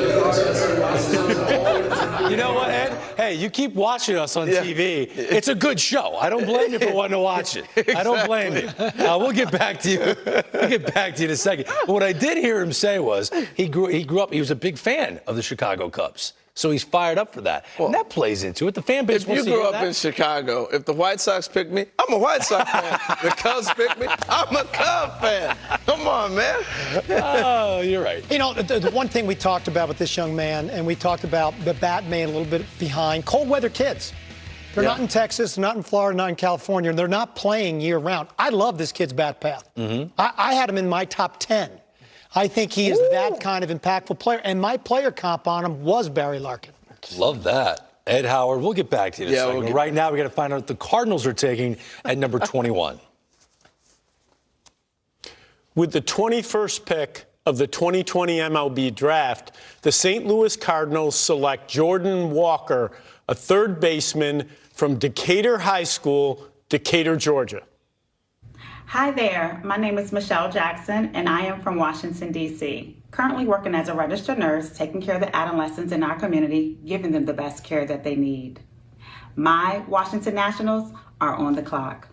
know what, Ed? Hey, you keep watching us on TV. It's a good show. I don't blame you for wanting to watch it. I don't blame you. We'll get back to you. We'll get back to you in a second. But what I did hear him say was he grew up. He was a big fan of the Chicago Cubs. So he's fired up for that. Well, and that plays into it. The fan base wants to hear that. If you grew up in Chicago, if the White Sox picked me, I'm a White Sox fan. The Cubs picked me, I'm a Cub fan. Come on, man. Oh, you're right.
The one thing we talked about with this young man, and we talked about the Batman a little bit behind, cold weather kids. They're not in Texas, not in Florida, not in California, and they're not playing year round. I love this kid's bat path. I had him in my top 10. I think he is that kind of impactful player. And my player comp on him was Barry Larkin.
Love that. Ed Howard, we'll get back to you in a second. Right now, we got to find out what the Cardinals are taking at number 21.
With the 21st pick of the 2020 MLB draft, the St. Louis Cardinals select Jordan Walker, a third baseman from Decatur High School, Decatur, Georgia.
Hi there, my name is Michelle Jackson and I am from Washington, D.C. Currently working as a registered nurse, taking care of the adolescents in our community, giving them the best care that they need. My Washington Nationals are on the clock.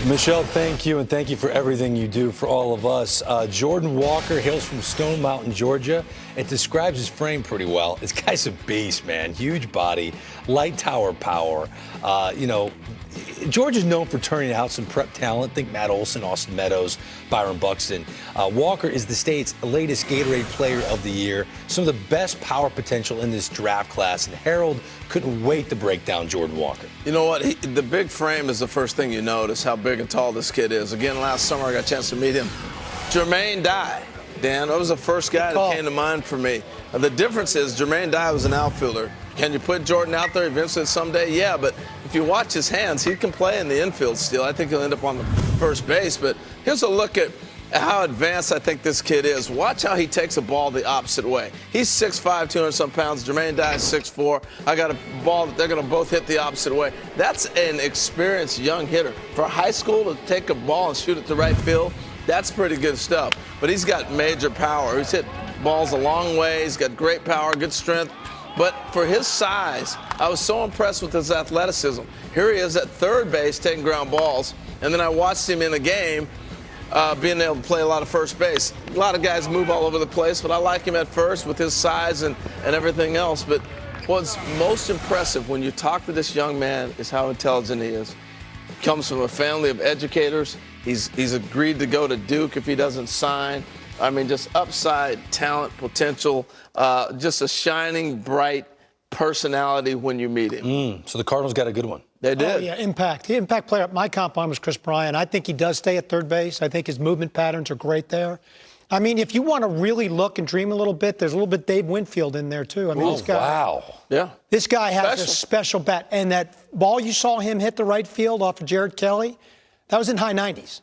Michelle, thank you, and thank you for everything you do for all of us. Jordan Walker hails from Stone Mountain, Georgia. It describes his frame pretty well. This guy's a beast, man. Huge body, light tower power. Georgia's known for turning out some prep talent. Think Matt Olson, Austin Meadows, Byron Buxton. Walker is the state's latest Gatorade Player of the Year. Some of the best power potential in this draft class. And Harold couldn't wait to break down Jordan Walker.
You know what? The big frame is the first thing you notice, how big and tall this kid is. Again, last summer I got a chance to meet him. Jermaine Dye, Dan, that was the first guy that came to mind for me. The difference is Jermaine Dye was an outfielder. Can you put Jordan out there eventually someday? Yeah, but if you watch his hands, he can play in the infield still. I think he'll end up on the first base. But here's a look at how advanced I think this kid is. Watch how he takes a ball the opposite way. He's 6'5", 200-some pounds. Jermaine Dye is 6'4". I got a ball that they're going to both hit the opposite way. That's an experienced young hitter. For high school to take a ball and shoot it to right field, that's pretty good stuff. But he's got major power. He's hit balls a long way. He's got great power, good strength. But for his size, I was so impressed with his athleticism. Here he is at third base taking ground balls, and then I watched him in a game being able to play a lot of first base. A lot of guys move all over the place, but I like him at first with his size and everything else. But what's most impressive when you talk to this young man is how intelligent he is. Comes from a family of educators. He's agreed to go to Duke if he doesn't sign. I mean, just upside talent, potential, just a shining, bright personality when you meet him.
So the Cardinals got a good one.
They did.
Oh, yeah, impact. The impact player. My comp on was Chris Bryant. I think he does stay at third base. I think his movement patterns are great there. I mean, if you want to really look and dream a little bit, there's a little bit Dave Winfield in there, too. I mean, this guy.
Wow.
Yeah.
This guy has a special bat. And that ball you saw him hit the right field off of Jared Kelly, that was in high 90s.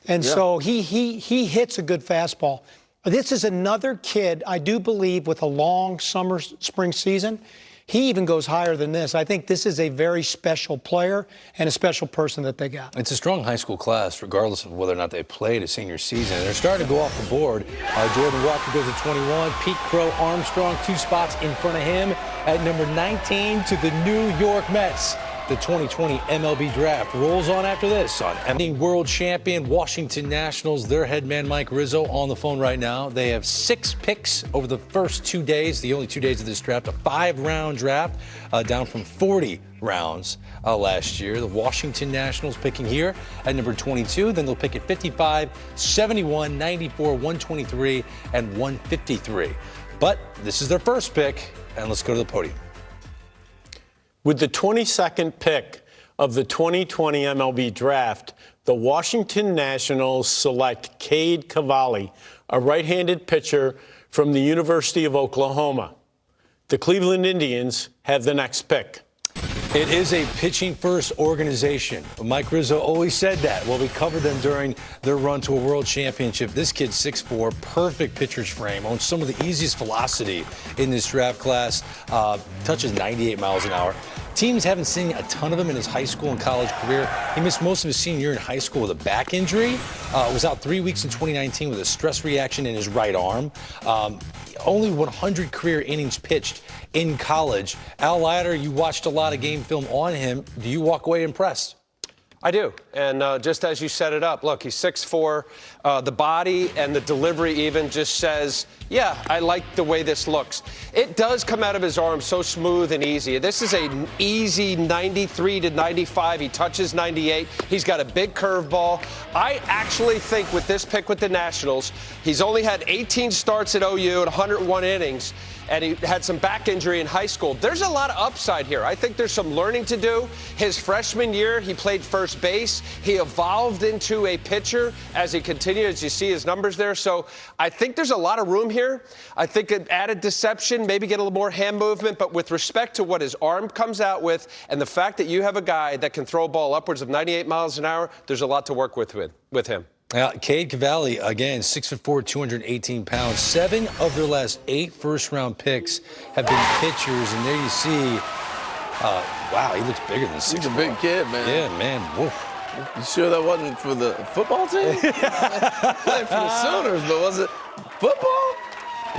And so he hits a good fastball. This is another kid, I do believe, with a long spring season. He even goes higher than this. I think this is a very special player and a special person that they got.
It's a strong high school class, regardless of whether or not they played a senior season. And they're starting to go off the board. Jordan Walker goes to 21. Pete Crow Armstrong, 2 spots in front of him at number 19 to the New York Mets. The 2020 MLB draft rolls on after this on MLB World Champion Washington Nationals. Their head man Mike Rizzo on the phone right now. They have 6 picks over the first 2 days, the only 2 days of this draft, a 5-round draft, down from 40 rounds last year. The Washington Nationals picking here at number 22. Then they'll pick at 55, 71, 94, 123, and 153. But this is their first pick, and let's go to the podium.
With the 22nd pick of the 2020 MLB draft, the Washington Nationals select Cade Cavalli, a right-handed pitcher from the University of Oklahoma. The Cleveland Indians have the next pick.
It is a pitching-first organization. Mike Rizzo always said that. Well, we covered them during their run to a world championship. This kid's 6'4", perfect pitcher's frame, owns some of the easiest velocity in this draft class, touches 98 miles an hour. Teams haven't seen a ton of him in his high school and college career. He missed most of his senior year in high school with a back injury. Was out 3 weeks in 2019 with a stress reaction in his right arm. Only 100 career innings pitched in college. Al Leiter, you watched a lot of game film on him. Do you walk away impressed?
I do. And just as you set it up, look, he's 6'4". The body and the delivery even just says, yeah, I like the way this looks. It does come out of his arm so smooth and easy. This is an easy 93 to 95. He touches 98. He's got a big curveball. I actually think with this pick with the Nationals, he's only had 18 starts at OU and 101 innings. And he had some back injury in high school. There's a lot of upside here. I think there's some learning to do. His freshman year, he played first base. He evolved into a pitcher as he continued, as you see his numbers there. So I think there's a lot of room here. I think an added deception, maybe get a little more hand movement. But with respect to what his arm comes out with and the fact that you have a guy that can throw a ball upwards of 98 miles an hour, there's a lot to work with him.
Cade Cavalli, again, 6'4", 218 pounds. 7 of their last 8 first-round picks have been pitchers, and there you see, wow, he looks bigger than 6'4".
He's a big kid, man.
Yeah, man. Woof.
You sure that wasn't for the football team? Playing for the Sooners, but was it football?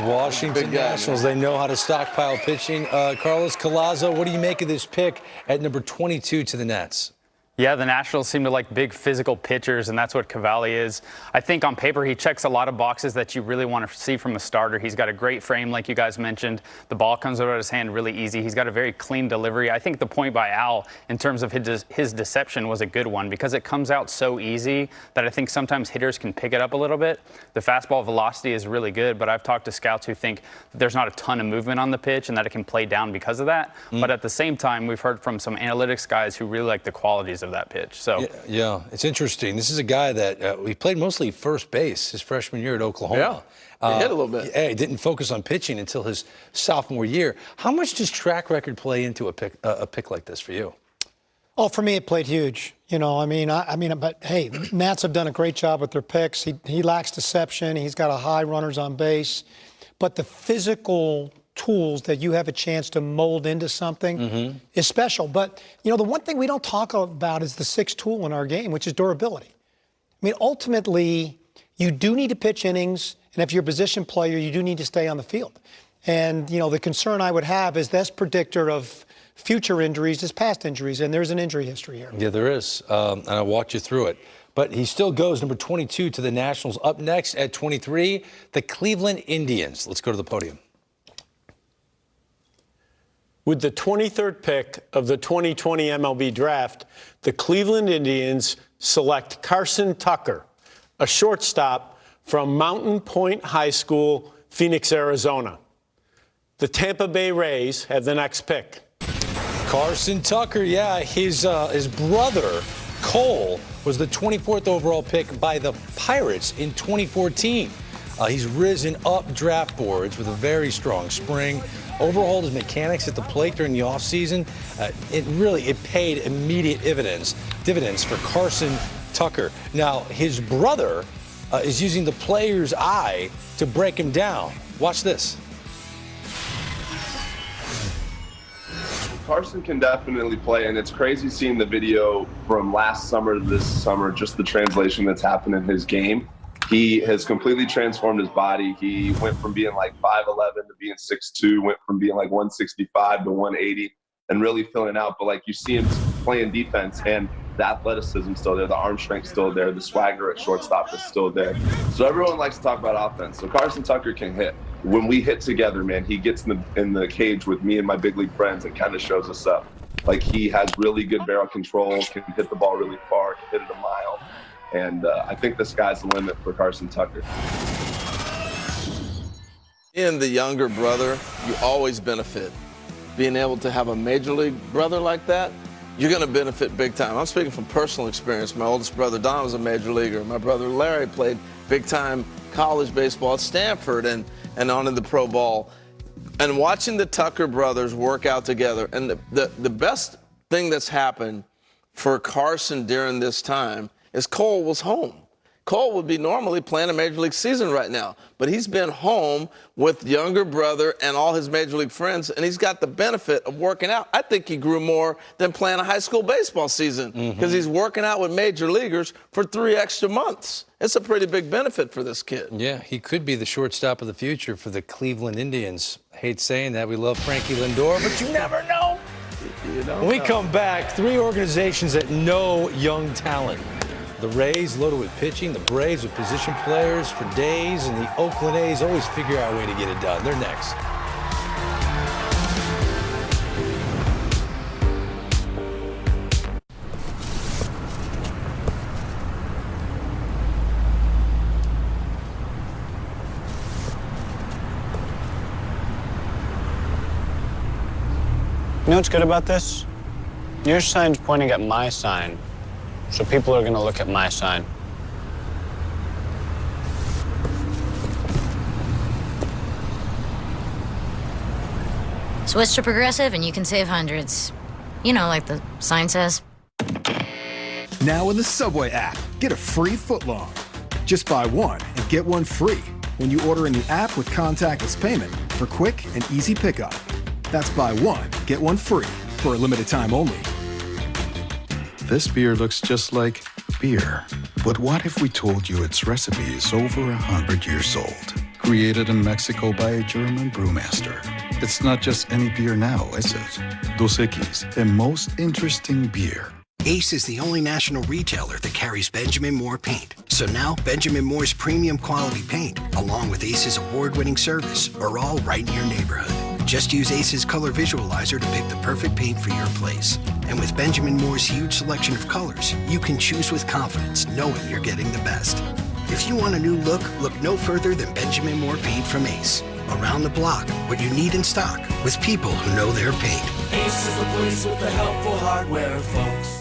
Washington Nationals, they know how to stockpile pitching. Carlos Collazo, what do you make of this pick at number 22 to the Nets?
Yeah, the Nationals seem to like big physical pitchers, and that's what Cavalli is. I think on paper he checks a lot of boxes that you really want to see from a starter. He's got a great frame, like you guys mentioned. The ball comes out of his hand really easy. He's got a very clean delivery. I think the point by Al in terms of his deception was a good one because it comes out so easy that I think sometimes hitters can pick it up a little bit. The fastball velocity is really good, but I've talked to scouts who think there's not a ton of movement on the pitch and that it can play down because of that. But at the same time, we've heard from some analytics guys who really like the qualities of that pitch. So
yeah, it's interesting. This is a guy that he played mostly first base his freshman year at Oklahoma.
Yeah, he hit a little bit.
Yeah, he didn't focus on pitching until his sophomore year. How much does track record play into a pick like this for you?
Oh, for me, it played huge. You know, but hey, Nats have done a great job with their picks. He lacks deception. He's got a high runners on base, but the physical tools that you have a chance to mold into something is special. But, you know, the one thing we don't talk about is the sixth tool in our game, which is durability. I mean, ultimately, you do need to pitch innings, and if you're a position player, you do need to stay on the field. And, you know, the concern I would have is that's predictor of future injuries is past injuries, and there's an injury history here.
Yeah, there is, and I walked you through it. But he still goes number 22 to the Nationals. Up next at 23, the Cleveland Indians. Let's go to the podium.
With the 23rd pick of the 2020 MLB draft, the Cleveland Indians select Carson Tucker, a shortstop from Mountain Point High School, Phoenix, Arizona. The Tampa Bay Rays have the next pick.
Carson Tucker, yeah, his brother, Cole, was the 24th overall pick by the Pirates in 2014. He's risen up draft boards with a very strong spring. Overhauled his mechanics at the plate during the offseason. It paid immediate dividends for Carson Tucker. Now, his brother is using the player's eye to break him down. Watch this.
Carson can definitely play, and it's crazy seeing the video from last summer to this summer, just the translation that's happened in his game. He has completely transformed his body. He went from being like 5'11" to being 6'2", went from being like 165 to 180, and really filling out. But like you see him playing defense, and the athleticism still there, the arm strength still there, the swagger at shortstop is still there. So everyone likes to talk about offense. So Carson Tucker can hit. When we hit together, man, he gets in the cage with me and my big league friends and kind of shows us up. Like he has really good barrel control, can hit the ball really far, can hit it a mile. And I think the sky's the limit for Carson Tucker.
In the younger brother, you always benefit. Being able to have a major league brother like that, you're going to benefit big time. I'm speaking from personal experience. My oldest brother, Don, was a major leaguer. My brother, Larry, played big-time college baseball at Stanford and on in the pro ball. And watching the Tucker brothers work out together, and the best thing that's happened for Carson during this time is Cole was home. Cole would be normally playing a Major League season right now, but he's been home with younger brother and all his Major League friends, and he's got the benefit of working out. I think he grew more than playing a high school baseball season because he's working out with Major Leaguers for 3 extra months. It's a pretty big benefit for this kid.
Yeah, he could be the shortstop of the future for the Cleveland Indians. Hate saying that. We love Frankie Lindor, but you never know. When we come back, 3 organizations that know young talent. The Rays loaded with pitching, the Braves with position players for days, and the Oakland A's always figure out a way to get it done. They're next.
You know what's good about this? Your sign's pointing at my sign. So people are going to look at my sign.
Switch to Progressive and you can save hundreds. You know, like the sign says.
Now in the Subway app, get a free footlong. Just buy one and get one free when you order in the app with contactless payment for quick and easy pickup. That's buy one, get one free for a limited time only.
This beer looks just like beer. But what if we told you its recipe is over 100 years old? Created in Mexico by a German brewmaster. It's not just any beer now, is it? Dos Equis, the most interesting beer.
Ace is the only national retailer that carries Benjamin Moore paint. So now, Benjamin Moore's premium quality paint, along with Ace's award-winning service, are all right in your neighborhood. Just use Ace's Color Visualizer to pick the perfect paint for your place. And with Benjamin Moore's huge selection of colors, you can choose with confidence, knowing you're getting the best. If you want a new look no further than Benjamin Moore paint from Ace. Around the block, what you need in stock, with people who know their paint.
Ace is the place with the helpful hardware, folks.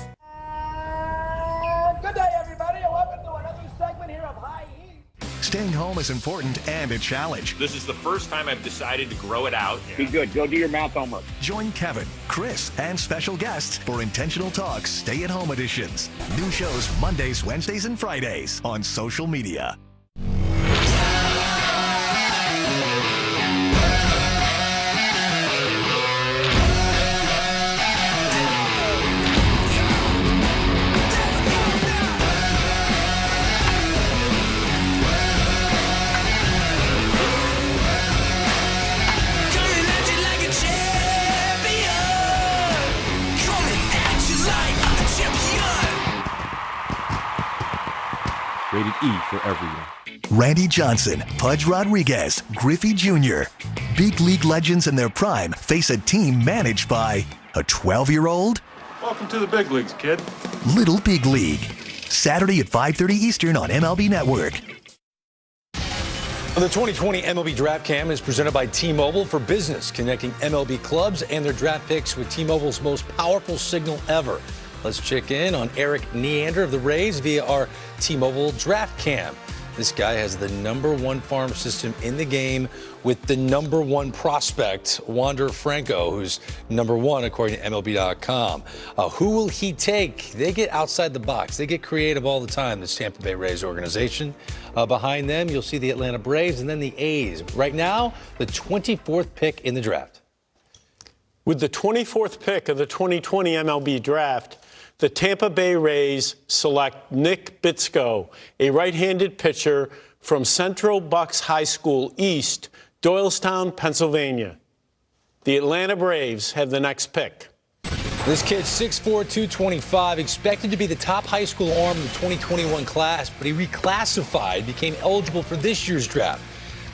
Good day, everybody, and welcome to another segment here of High Heat.
Staying home is important and a challenge.
This is the first time I've decided to grow it out.
Be good. Go do your mouth homework.
Join Kevin, Chris, and special guests for Intentional Talks Stay-at-Home editions. New shows Mondays, Wednesdays, and Fridays on social media.
Rated E for everyone.
Randy Johnson, Pudge Rodriguez, Griffey Jr. Big league legends in their prime face a team managed by a 12-year-old.
Welcome to the big leagues, kid.
Little Big League. Saturday at 5:30 Eastern on MLB Network.
The 2020 MLB Draft Cam is presented by T-Mobile for Business, connecting MLB clubs and their draft picks with T-Mobile's most powerful signal ever. Let's check in on Eric Neander of the Rays via our T-Mobile Draft Cam. This guy has the #1 farm system in the game with the #1 prospect, Wander Franco, who's #1 according to MLB.com. Who will he take? They get outside the box. They get creative all the time, this Tampa Bay Rays organization. Behind them, you'll see the Atlanta Braves and then the A's. Right now, the 24th pick in the draft.
With the 24th pick of the 2020 MLB Draft, the Tampa Bay Rays select Nick Bitsko, a right-handed pitcher from Central Bucks High School East, Doylestown, Pennsylvania. The Atlanta Braves have the next pick.
This kid's 6'4", 225, expected to be the top high school arm in the 2021 class, but he reclassified, became eligible for this year's draft.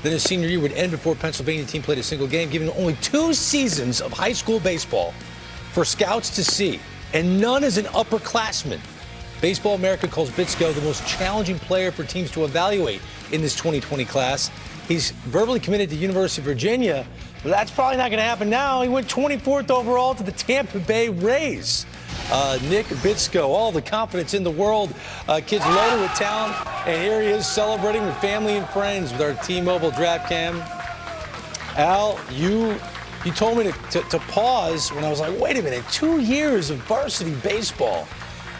Then his senior year would end before Pennsylvania team played a single game, giving only 2 seasons of high school baseball for scouts to see, and none as an upperclassman. Baseball America calls Bitsko the most challenging player for teams to evaluate in this 2020 class. He's verbally committed to University of Virginia, but that's probably not going to happen now. He went 24th overall to the Tampa Bay Rays. Nick Bitsko, all the confidence in the world. Kid's loaded with talent, and here he is celebrating with family and friends with our T-Mobile Draft Cam. Al, you told me to pause when I was like, wait a minute, 2 years of varsity baseball,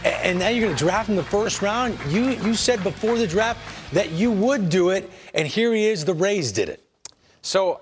and now you're going to draft in the first round? You said before the draft that you would do it, and here he is, the Rays did it.
So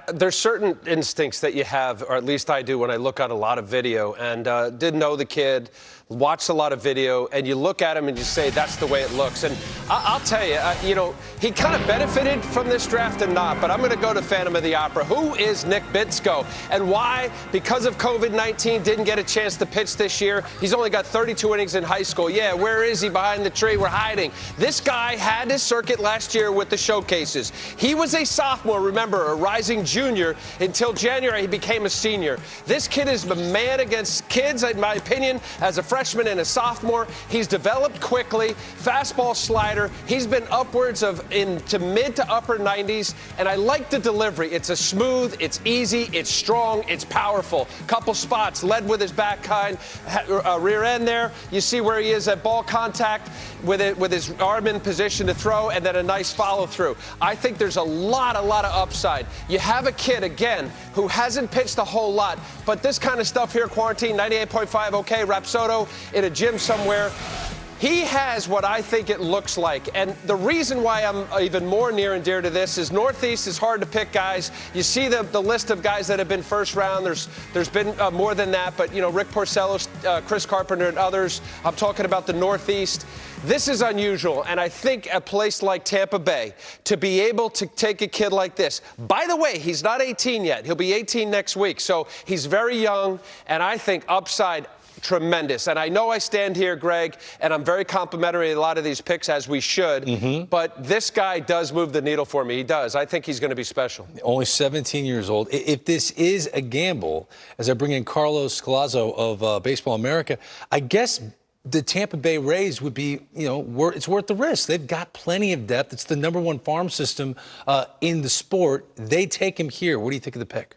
there's certain instincts that you have, or at least I do, when I look at a lot of video, and didn't know the kid, watched a lot of video, and you look at him and you say, that's the way it looks. And I'll tell you, he kind of benefited from this draft and not, but I'm going to go to Phantom of the Opera. Who is Nick Bitsko, and why, because of COVID-19, didn't get a chance to pitch this year? He's only got 32 innings in high school. Yeah, where is he? Behind the tree. We're hiding. This guy had his circuit last year with the showcases. He was a sophomore, remember, a rising junior, until January he became a senior. This kid is a man against kids, in my opinion, as a freshman and a sophomore. He's developed quickly, fastball, slider. He's been upwards of into mid to upper 90s, and I like the delivery. It's a smooth, it's easy, it's strong, it's powerful. Couple spots, led with his back rear end there. You see where he is at ball contact with his arm in position to throw, and then a nice follow through. I think there's a lot of upside. You have a kid, again, who hasn't pitched a whole lot, but this kind of stuff here, quarantine, 98.5, okay, Rapsodo in a gym somewhere. He has what I think it looks like. And the reason why I'm even more near and dear to this is Northeast is hard to pick guys. You see the list of guys that have been first round. There's been more than that, but, Rick Porcello, Chris Carpenter, and others. I'm talking about the Northeast. This is unusual, and I think a place like Tampa Bay, to be able to take a kid like this. By the way, he's not 18 yet. He'll be 18 next week, so he's very young, and I think upside tremendous. And I know I stand here, Greg, and I'm very complimentary of a lot of these picks, as we should. But this guy does move the needle for me. He does. I think he's going to be special.
Only 17 years old. If this is a gamble, as I bring in Carlos Scalazzo of Baseball America, I guess the Tampa Bay Rays would be, it's worth the risk. They've got plenty of depth. It's the #1 farm system in the sport. They take him here. What do you think of the pick?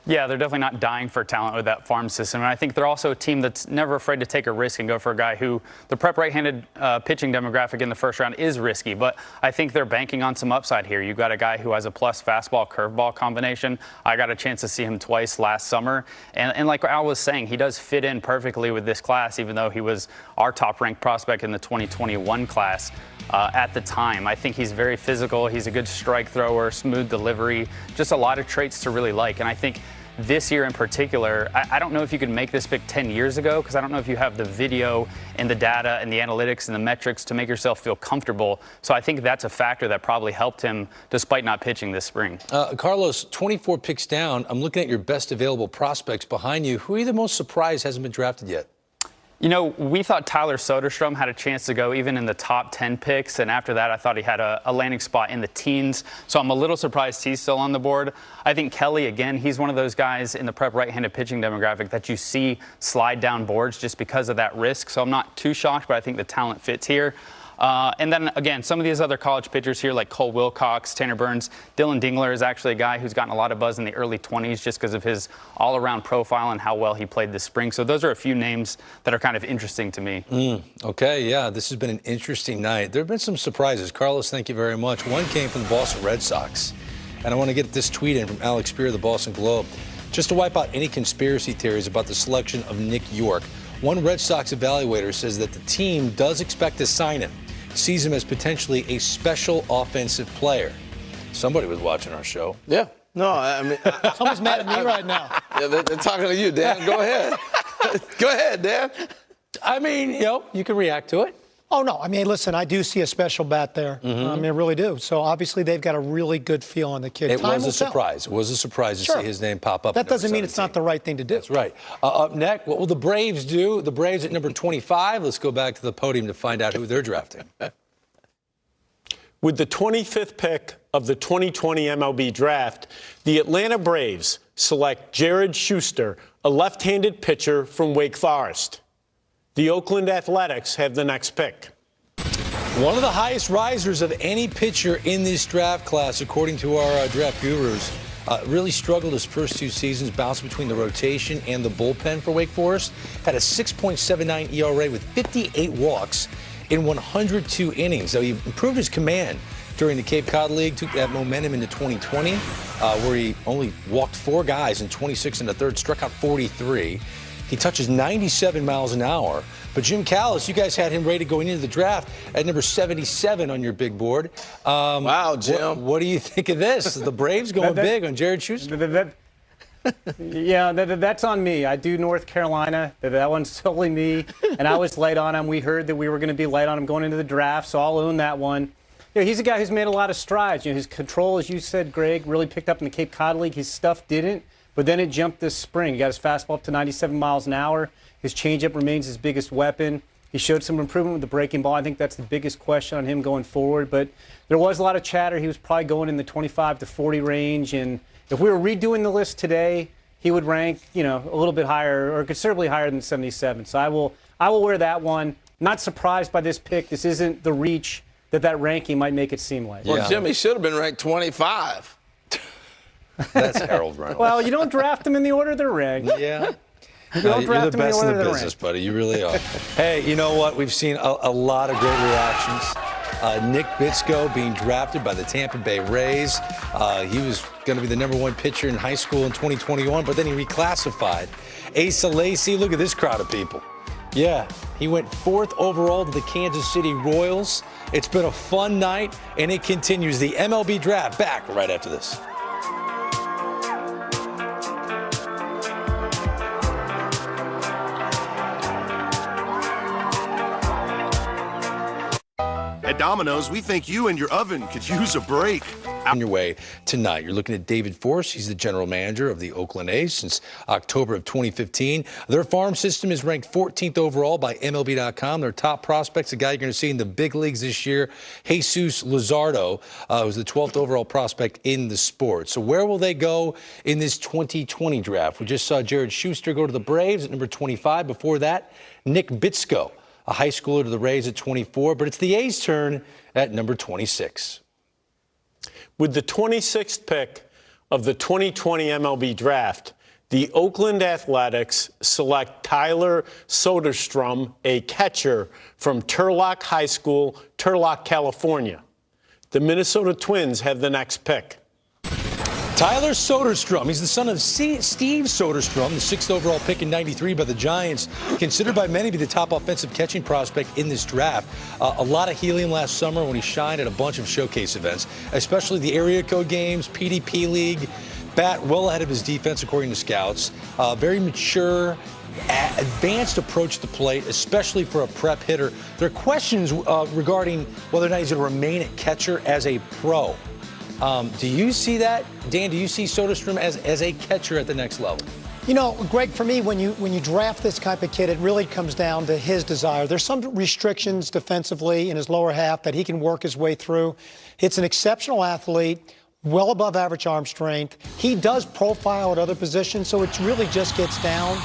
Yeah, they're definitely not dying for talent with that farm system. And I think they're also a team that's never afraid to take a risk and go for a guy who the prep right-handed pitching demographic in the first round is risky. But I think they're banking on some upside here. You've got a guy who has a plus fastball curveball combination. I got a chance to see him twice last summer. And like Al was saying, he does fit in perfectly with this class, even though he was our top-ranked prospect in the 2021 class. At the time, I think he's very physical. He's a good strike thrower, smooth delivery, just a lot of traits to really like. And I think this year in particular, I don't know if you could make this pick 10 years ago, because I don't know if you have the video and the data and the analytics and the metrics to make yourself feel comfortable. So I think that's a factor that probably helped him despite not pitching this spring.
Carlos, 24 picks down. I'm looking at your best available prospects behind you. Who are you the most surprised hasn't been drafted yet?
We thought Tyler Soderstrom had a chance to go even in the top 10 picks, and after that I thought he had a landing spot in the teens, so I'm a little surprised he's still on the board. I think Kelly, again, he's one of those guys in the prep right-handed pitching demographic that you see slide down boards just because of that risk, so I'm not too shocked, but I think the talent fits here. And then, again, some of these other college pitchers here, like Cole Wilcox, Tanner Burns, Dylan Dingler is actually a guy who's gotten a lot of buzz in the early 20s just because of his all-around profile and how well he played this spring. So those are a few names that are kind of interesting to me.
Okay, yeah, this has been an interesting night. There have been some surprises. Carlos, thank you very much. One came from the Boston Red Sox. And I want to get this tweet in from Alex Spear of the Boston Globe. Just to wipe out any conspiracy theories about the selection of Nick York, one Red Sox evaluator says that the team does expect to sign him, sees him as potentially a special offensive player. Somebody was watching our show.
Yeah. No, I mean.
Someone's mad at me right now.
Yeah, they're talking to you, Dan. Go ahead. Go ahead, Dan.
I mean, you can react to it.
Oh, no. I mean, listen, I do see a special bat there. I mean, I really do. So, obviously, they've got a really good feel on the kid.
It was a surprise. It was a surprise to see his name pop up.
That doesn't mean it's not the right thing to do.
That's right. Up next, what will the Braves do? The Braves at number 25. Let's go back to the podium to find out who they're drafting.
With the 25th pick of the 2020 MLB draft, the Atlanta Braves select Jared Schuster, a left-handed pitcher from Wake Forest. The Oakland Athletics have the next pick.
One of the highest risers of any pitcher in this draft class, according to our draft gurus. Really struggled his first two seasons, bounced between the rotation and the bullpen for Wake Forest. Had a 6.79 ERA with 58 walks in 102 innings. So he improved his command during the Cape Cod League, took that momentum into 2020, where he only walked 4 guys in 26 and a third, struck out 43. He touches 97 miles an hour. But Jim Callis, you guys had him rated going into the draft at number 77 on your big board.
Wow, Jim.
What do you think of this? The Braves going big on Jared Schuster?
Yeah, that's on me. I do North Carolina. That one's solely me. And I was late on him. We heard that we were going to be late on him going into the draft, so I'll own that one. He's a guy who's made a lot of strides. His control, as you said, Greg, really picked up in the Cape Cod League. His stuff didn't. But then it jumped this spring. He got his fastball up to 97 miles an hour. His changeup remains his biggest weapon. He showed some improvement with the breaking ball. I think that's the biggest question on him going forward. But there was a lot of chatter. He was probably going in the 25 to 40 range. And if we were redoing the list today, he would rank, a little bit higher or considerably higher than 77. So I will wear that one. Not surprised by this pick. This isn't the reach that ranking might make it seem like.
Well, Jimmy should have been ranked 25.
That's Harold Reynolds.
Well, you don't draft them in the order they're ranked.
Yeah.
You don't draft
You're the
them in
best
the
in
order
the
they're
business,
ranked.
buddy. You really are. Hey, you know what? We've seen a lot of great reactions. Nick Bitsko being drafted by the Tampa Bay Rays. He was going to be the #1 pitcher in high school in 2021, but then he reclassified. Asa Lacy, look at this crowd of people. Yeah, he went 4th overall to the Kansas City Royals. It's been a fun night, and it continues. The MLB draft back right after this.
At Domino's, we think you and your oven could use a break.
On your way tonight, you're looking at David Force. He's the general manager of the Oakland A's since October of 2015. Their farm system is ranked 14th overall by MLB.com. Their top prospects, a guy you're going to see in the big leagues this year, Jesus Luzardo, who's the 12th overall prospect in the sport. So where will they go in this 2020 draft? We just saw Jared Schuster go to the Braves at number 25. Before that, Nick Bitsko, a high schooler, to the Rays at 24. But it's the A's turn at number 26.
With the 26th pick of the 2020 MLB draft, the Oakland Athletics select Tyler Soderstrom, a catcher from Turlock High School, Turlock, California. The Minnesota Twins have the next pick.
Tyler Soderstrom, he's the son of Steve Soderstrom, the 6th overall pick in '93 by the Giants, considered by many to be the top offensive catching prospect in this draft. A lot of helium last summer when he shined at a bunch of showcase events, especially the area code games, PDP League. Bat well ahead of his defense, according to scouts. Very mature, advanced approach to the plate, especially for a prep hitter. There are questions regarding whether or not he's going to remain at catcher as a pro. Do you see that, Dan? Do you see Soderstrom as a catcher at the next level?
You know, Greg, for me, when you draft this type of kid, it really comes down to his desire. There's some restrictions defensively in his lower half that he can work his way through. It's an exceptional athlete, well above average arm strength. He does profile at other positions, so it really just gets down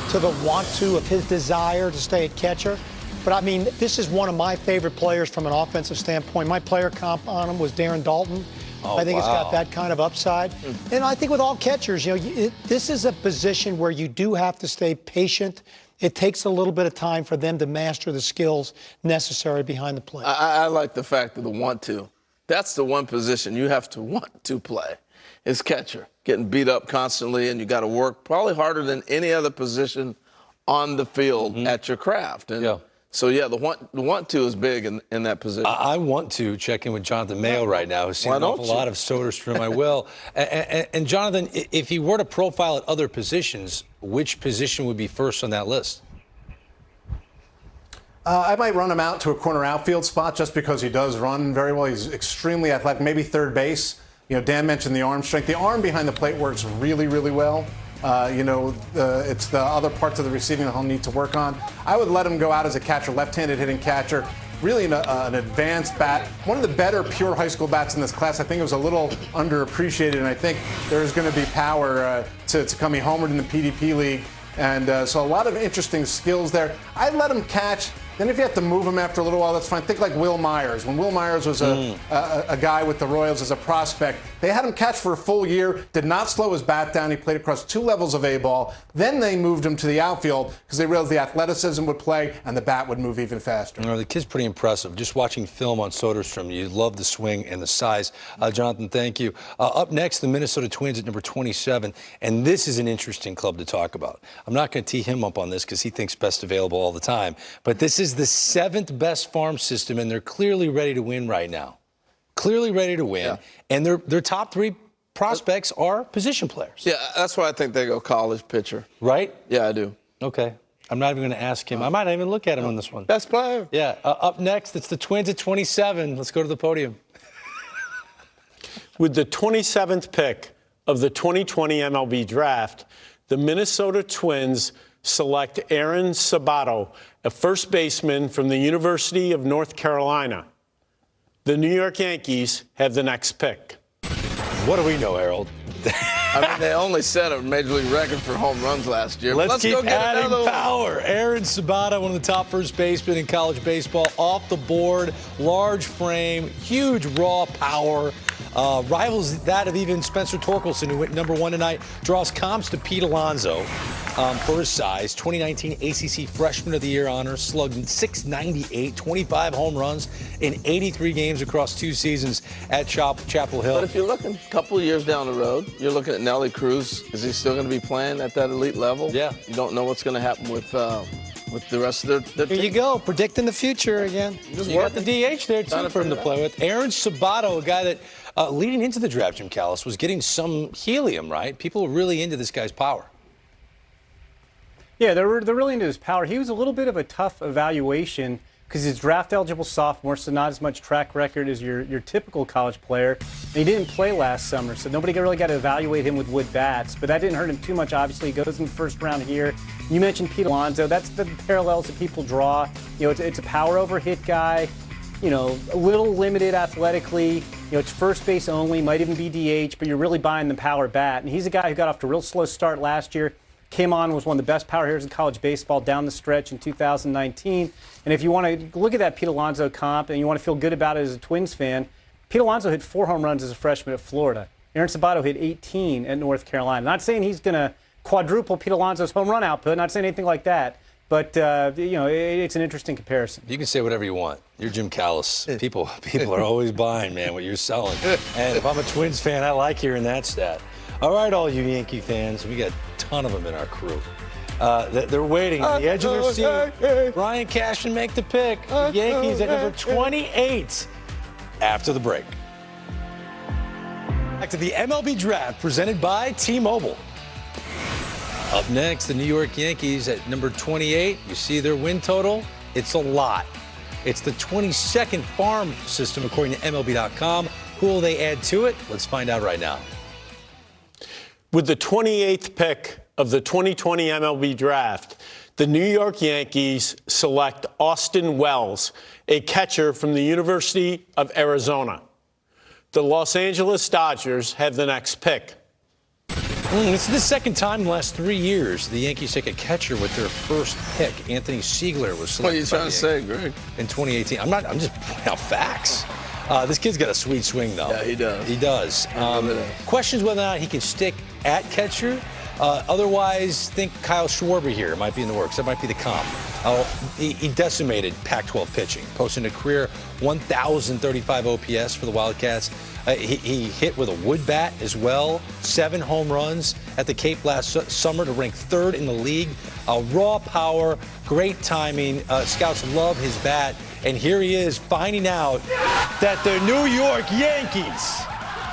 to the want-to of his desire to stay at catcher. But, I mean, this is one of my favorite players from an offensive standpoint. My player comp on him was Darren Dalton.
Oh,
I think
wow.
It's got that kind of upside. And I think with all catchers, you know, this is a position where you do have to stay patient. It takes a little bit of time for them to master the skills necessary behind the plate.
I like the fact of the want to. That's the one position you have to want to play is catcher. Getting beat up constantly, and you got to work probably harder than any other position on the field at your craft. And
yeah.
So, yeah, the want to is big in that position.
I want to check in with Jonathan Mayo right now, who's seen an awful lot of Soderstrom. I will. And Jonathan, if he were to profile at other positions, which position would be first on that list?
I might run him out to a corner outfield spot just because he does run very well. He's extremely athletic, maybe third base. You know, Dan mentioned the arm strength. The arm behind the plate works really, really well. It's the other parts of the receiving that he'll need to work on. I would let him go out as a catcher, left-handed hitting catcher. Really an advanced bat. One of the better pure high school bats in this class. I think it was a little underappreciated, and I think there's going to be power to coming homered in the PDP League. And so a lot of interesting skills there. I'd let him catch. Then if you have to move him after a little while, that's fine. Think like Will Myers. When Will Myers was a guy with the Royals as a prospect, they had him catch for a full year, did not slow his bat down. He played across 2 levels of A-ball. Then they moved him to the outfield because they realized the athleticism would play and the bat would move even faster.
The kid's pretty impressive. Just watching film on Soderstrom, you love the swing and the size. Jonathan, thank you. Up next, the Minnesota Twins at number 27, and this is an interesting club to talk about. I'm not going to tee him up on this because he thinks best available all the time, but this is the 7th best farm system, and they're clearly ready to win right now. Clearly ready to win, and their top 3 prospects are position players.
Yeah, that's why I think they go college pitcher.
Right?
Yeah, I do.
Okay. I'm not even going to ask him. I might not even look at him on this one.
Best player.
Yeah. Up next, it's the Twins at 27. Let's go to the podium.
With the 27th pick of the 2020 MLB draft, the Minnesota Twins select Aaron Sabato, a first baseman from the University of North Carolina. The New York Yankees have the next pick.
What do we know, Harold?
I mean, they only set a major league record for home runs last year.
Let's keep
go get
adding
another
power. Aaron Sabato, one of the top first basemen in college baseball, off the board, large frame, huge raw power. Rivals that of even Spencer Torkelson, who went number 1 tonight, draws comps to Pete Alonso for his size. 2019 ACC Freshman of the Year honor, slugged .698, 25 home runs in 83 games across 2 seasons at Chapel Hill.
But if you're looking a couple of years down the road, you're looking at Nelly Cruz. Is he still going to be playing at that elite level?
Yeah.
You don't know what's going to happen with the rest of their
Here
team.
you go, predicting the future again.
You got the DH there, too, for him to play with. Aaron Sabato, a guy that, leading into the draft, Jim Callis, was getting some helium, right? People were really into this guy's power.
Yeah, they're really into his power. He was a little bit of a tough evaluation because he's a draft-eligible sophomore, so not as much track record as your typical college player. And he didn't play last summer, so nobody really got to evaluate him with wood bats. But that didn't hurt him too much, obviously. He goes in the first round here. You mentioned Pete Alonso. That's the parallels that people draw. It's a power over hit guy, a little limited athletically. It's first base only, might even be DH, but you're really buying the power bat. And he's a guy who got off to a real slow start last year. Came on, was one of the best power hitters in college baseball down the stretch in 2019. And if you want to look at that Pete Alonso comp and you want to feel good about it as a Twins fan, Pete Alonso hit 4 home runs as a freshman at Florida. Aaron Sabato hit 18 at North Carolina. Not saying he's going to quadruple Pete Alonso's home run output, not saying anything like that. But, it's an interesting comparison.
You can say whatever you want. You're Jim Callis. People are always buying, man, what you're selling. And if I'm a Twins fan, I like hearing that stat. All right, all you Yankee fans, we got a ton of them in our crew. They're waiting on the edge of their seat. Brian Cashman make the pick. The Yankees at number 28 after the break. Back to the MLB draft presented by T-Mobile. Up next, the New York Yankees at number 28. You see their win total? It's a lot. It's the 22nd farm system, according to MLB.com. Who will they add to it? Let's find out right now.
With the 28th pick of the 2020 MLB draft, the New York Yankees select Austin Wells, a catcher from the University of Arizona. The Los Angeles Dodgers have the next pick.
This is the second time in the last 3 years the Yankees take a catcher with their first pick. Anthony Siegler was selected.
What are you trying to say, Greg?
In 2018. I'm just pointing out facts. This kid's got a sweet swing, though.
Yeah, he does.
He does. Questions whether or not he can stick at catcher. Otherwise, think Kyle Schwarber here might be in the works. That might be the comp. He decimated Pac-12 pitching, posting a career 1,035 OPS for the Wildcats. He hit with a wood bat as well. 7 home runs at the Cape last summer to rank 3rd in the league. Raw power, great timing. Scouts love his bat. And here he is finding out that the New York Yankees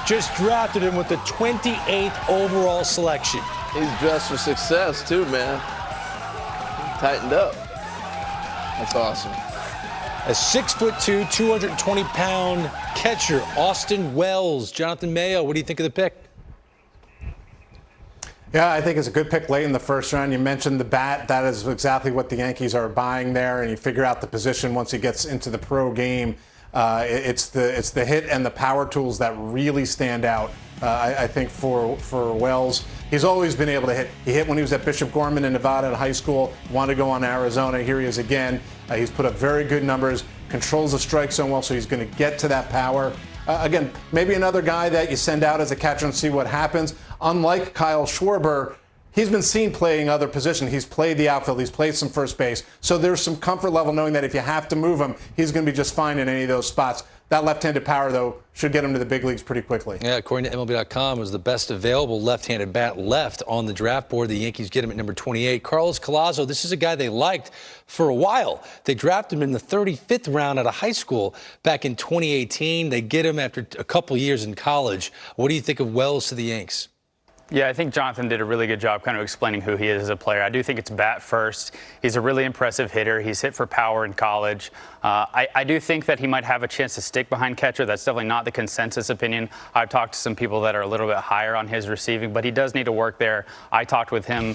just drafted him with the 28th overall selection.
He's dressed for success, too, man. Tightened up. That's awesome.
A 6'2", 220-pound catcher, Austin Wells. Jonathan Mayo, what do you think of the pick?
Yeah, I think it's a good pick late in the first round. You mentioned the bat. That is exactly what the Yankees are buying there, and you figure out the position once he gets into the pro game. It's the hit and the power tools that really stand out, I think, for Wells. He's always been able to hit. He hit when he was at Bishop Gorman in Nevada in high school, wanted to go on to Arizona. Here he is again. He's put up very good numbers, controls the strike zone well, so he's going to get to that power. Again, maybe another guy that you send out as a catcher and see what happens. Unlike Kyle Schwarber, he's been seen playing other positions. He's played the outfield. He's played some first base. So there's some comfort level knowing that if you have to move him, he's going to be just fine in any of those spots. That left-handed power, though, should get him to the big leagues pretty quickly.
Yeah, according to MLB.com, it was the best available left-handed bat left on the draft board. The Yankees get him at number 28. Carlos Collazo, this is a guy they liked for a while. They drafted him in the 35th round out of high school back in 2018. They get him after a couple years in college. What do you think of Wells to the Yanks?
Yeah, I think Jonathan did a really good job kind of explaining who he is as a player. I do think it's bat first. He's a really impressive hitter. He's hit for power in college. I do think that he might have a chance to stick behind catcher. That's definitely not the consensus opinion. I've talked to some people that are a little bit higher on his receiving, but he does need to work there. I talked with him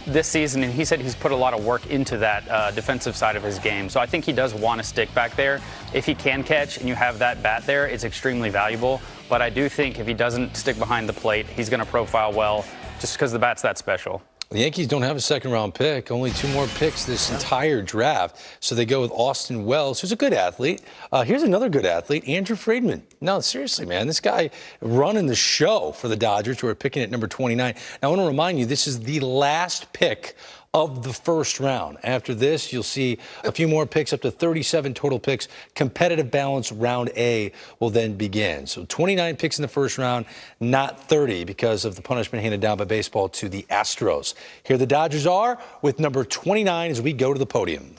this season, and he said he's put a lot of work into that defensive side of his game. So I think he does want to stick back there. If he can catch and you have that bat there, it's extremely valuable. But I do think if he doesn't stick behind the plate, he's going to profile well just because the bat's that special.
The Yankees don't have a second-round pick, only 2 more picks this entire draft. So they go with Austin Wells, who's a good athlete. Here's another good athlete, Andrew Friedman. No, seriously, man, this guy running the show for the Dodgers, who are picking at number 29. Now, I want to remind you, this is the last pick of the first round. After this, you'll see a few more picks, up to 37 total picks. Competitive balance round A will then begin. So 29 picks in the first round, not 30 because of the punishment handed down by baseball to the Astros. Here the Dodgers are with number 29 as we go to the podium.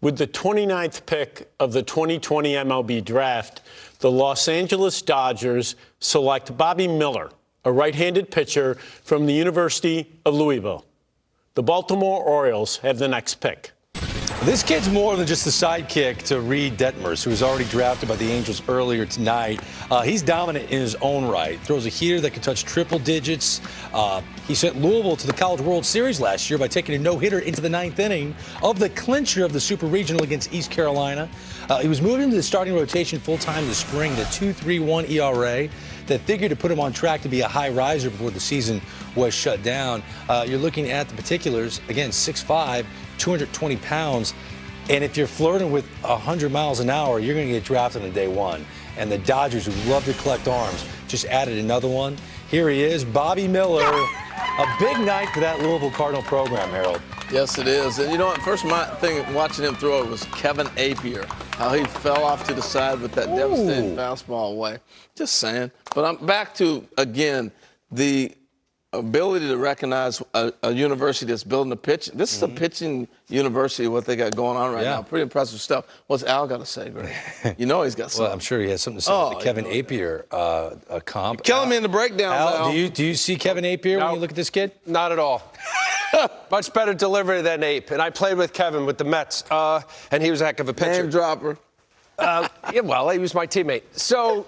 With the 29th pick of the 2020 MLB draft, the Los Angeles Dodgers select Bobby Miller, a right-handed pitcher from the University of Louisville. The Baltimore Orioles have the next pick.
This kid's more than just a sidekick to Reed Detmers, who was already drafted by the Angels earlier tonight. He's dominant in his own right. Throws a heater that can touch triple digits. He sent Louisville to the College World Series last year by taking a no-hitter into the 9th inning of the clincher of the Super Regional against East Carolina. He was moved into the starting rotation full-time this spring, the 2.31 ERA that figured to put him on track to be a high riser before the season was shut down. You're looking at the particulars, again, 6'5", 220 pounds, and if you're flirting with 100 miles an hour, you're going to get drafted on day one. And the Dodgers, who love to collect arms, just added another one. Here he is, Bobby Miller. A big night for that Louisville Cardinal program, Harold.
Yes, it is. And you know what? First my thing watching him throw it was Kevin Apier, how he fell off to the side with that devastating fastball away. Just saying. But I'm back to, again, the ability to recognize a university that's building a pitch. This is a pitching university, what they got going on right now. Pretty impressive stuff. What's Al got to say, Greg? You know he's got something.
Well, I'm sure he has something to say about the Kevin Apier comp.
Killing me in the breakdown,
Al, do you see Kevin Apier when you look at this kid?
Not at all. Much better delivery than Ape. And I played with Kevin with the Mets, and he was a heck of a pitcher.
Name dropper.
Yeah, well, he was my teammate. So,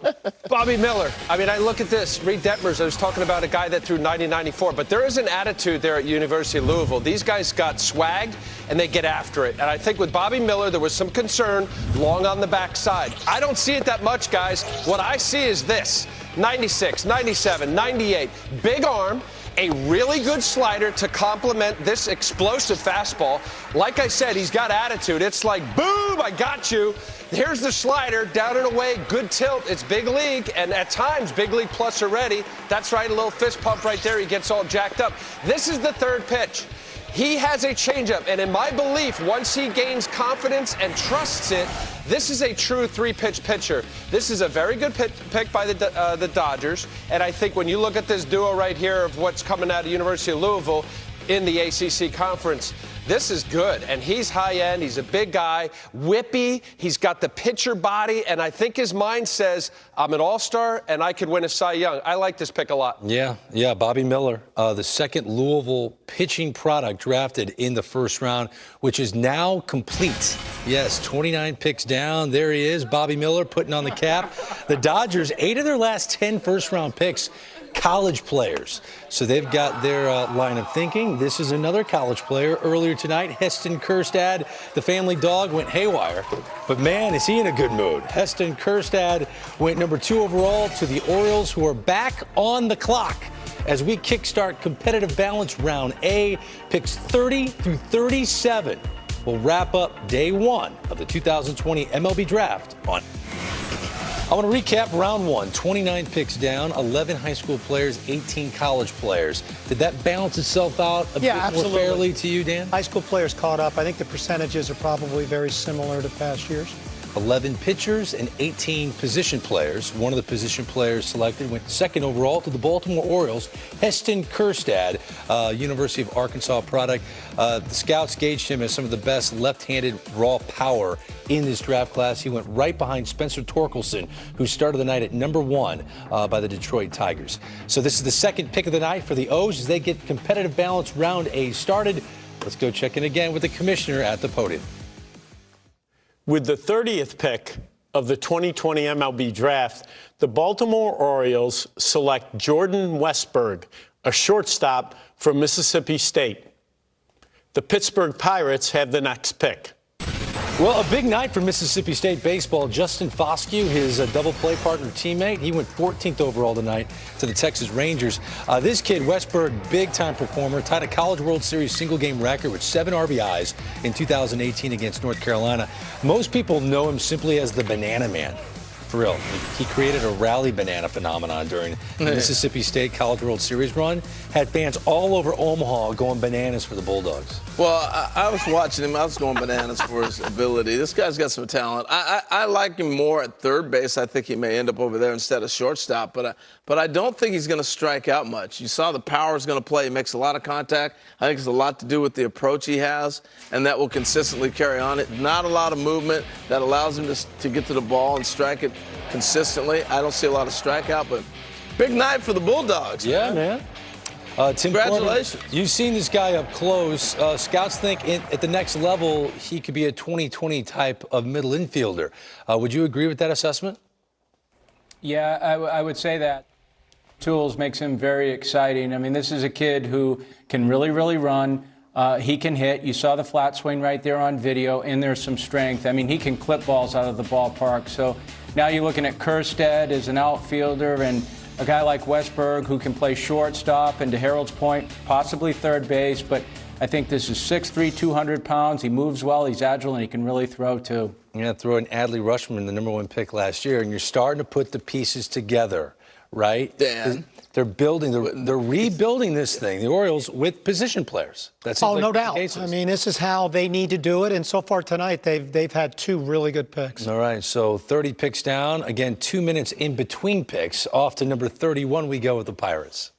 Bobby Miller. I mean, I look at this. Reed Detmers, I was talking about a guy that threw 90-94, but there is an attitude there at University of Louisville. These guys got swag, and they get after it. And I think with Bobby Miller, there was some concern long on the backside. I don't see it that much, guys. What I see is this. 96, 97, 98. Big arm. A really good slider to complement this explosive fastball. Like I said, he's got attitude. It's like, boom, I got you. Here's the slider, down and away, good tilt. It's big league, and at times, big league plus already. That's right, a little fist pump right there. He gets all jacked up. This is the third pitch. He has a changeup, and in my belief, once he gains confidence and trusts it, this is a true three-pitch pitcher. This is a very good pick by the Dodgers, and I think when you look at this duo right here of what's coming out of University of Louisville in the ACC Conference, this is good, and he's high-end. He's a big guy, whippy. He's got the pitcher body, and I think his mind says, I'm an all-star, and I could win a Cy Young. I like this pick a lot.
Yeah, Bobby Miller, the second Louisville pitching product drafted in the first round, which is now complete. Yes, 29 picks down. There he is, Bobby Miller putting on the cap. The Dodgers, 8 of their last 10 first-round picks, college players. So they've got their line of thinking. This is another college player. Earlier tonight, Heston Kjerstad, the family dog, went haywire. But man, is he in a good mood. Heston Kjerstad went number 2 overall to the Orioles, who are back on the clock as we kickstart competitive balance round A. Picks 30 through 37 will wrap up day 1 of the 2020 MLB draft on. I want to recap round 1, 29 picks down, 11 high school players, 18 college players. Did that balance itself out a bit more fairly to you, Dan?
High school players caught up. I think the percentages are probably very similar to past years.
11 pitchers and 18 position players. One of the position players selected went 2nd overall to the Baltimore Orioles, Heston Kjerstad, University of Arkansas product. The scouts gauged him as some of the best left-handed raw power in this draft class. He went right behind Spencer Torkelson, who started the night at number 1 by the Detroit Tigers. So this is the second pick of the night for the O's as they get competitive balance round A started. Let's go check in again with the commissioner at the podium.
With the 30th pick of the 2020 MLB draft, the Baltimore Orioles select Jordan Westburg, a shortstop from Mississippi State. The Pittsburgh Pirates have the next pick.
Well, a big night for Mississippi State baseball. Justin Foscue, his double play partner teammate, he went 14th overall tonight to the Texas Rangers. This kid, Westburg, big-time performer, tied a College World Series single-game record with 7 RBIs in 2018 against North Carolina. Most people know him simply as the Banana Man. For real. He created a rally banana phenomenon during the Mississippi State College World Series run. Had fans all over Omaha going bananas for the Bulldogs.
Well, I was watching him. I was going bananas for his ability. This guy's got some talent. I like him more at third base. I think he may end up over there instead of shortstop. But I don't think he's going to strike out much. You saw the power is going to play. He makes a lot of contact. I think it's a lot to do with the approach he has, and that will consistently carry on it. Not a lot of movement that allows him to get to the ball and strike it consistently. I don't see a lot of strikeout, but big night for the Bulldogs.
Yeah, man. Tim
Congratulations.
Corbin, you've seen this guy up close. Scouts think at the next level, he could be a 2020 type of middle infielder. Would you agree with that assessment?
Yeah, I would say that. Tools makes him very exciting. I mean, this is a kid who can really, really run. He can hit. You saw the flat swing right there on video, and there's some strength. I mean, he can clip balls out of the ballpark. So now you're looking at Kerstead as an outfielder and a guy like Westberg who can play shortstop, and to Harold's point, possibly third base. But I think this is 6'3", 200 pounds. He moves well, he's agile, and he can really throw, too.
You're going to throw in Adley Rutschman, the #1 pick last year, and you're starting to put the pieces together, right?
Dan.
They're rebuilding this thing, the Orioles, with position players. That's
no doubt. I mean, this is how they need to do it, and so far tonight they've had 2 really good picks.
All right, so 30 picks down. Again, 2 minutes in between picks. Off to number 31 we go with the Pirates.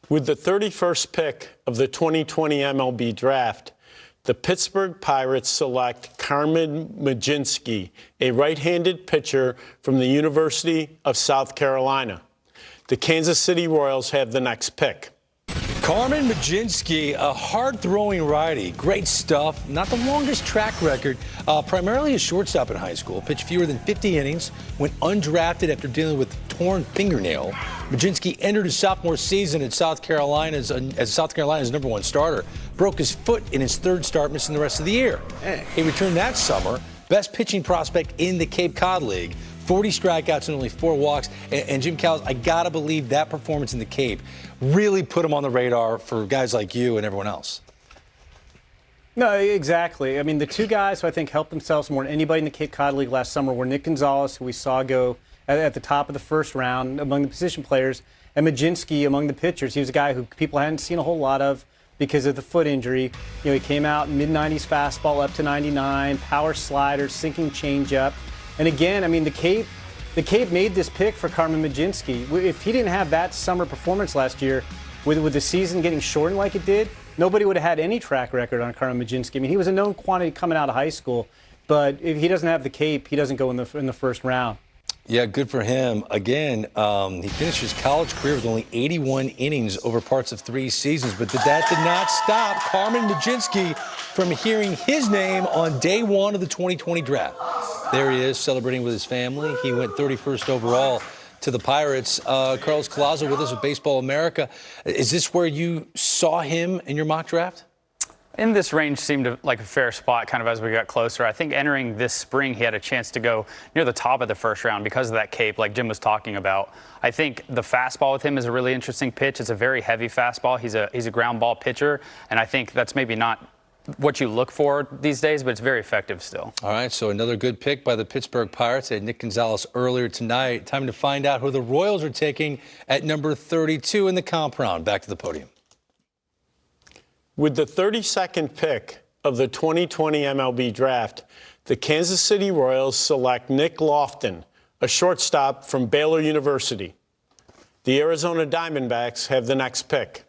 With the 31st pick of the 2020 MLB Draft, the Pittsburgh Pirates select Carmen Mlodzinski, a right-handed pitcher from the University of South Carolina. The Kansas City Royals have the next pick.
Carmen Mlodzinski, a hard-throwing righty. Great stuff. Not the longest track record. Primarily a shortstop in high school. Pitched fewer than 50 innings. Went undrafted after dealing with a torn fingernail. Mlodzinski entered his sophomore season at South Carolina's #1 starter. Broke his foot in his 3rd start, missing the rest of the year. He returned that summer. Best pitching prospect in the Cape Cod League. 40 strikeouts and only 4 walks. And Jim Cowles, I got to believe that performance in the Cape really put him on the radar for guys like you and everyone else.
No, exactly. I mean, the 2 guys who I think helped themselves more than anybody in the Cape Cod League last summer were Nick Gonzalez, who we saw go at the top of the 1st round among the position players, and Mlodzinski among the pitchers. He was a guy who people hadn't seen a whole lot of because of the foot injury. You know, he came out mid-90s fastball up to 99, power slider, sinking changeup. And again, I mean, the Cape made this pick for Carmen Mlodzinski. If he didn't have that summer performance last year, with the season getting shortened like it did, nobody would have had any track record on Carmen Mlodzinski. I mean, he was a known quantity coming out of high school, but if he doesn't have the Cape, he doesn't go in the 1st round.
Yeah, good for him. Again, he finished his college career with only 81 innings over parts of 3 seasons, but that did not stop Carmen Mlodzinski from hearing his name on day 1 of the 2020 draft. There he is, celebrating with his family. He went 31st overall to the Pirates. Carlos Collazo with us with Baseball America. Is this where you saw him in your mock draft?
In this range seemed like a fair spot kind of as we got closer. I think entering this spring, he had a chance to go near the top of the 1st round because of that Cape, like Jim was talking about. I think the fastball with him is a really interesting pitch. It's a very heavy fastball. He's a ground ball pitcher, and I think that's maybe not what you look for these days, but it's very effective still.
All right, so another good pick by the Pittsburgh Pirates. They had Nick Gonzalez earlier tonight. Time to find out who the Royals are taking at number 32 in the comp round. Back to the podium.
With the 32nd pick of the 2020 MLB Draft, the Kansas City Royals select Nick Lofton, a shortstop from Baylor University. The Arizona Diamondbacks have the next pick.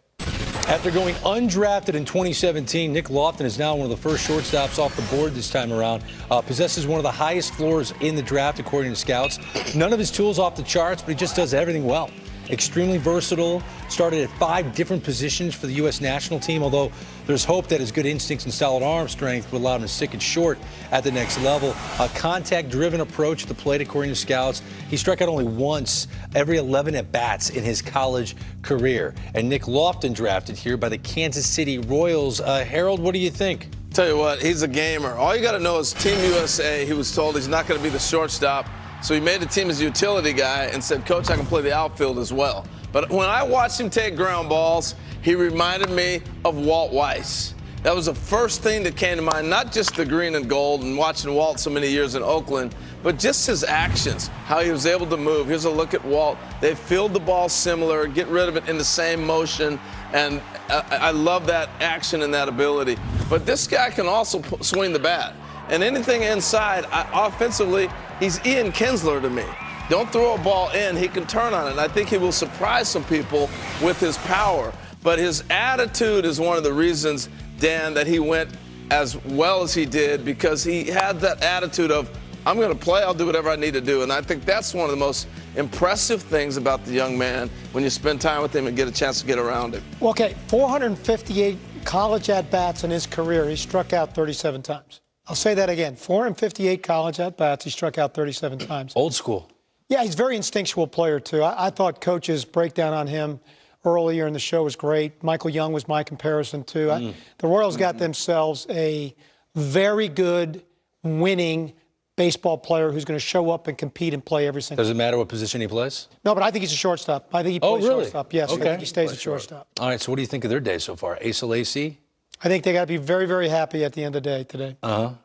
After going undrafted in 2017, Nick Lofton is now one of the first shortstops off the board this time around. Possesses one of the highest floors in the draft, according to scouts. None of his tools off the charts, but he just does everything well. Extremely versatile, started at 5 different positions for the U.S. national team, although there's hope that his good instincts and solid arm strength would allow him to stick it short at the next level. A contact-driven approach at the plate, according to scouts. He struck out only once every 11 at-bats in his college career. And Nick Lofton drafted here by the Kansas City Royals. Harold, what do you think?
Tell you what, he's a gamer. All you got to know is Team USA, he was told he's not going to be the shortstop. So he made the team as a utility guy and said, Coach, I can play the outfield as well. But when I watched him take ground balls, he reminded me of Walt Weiss. That was the first thing that came to mind, not just the green and gold and watching Walt so many years in Oakland, but just his actions, how he was able to move. Here's a look at Walt. They filled the ball similar, get rid of it in the same motion, and I love that action and that ability. But this guy can also swing the bat. And anything inside, offensively, he's Ian Kinsler to me. Don't throw a ball in, he can turn on it. And I think he will surprise some people with his power. But his attitude is one of the reasons, Dan, that he went as well as he did, because he had that attitude of, I'm going to play. I'll do whatever I need to do. And I think that's one of the most impressive things about the young man when you spend time with him and get a chance to get around him.
Well, okay, 458 college at-bats in his career. He struck out 37 times. I'll say that again. 458 college at-bats. He struck out 37 times.
Old school.
Yeah, he's a very instinctual player, too. I thought Coach's breakdown on him earlier in the show was great. Michael Young was my comparison, too. The Royals got themselves a very good, winning baseball player who's going to show up and compete and play every single.
Does it matter what position he plays?
No, but I think he's a shortstop. I think he plays shortstop. Yes,
okay.
I think he stays at shortstop.
All right, so what do you think of their day so far? Ace of Lacy?
I think they got to be very, very happy at the end of the day today.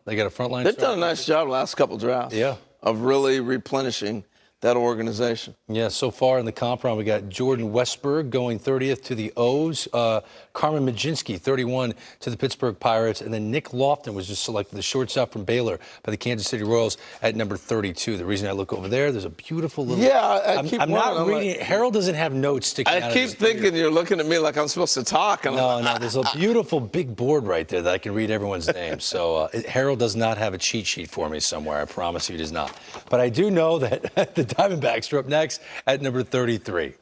They got a front line.
They've done a nice job the last couple drafts.
Yeah.
Of really replenishing that organization.
Yeah, so far in the comp round, we got Jordan Westberg going 30th to the O's, Carmen Majinski 31 to the Pittsburgh Pirates, and then Nick Lofton was just selected, the shortstop from Baylor, by the Kansas City Royals at number 32. The reason I look over there's a beautiful little.
Yeah,
I'm not reading it. Harold doesn't have notes sticking out.
I keep thinking you're looking at me like I'm supposed to talk.
No, there's a beautiful big board right there that I can read everyone's names. So Harold does not have a cheat sheet for me somewhere. I promise you he does not. But I do know that the Diamondbacks are up next at number 33.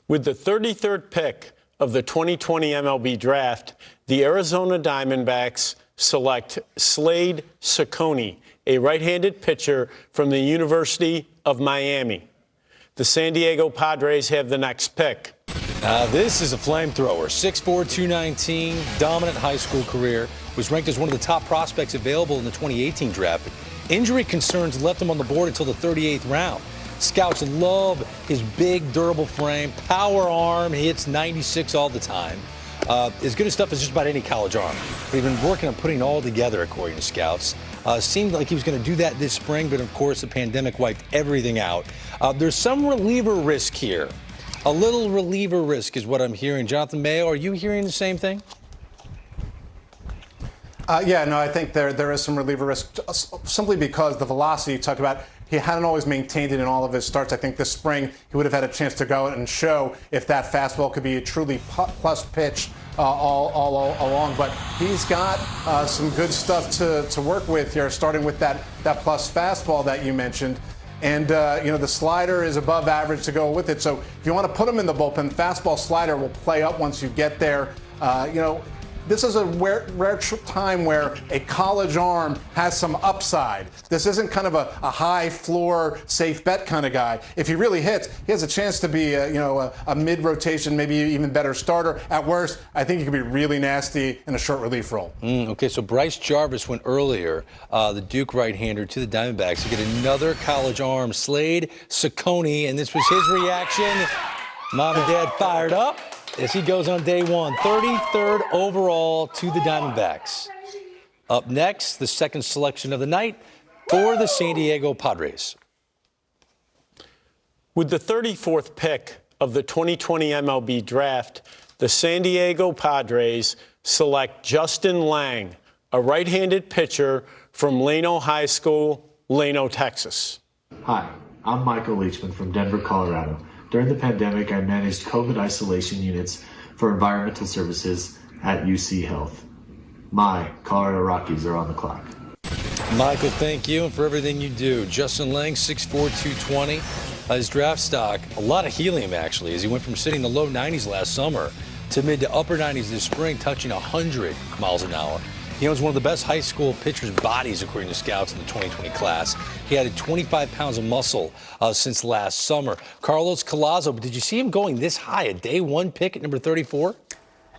With the 33rd pick of the 2020 MLB draft, the Arizona Diamondbacks select Slade Cecconi, a right-handed pitcher from the University of Miami. The San Diego Padres have the next pick.
This is a flamethrower. 6'4", 219, dominant high school career. Was ranked as one of the top prospects available in the 2018 draft. Injury concerns left him on the board until the 38th round. Scouts love his big, durable frame, power arm. He hits 96 all the time. As good as stuff as just about any college arm. But he's been working on putting it all together, according to scouts. Seemed like he was going to do that this spring, but of course the pandemic wiped everything out. There's some reliever risk here. A little reliever risk is what I'm hearing. Jonathan Mayo, are you hearing the same thing?
I think there is some reliever risk simply because the velocity you talked about, he hadn't always maintained it in all of his starts. I think this spring he would have had a chance to go and show if that fastball could be a truly plus pitch all along. But he's got some good stuff to work with here, starting with that plus fastball that you mentioned. And, the slider is above average to go with it. So if you want to put him in the bullpen, fastball slider will play up once you get there. This is a rare time where a college arm has some upside. This isn't kind of a high floor, safe bet kind of guy. If he really hits, he has a chance to be a mid-rotation, maybe even better starter. At worst, I think he could be really nasty in a short relief role.
Okay, so Bryce Jarvis went earlier, the Duke right-hander, to the Diamondbacks to get another college arm, Slade Cecconi, and this was his reaction. Mom and Dad fired up as he goes on day one, 33rd overall to the Diamondbacks. Up next, the second selection of the night for the San Diego Padres.
With the 34th pick of the 2020 MLB draft, the San Diego Padres select Justin Lang, a right-handed pitcher from Lano High School, Lano, Texas.
Hi, I'm Michael Leachman from Denver, Colorado. During the pandemic, I managed COVID isolation units for environmental services at UC Health. My Colorado Rockies are on the clock.
Michael, thank you, and for everything you do. Justin Lang, 6'4", 220. His draft stock, a lot of helium, actually, as he went from sitting in the low 90s last summer to mid to upper 90s this spring, touching 100 miles an hour. He owns one of the best high school pitchers' bodies, according to scouts in the 2020 class. He added 25 pounds of muscle since last summer. Carlos Collazo, did you see him going this high, a day one pick at number 34?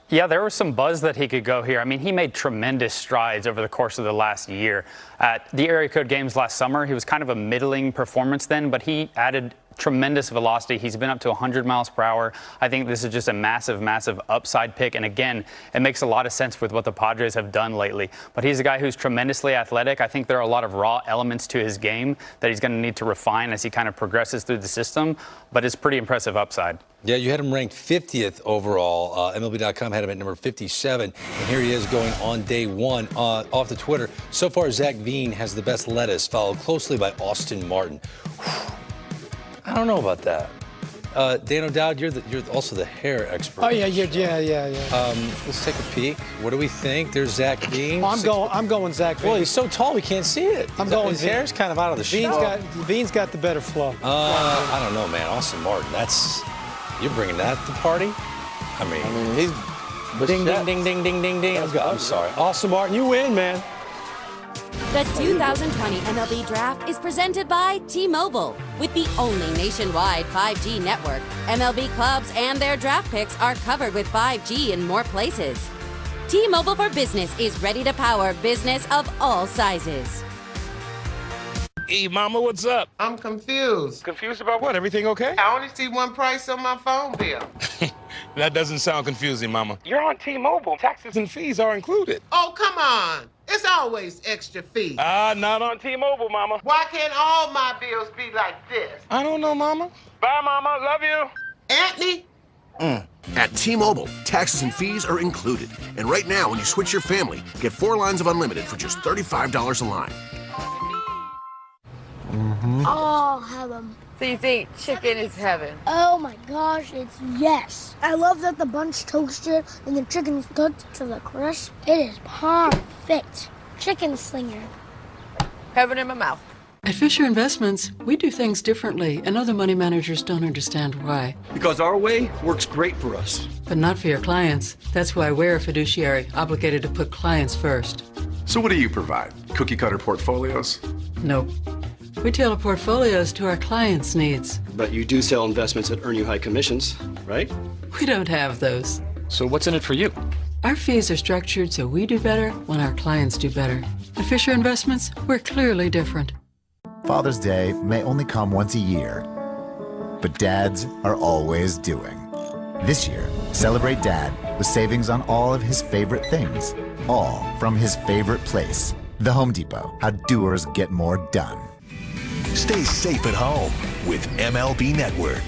Yeah, there was some buzz that he could go here. I mean, he made tremendous strides over the course of the last year. At the area code games last summer, he was kind of a middling performance then, but he added tremendous velocity. He's been up to 100 miles per hour. I think this is just a massive, massive upside pick. And again, it makes a lot of sense with what the Padres have done lately. But he's a guy who's tremendously athletic. I think there are a lot of raw elements to his game that he's going to need to refine as he kind of progresses through the system. But it's pretty impressive upside.
Yeah, you had him ranked 50th overall. MLB.com had him at number 57. And here he is going on day one off the Twitter. So far, Zach Veen has the best lettuce, followed closely by Austin Martin. I don't know about that. Dan O'Dowd, you're also the hair expert.
Oh yeah.
Let's take a peek. What do we think? There's Zach Bean.
I'm going Zach Bean.
Well, he's so tall we can't see it.
His
hair's kind of out of the shot.
Bean's got the better flow.
I don't know, man. Austin Martin, you're bringing that to the party? I mean
he's
ding, ding, ding, ding, ding, ding, ding. I'm sorry. Austin Martin, you win, man.
The 2020 MLB Draft is presented by T-Mobile. With the only nationwide 5G network, MLB clubs and their draft picks are covered with 5G in more places. T-Mobile for Business is ready to power business of all sizes.
Hey, Mama, what's up?
I'm confused.
Confused about what? Everything okay?
I only see one price on my phone bill.
That doesn't sound confusing, Mama. You're on T-Mobile. Taxes and fees are included.
Oh, come on. It's always extra fees.
Not on T-Mobile, Mama.
Why can't all my bills be like this?
I don't know, Mama. Bye, Mama. Love you.
Anthony?
At T-Mobile, taxes and fees are included. And right now, when you switch your family, get 4 lines of unlimited for just $35 a line.
Oh, heaven.
So you think chicken is heaven?
Oh my gosh, it's yes. I love that the bun's toasted and the chicken's cooked to the crisp. It is perfect. Chicken slinger.
Heaven in my mouth.
At Fisher Investments, we do things differently, and other money managers don't understand why.
Because our way works great for us.
But not for your clients. That's why we're a fiduciary, obligated to put clients first.
So what do you provide? Cookie-cutter portfolios?
Nope. We tailor portfolios to our clients' needs.
But you do sell investments that earn you high commissions, right?
We don't have those.
So what's in it for you?
Our fees are structured so we do better when our clients do better. At Fisher Investments, we're clearly different.
Father's Day may only come once a year, but dads are always doing. This year, celebrate Dad with savings on all of his favorite things, all from his favorite place, the Home Depot. How doers get more done.
Stay safe at home with MLB Network.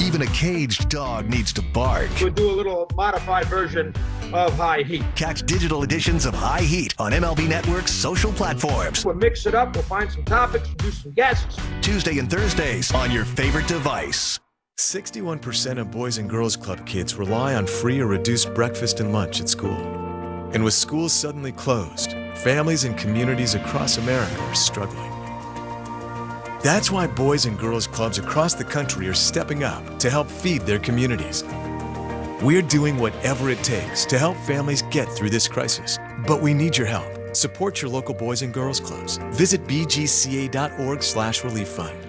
Even a caged dog needs to bark.
We'll do a little modified version of High Heat.
Catch digital editions of High Heat on MLB Network's social platforms.
We'll mix it up, we'll find some topics, we'll do some guests.
Tuesday and Thursdays on your favorite device.
61% of Boys and Girls Club kids rely on free or reduced breakfast and lunch at school. And with schools suddenly closed, families and communities across America are struggling. That's why Boys and Girls Clubs across the country are stepping up to help feed their communities. We're doing whatever it takes to help families get through this crisis. But we need your help. Support your local Boys and Girls Clubs. Visit bgca.org/relief fund.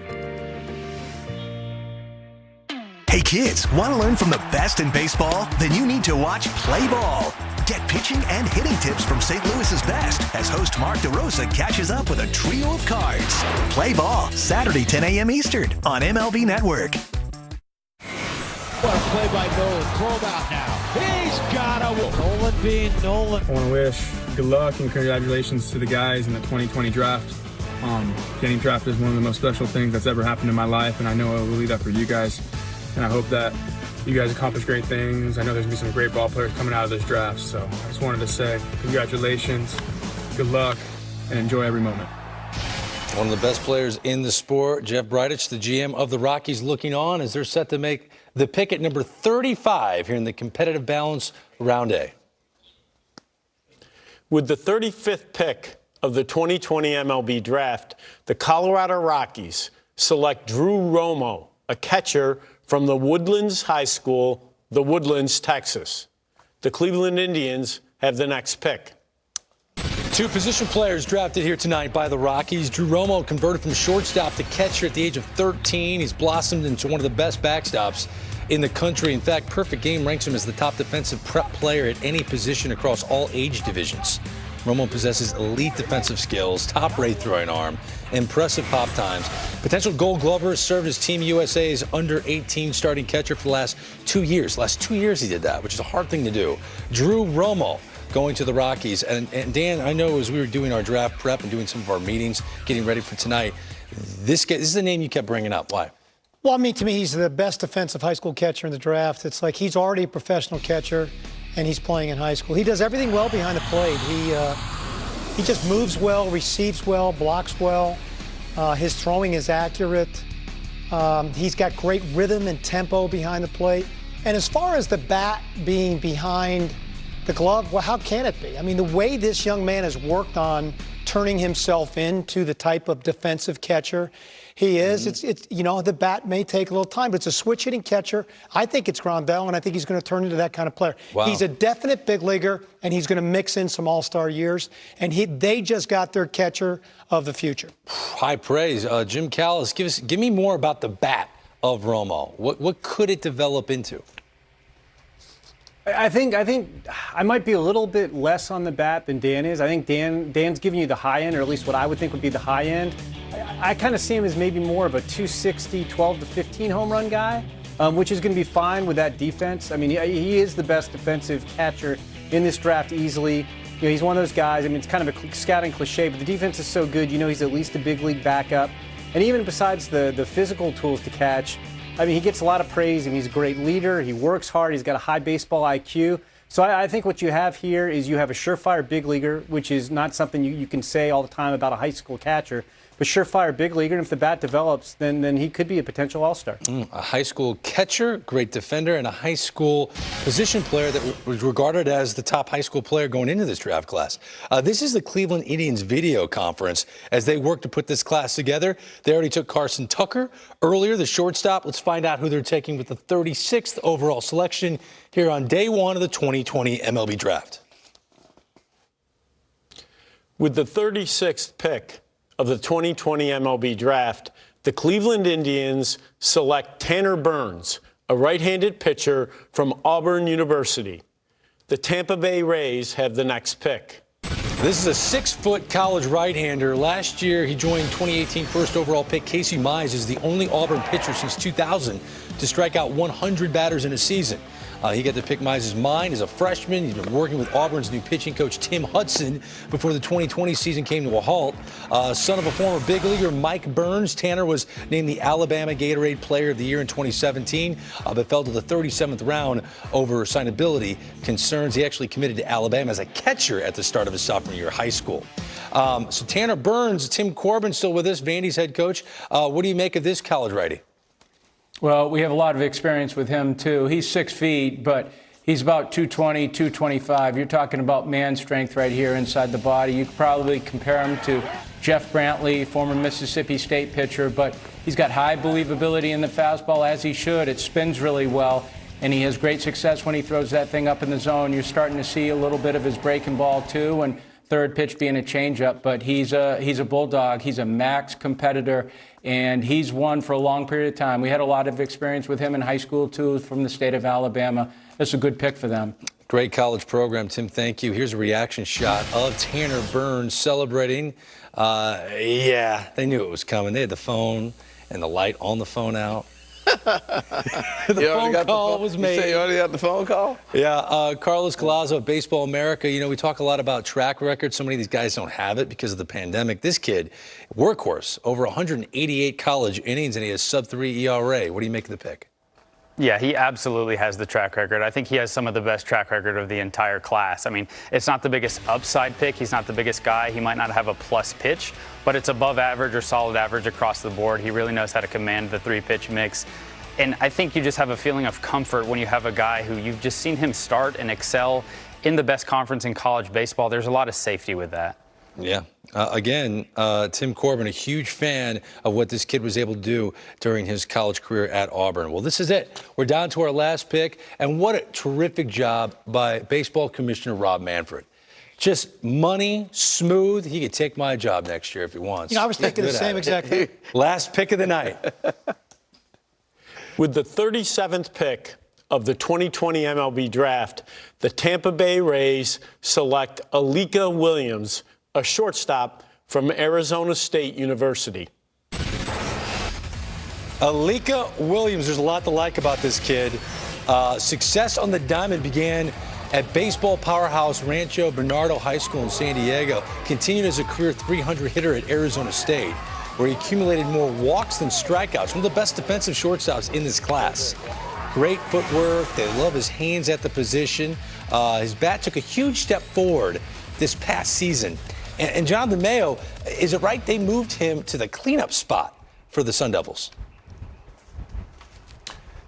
Hey kids, want to learn from the best in baseball? Then you need to watch Play Ball. Get pitching and hitting tips from St. Louis's best as host Mark DeRosa catches up with a trio of cards. Play Ball, Saturday 10 a.m. Eastern on MLB Network.
What a play by Nolan. Called out now. He's got a Nolan being Nolan.
I want to wish good luck and congratulations to the guys in the 2020 draft. Getting drafted is one of the most special things that's ever happened in my life, and I know it will lead that for you guys. And I hope that you guys accomplish great things. I know there's going to be some great ball players coming out of this draft, so I just wanted to say congratulations, good luck, and enjoy every moment.
One of the best players in the sport, Jeff Bridich, the GM of the Rockies, looking on as they're set to make the pick at number 35 here in the competitive balance round A.
With the 35th pick of the 2020 MLB draft, the Colorado Rockies select Drew Romo, a catcher from the Woodlands High School, the Woodlands, Texas. The Cleveland Indians have the next pick.
Two position players drafted here tonight by the Rockies. Drew Romo converted from shortstop to catcher at the age of 13. He's blossomed into one of the best backstops in the country. In fact, Perfect Game ranks him as the top defensive prep player at any position across all age divisions. Romo possesses elite defensive skills, top-rate throwing arm, impressive pop times. Potential Gold Glover, served as Team USA's under-18 starting catcher for the last 2 years. Last 2 years he did that, which is a hard thing to do. Drew Romo going to the Rockies. And Dan, I know as we were doing our draft prep and doing some of our meetings, getting ready for tonight, this is the name you kept bringing up. Why?
Well, I mean, to me, he's the best defensive high school catcher in the draft. It's like he's already a professional catcher, and he's playing in high school. He does everything well behind the plate. He just moves well, receives well, blocks well. His throwing is accurate. He's got great rhythm and tempo behind the plate. And as far as the bat being behind the glove, well, how can it be? I mean, the way this young man has worked on turning himself into the type of defensive catcher he is, it's the bat may take a little time, but it's a switch-hitting catcher. I think it's Grandel, and I think he's going to turn into that kind of player.
Wow.
He's a definite big leaguer, and he's going to mix in some all-star years. And they just got their catcher of the future.
High praise. Jim Callis, give me more about the bat of Romo. What could it develop into?
I think I might be a little bit less on the bat than Dan is. I think Dan's giving you the high end, or at least what I would think would be the high end. I kind of see him as maybe more of a 260, 12 to 15 home run guy, which is going to be fine with that defense. I mean, he is the best defensive catcher in this draft easily. He's one of those guys. I mean, it's kind of a scouting cliche, but the defense is so good. He's at least a big league backup. And even besides the physical tools to catch, I mean, he gets a lot of praise. I mean, he's a great leader. He works hard. He's got a high baseball IQ. So I think what you have here is you have a surefire big leaguer, which is not something you can say all the time about a high school catcher. But surefire big leaguer, and if the bat develops, then he could be a potential all-star.
A high school catcher, great defender, and a high school position player that was regarded as the top high school player going into this draft class. This is the Cleveland Indians video conference as they work to put this class together. They already took Carson Tucker earlier, the shortstop. Let's find out who they're taking with the 36th overall selection here on day one of the 2020 MLB draft.
With the 36th pick of the 2020 MLB draft, the Cleveland Indians select Tanner Burns, a right-handed pitcher from Auburn University. The Tampa Bay Rays have the next pick.
This is a 6-foot college right-hander. Last year, he joined 2018 first overall pick Casey Mize as the only Auburn pitcher since 2000 to strike out 100 batters in a season. He got to pick Mize's mind as a freshman. He's been working with Auburn's new pitching coach, Tim Hudson, before the 2020 season came to a halt. Son of a former big leaguer, Mike Burns, Tanner was named the Alabama Gatorade Player of the Year in 2017, but fell to the 37th round over signability concerns. He actually committed to Alabama as a catcher at the start of his sophomore year of high school. So Tanner Burns, Tim Corbin still with us, Vandy's head coach. What do you make of this college righty?
Well, we have a lot of experience with him, too. He's 6 feet, but he's about 220, 225. You're talking about man strength right here inside the body. You could probably compare him to Jeff Brantley, former Mississippi State pitcher, but he's got high believability in the fastball, as he should. It spins really well, and he has great success when he throws that thing up in the zone. You're starting to see a little bit of his breaking ball, too, and third pitch being a changeup, but he's a bulldog. He's a max competitor, and he's won for a long period of time. We had a lot of experience with him in high school, too, from the state of Alabama. It's a good pick for them.
Great college program, Tim. Thank you. Here's a reaction shot of Tanner Burns celebrating. Yeah, they knew it was coming. They had the phone and the light on the phone out. The phone call was made.
You say you already got the phone call?
Yeah, Carlos Collazo of Baseball America. You know, we talk a lot about track record. So many of these guys don't have it because of the pandemic. This kid, workhorse, over 188 college innings, and he has sub-3 ERA. What do you make of the pick?
Yeah, he absolutely has the track record. I think he has some of the best track record of the entire class. I mean, it's not the biggest upside pick. He's not the biggest guy. He might not have a plus pitch, but it's above average or solid average across the board. He really knows how to command the three-pitch mix. And I think you just have a feeling of comfort when you have a guy who you've just seen him start and excel in the best conference in college baseball. There's a lot of safety with that.
Yeah. Again, Tim Corbin, a huge fan of what this kid was able to do during his college career at Auburn. Well, this is it. We're down to our last pick, and what a terrific job by Baseball Commissioner Rob Manfred. Just money, smooth. He could take my job next year if he wants.
You know, I was thinking the same exact thing.
Last pick of the night.
With the 37th pick of the 2020 MLB draft, the Tampa Bay Rays select Alika Williams, a shortstop from Arizona State University.
Alika Williams, there's a lot to like about this kid. Success on the diamond began at baseball powerhouse Rancho Bernardo High School in San Diego. Continued as a career 300 hitter at Arizona State, where he accumulated more walks than strikeouts. One of the best defensive shortstops in this class. Great footwork. They love his hands at the position. His bat took a huge step forward this past season. And Jonathan Mayo, is it right they moved him to the cleanup spot for the Sun Devils?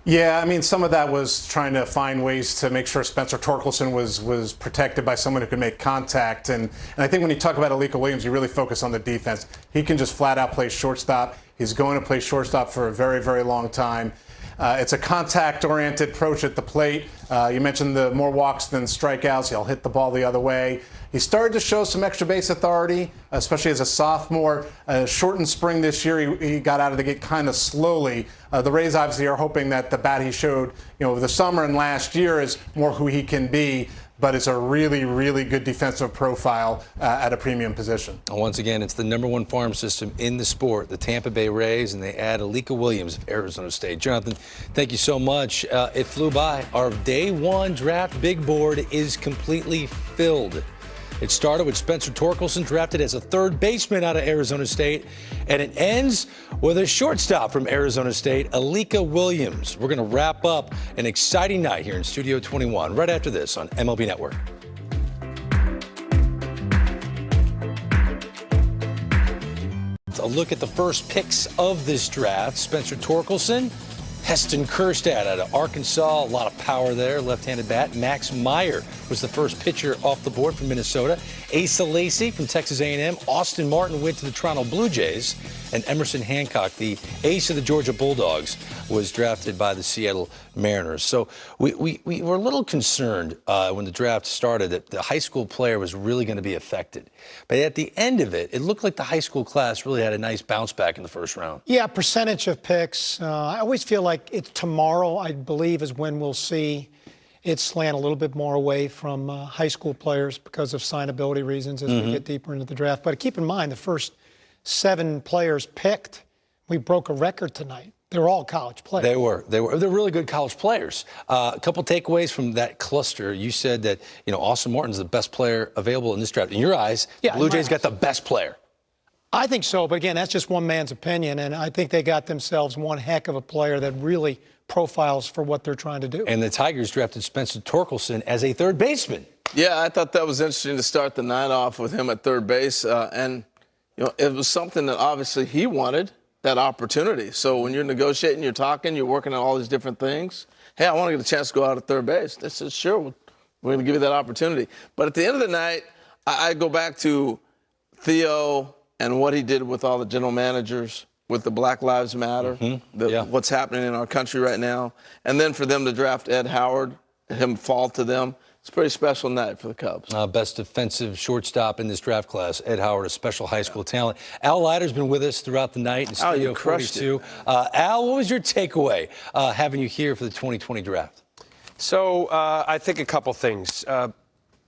Yeah, I mean, some of that was trying to find ways to make sure Spencer Torkelson was protected by someone who could make contact. And I think when you talk about Alika Williams, you really focus on the defense. He can just flat out play shortstop. He's going to play shortstop for a very, very long time. It's a contact-oriented approach at the plate. You mentioned the more walks than strikeouts. He'll hit the ball the other way. He started to show some extra base authority, especially as a sophomore. Shortened spring this year, he got out of the gate kind of slowly. The Rays obviously are hoping that the bat he showed, over the summer and last year is more who he can be. But it's a really, really good defensive profile at a premium position.
Once again, it's the #1 farm system in the sport, the Tampa Bay Rays, and they add Alika Williams of Arizona State. Jonathan, thank you so much. It flew by. Our day 1 draft big board is completely filled. It started with Spencer Torkelson, drafted as a third baseman out of Arizona State, and it ends with a shortstop from Arizona State, Alika Williams. We're going to wrap up an exciting night here in Studio 21 right after this on MLB Network. A look at the first picks of this draft. Spencer Torkelson, Heston Kjerstad out of Arkansas, a lot of power there, left-handed bat. Max Meyer was the first pitcher off the board from Minnesota. Asa Lacy from Texas A&M. Austin Martin went to the Toronto Blue Jays. And Emerson Hancock, the ace of the Georgia Bulldogs, was drafted by the Seattle Mariners. So we were a little concerned when the draft started that the high school player was really going to be affected. But at the end of it, it looked like the high school class really had a nice bounce back in the first round.
Yeah, percentage of picks. I always feel like it's tomorrow, I believe, is when we'll see it slant a little bit more away from high school players because of signability reasons as we get deeper into the draft. But keep in mind, the first 7 players picked, we broke a record tonight. They were all college players.
They were. They're really good college players. A couple takeaways from that cluster. You said that, Austin Martin's the best player available in this draft. In your eyes, the Blue Jays got the best player.
I think so, but again, that's just one man's opinion, and I think they got themselves one heck of a player that really profiles for what they're trying to do.
And the Tigers drafted Spencer Torkelson as a third baseman.
Yeah, I thought that was interesting to start the night off with him at third base, and it was something that obviously he wanted, that opportunity. So when you're negotiating, you're talking, you're working on all these different things. Hey, I want to get a chance to go out at third base. They said, sure, we're going to give you that opportunity. But at the end of the night, I go back to Theo and what he did with all the general managers, with the Black Lives Matter, what's happening in our country right now. And then for them to draft Ed Howard, him fall to them, it's a pretty special night for the Cubs.
Best defensive shortstop in this draft class, Ed Howard, a special high school talent. Al Leiter's been with us throughout the night in Studio 42. Al, what was your takeaway having you here for the 2020 draft?
So I think a couple things.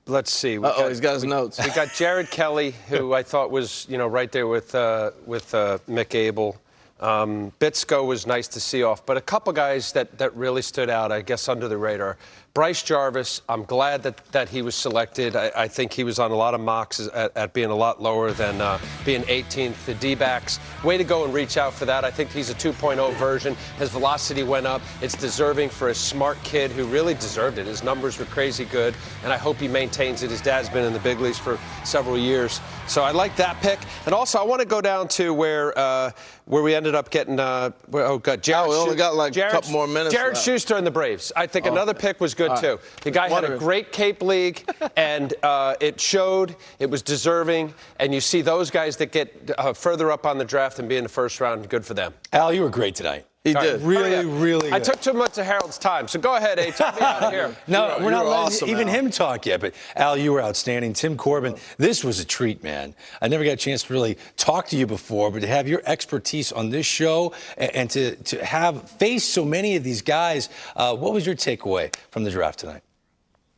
Let's see.
He's got his notes.
We got Jared Kelly, who I thought was, right there with Mick Abel. Bitsko was nice to see off, but a couple guys that really stood out, I guess, under the radar. Bryce Jarvis, I'm glad that he was selected. I think he was on a lot of mocks at being a lot lower than being 18th. The D-backs, way to go and reach out for that. I think he's a 2.0 version. His velocity went up. It's deserving for a smart kid who really deserved it. His numbers were crazy good, and I hope he maintains it. His dad's been in the big leagues for several years. So I like that pick. And also, I want to go down to where we ended up getting, Jared.
We only got like a couple more minutes
Jared
left.
Schuster and the Braves. I think another pick was good, too. The guy had a great Cape League, and it showed. It was deserving. And you see those guys that get further up on the draft and be in the first round, good for them.
Al, you were great tonight.
He did.
Really good.
I took too much of Harold's time, so go ahead, A. Take me out of here.
No, we're not letting
awesome,
even
Al.
him talk yet. But, Al, you were outstanding. Tim Corbin, this was a treat, man. I never got a chance to really talk to you before, but to have your expertise on this show and to have faced so many of these guys, what was your takeaway from the draft tonight?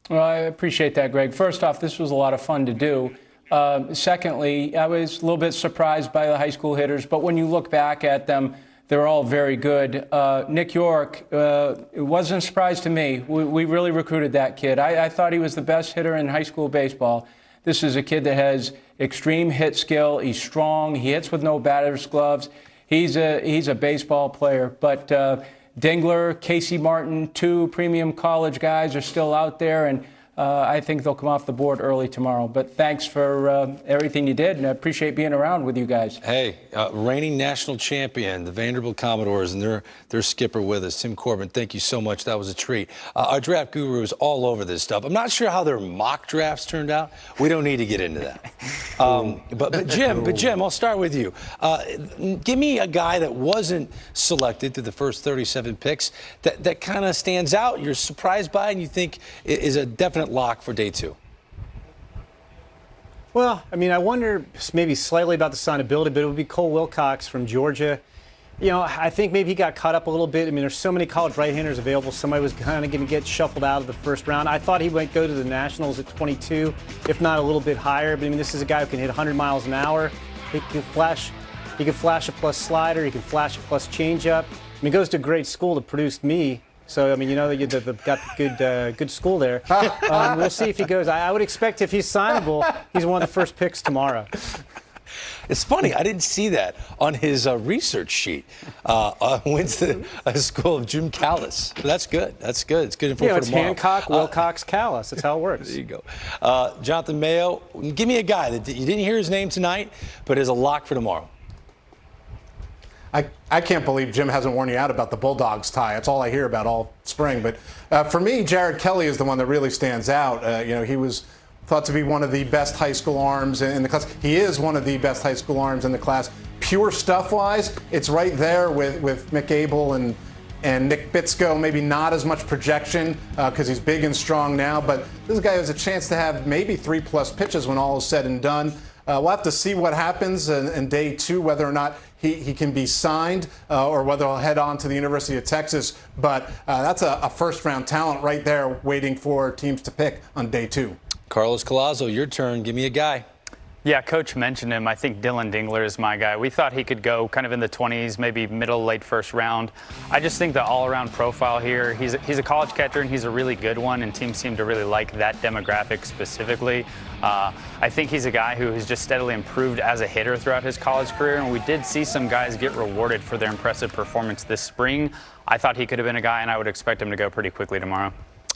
Well, I appreciate that, Greg. First off, this was a lot of fun to do. Secondly, I was a little bit surprised by the high school hitters, but when you look back at them, they're all very good. Nick York, it wasn't a surprise to me. We really recruited that kid. I thought he was the best hitter in high school baseball. This is a kid that has extreme hit skill. He's strong. He hits with no batter's gloves. He's a baseball player. But Dingler, Casey Martin, 2 premium college guys are still out there. And I think they'll come off the board early tomorrow. But thanks for everything you did, and I appreciate being around with you guys.
Hey, reigning national champion, the Vanderbilt Commodores, and their skipper with us, Tim Corbin. Thank you so much. That was a treat. Our draft guru is all over this stuff. I'm not sure how their mock drafts turned out. We don't need to get into that. But Jim, I'll start with you. Give me a guy that wasn't selected through the first 37 picks that kind of stands out, you're surprised by, and you think is a definite lock for day 2.
Well, I mean, I wonder maybe slightly about the signability, but it would be Cole Wilcox from Georgia. You know, I think maybe he got caught up a little bit. I mean, there's so many college right-handers available. Somebody was kind of going to get shuffled out of the first round. I thought he might go to the Nationals at 22, if not a little bit higher. But I mean, this is a guy who can hit 100 miles an hour. He can flash a plus slider. He can flash a plus changeup. I mean, he goes to a great school that produced me. So, I mean, you know that they've got good school there. We'll see if he goes. I would expect if he's signable, he's one of the first picks tomorrow.
It's funny, I didn't see that on his research sheet. Went to a school of Jim Callis. That's good. That's good. It's good info for
it's
tomorrow.
Hancock, Wilcox, Callis. That's how it works.
There you go. Jonathan Mayo, give me a guy that you didn't hear his name tonight, but is a lock for tomorrow.
I can't believe Jim hasn't worn you out about the Bulldogs tie. That's all I hear about all spring. But for me, Jared Kelly is the one that really stands out. You know, he was thought to be one of the best high school arms in the class. He is one of the best high school arms in the class. Pure stuff-wise, it's right there with Mick Abel and Nick Bitsko. Maybe not as much projection because he's big and strong now. But this guy has a chance to have maybe 3+ pitches when all is said and done. We'll have to see what happens in day 2, whether or not he can be signed or whether he'll head on to the University of Texas. But that's a first-round talent right there waiting for teams to pick on day 2.
Carlos Collazo, your turn. Give me a guy.
Yeah, Coach mentioned him. I think Dylan Dingler is my guy. We thought he could go kind of in the 20s, maybe middle, late first round. I just think the all-around profile here, he's a college catcher, and he's a really good one, and teams seem to really like that demographic specifically. I think he's a guy who has just steadily improved as a hitter throughout his college career, and we did see some guys get rewarded for their impressive performance this spring. I thought he could have been a guy, and I would expect him to go pretty quickly tomorrow.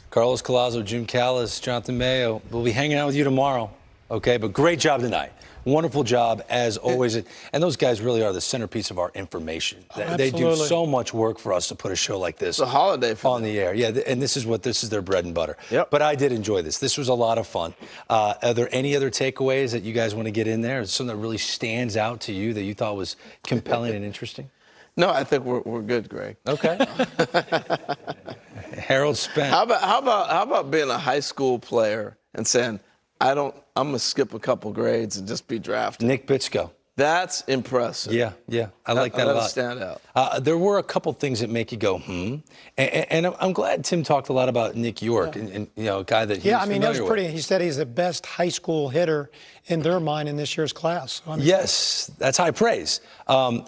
Carlos Collazo, Jim Callis, Jonathan Mayo. We'll be hanging out with you tomorrow. Okay, but great job tonight. Wonderful job, as always. And those guys really are the centerpiece of our information. They do so much work for us to put a show like this
it's a holiday for
on the air. Yeah, and this is their bread and butter.
Yep.
But I did enjoy this. This was a lot of fun. Are there any other takeaways that you guys want to get in there? Is something that really stands out to you that you thought was compelling and interesting?
No, I think we're good, Greg.
Okay. Harold Spence.
How about being a high school player and saying, I'm going to skip a couple grades and just be drafted?
Nick Bitsko.
That's impressive.
Yeah. I like that a lot.
Stand out.
There were a couple things that make you go, And I'm glad Tim talked a lot about Nick York, and you know, a guy that he's
I mean, that was pretty.
with.
He said he's the best high school hitter in their mind in this year's class. So, I mean,
yes, that's high praise. I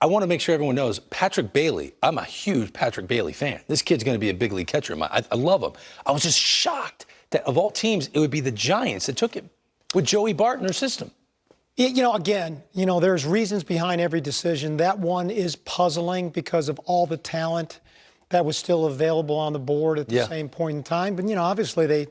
want to make sure everyone knows Patrick Bailey. I'm a huge Patrick Bailey fan. This kid's going to be a big league catcher. I love him. I was just shocked that of all teams, it would be the Giants that took him with Joey Bart in their system.
You know, again, there's reasons behind every decision. That one is puzzling because of all the talent that was still available on the board at the same point in time. But, obviously they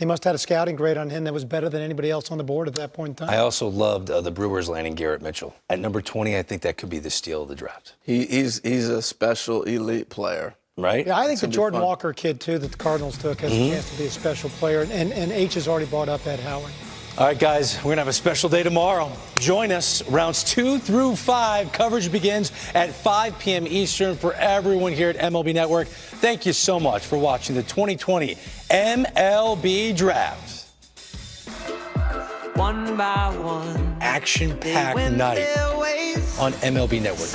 must have had a scouting grade on him that was better than anybody else on the board at that point in time.
I also loved the Brewers landing Garrett Mitchell. At number 20, I think that could be the steal of the draft.
He's a special elite player.
Right?
Yeah, I think the Jordan Walker kid, too, that the Cardinals took has a chance to be a special player. And H has already brought up Ed Howard.
All right, guys, we're going to have a special day tomorrow. Join us. Rounds 2 through 5. Coverage begins at 5 p.m. Eastern for everyone here at MLB Network. Thank you so much for watching the 2020 MLB Draft.
One by one,
action-packed night on MLB Network.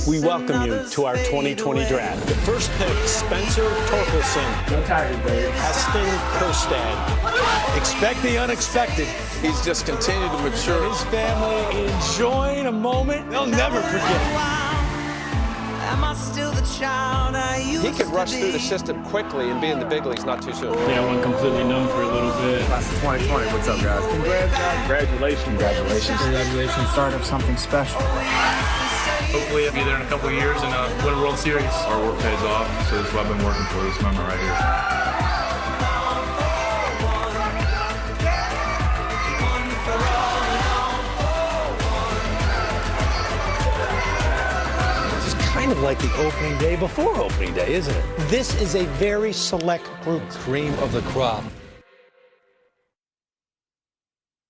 We welcome you to our 2020 draft. The first pick, Spencer Torkelson.
No tired, baby.
Heston Kjerstad.
Expect the unexpected.
He's just continued to mature.
His family enjoying a moment they'll never forget.
Am I still the child I used
He could rush through the system quickly and be in the big leagues not too soon.
Yeah, I went completely numb for a little bit.
Class of 2020, what's up, guys? Congrats, guys.
Congratulations.
Congratulations.
Congratulations. Start of something special.
Hopefully I'll be there in a couple of years and win a World Series. Our work pays off, so this is what I've been working for, this moment right here.
kind of like the opening day before opening day, isn't it?
This is a very select group.
Cream of the crop.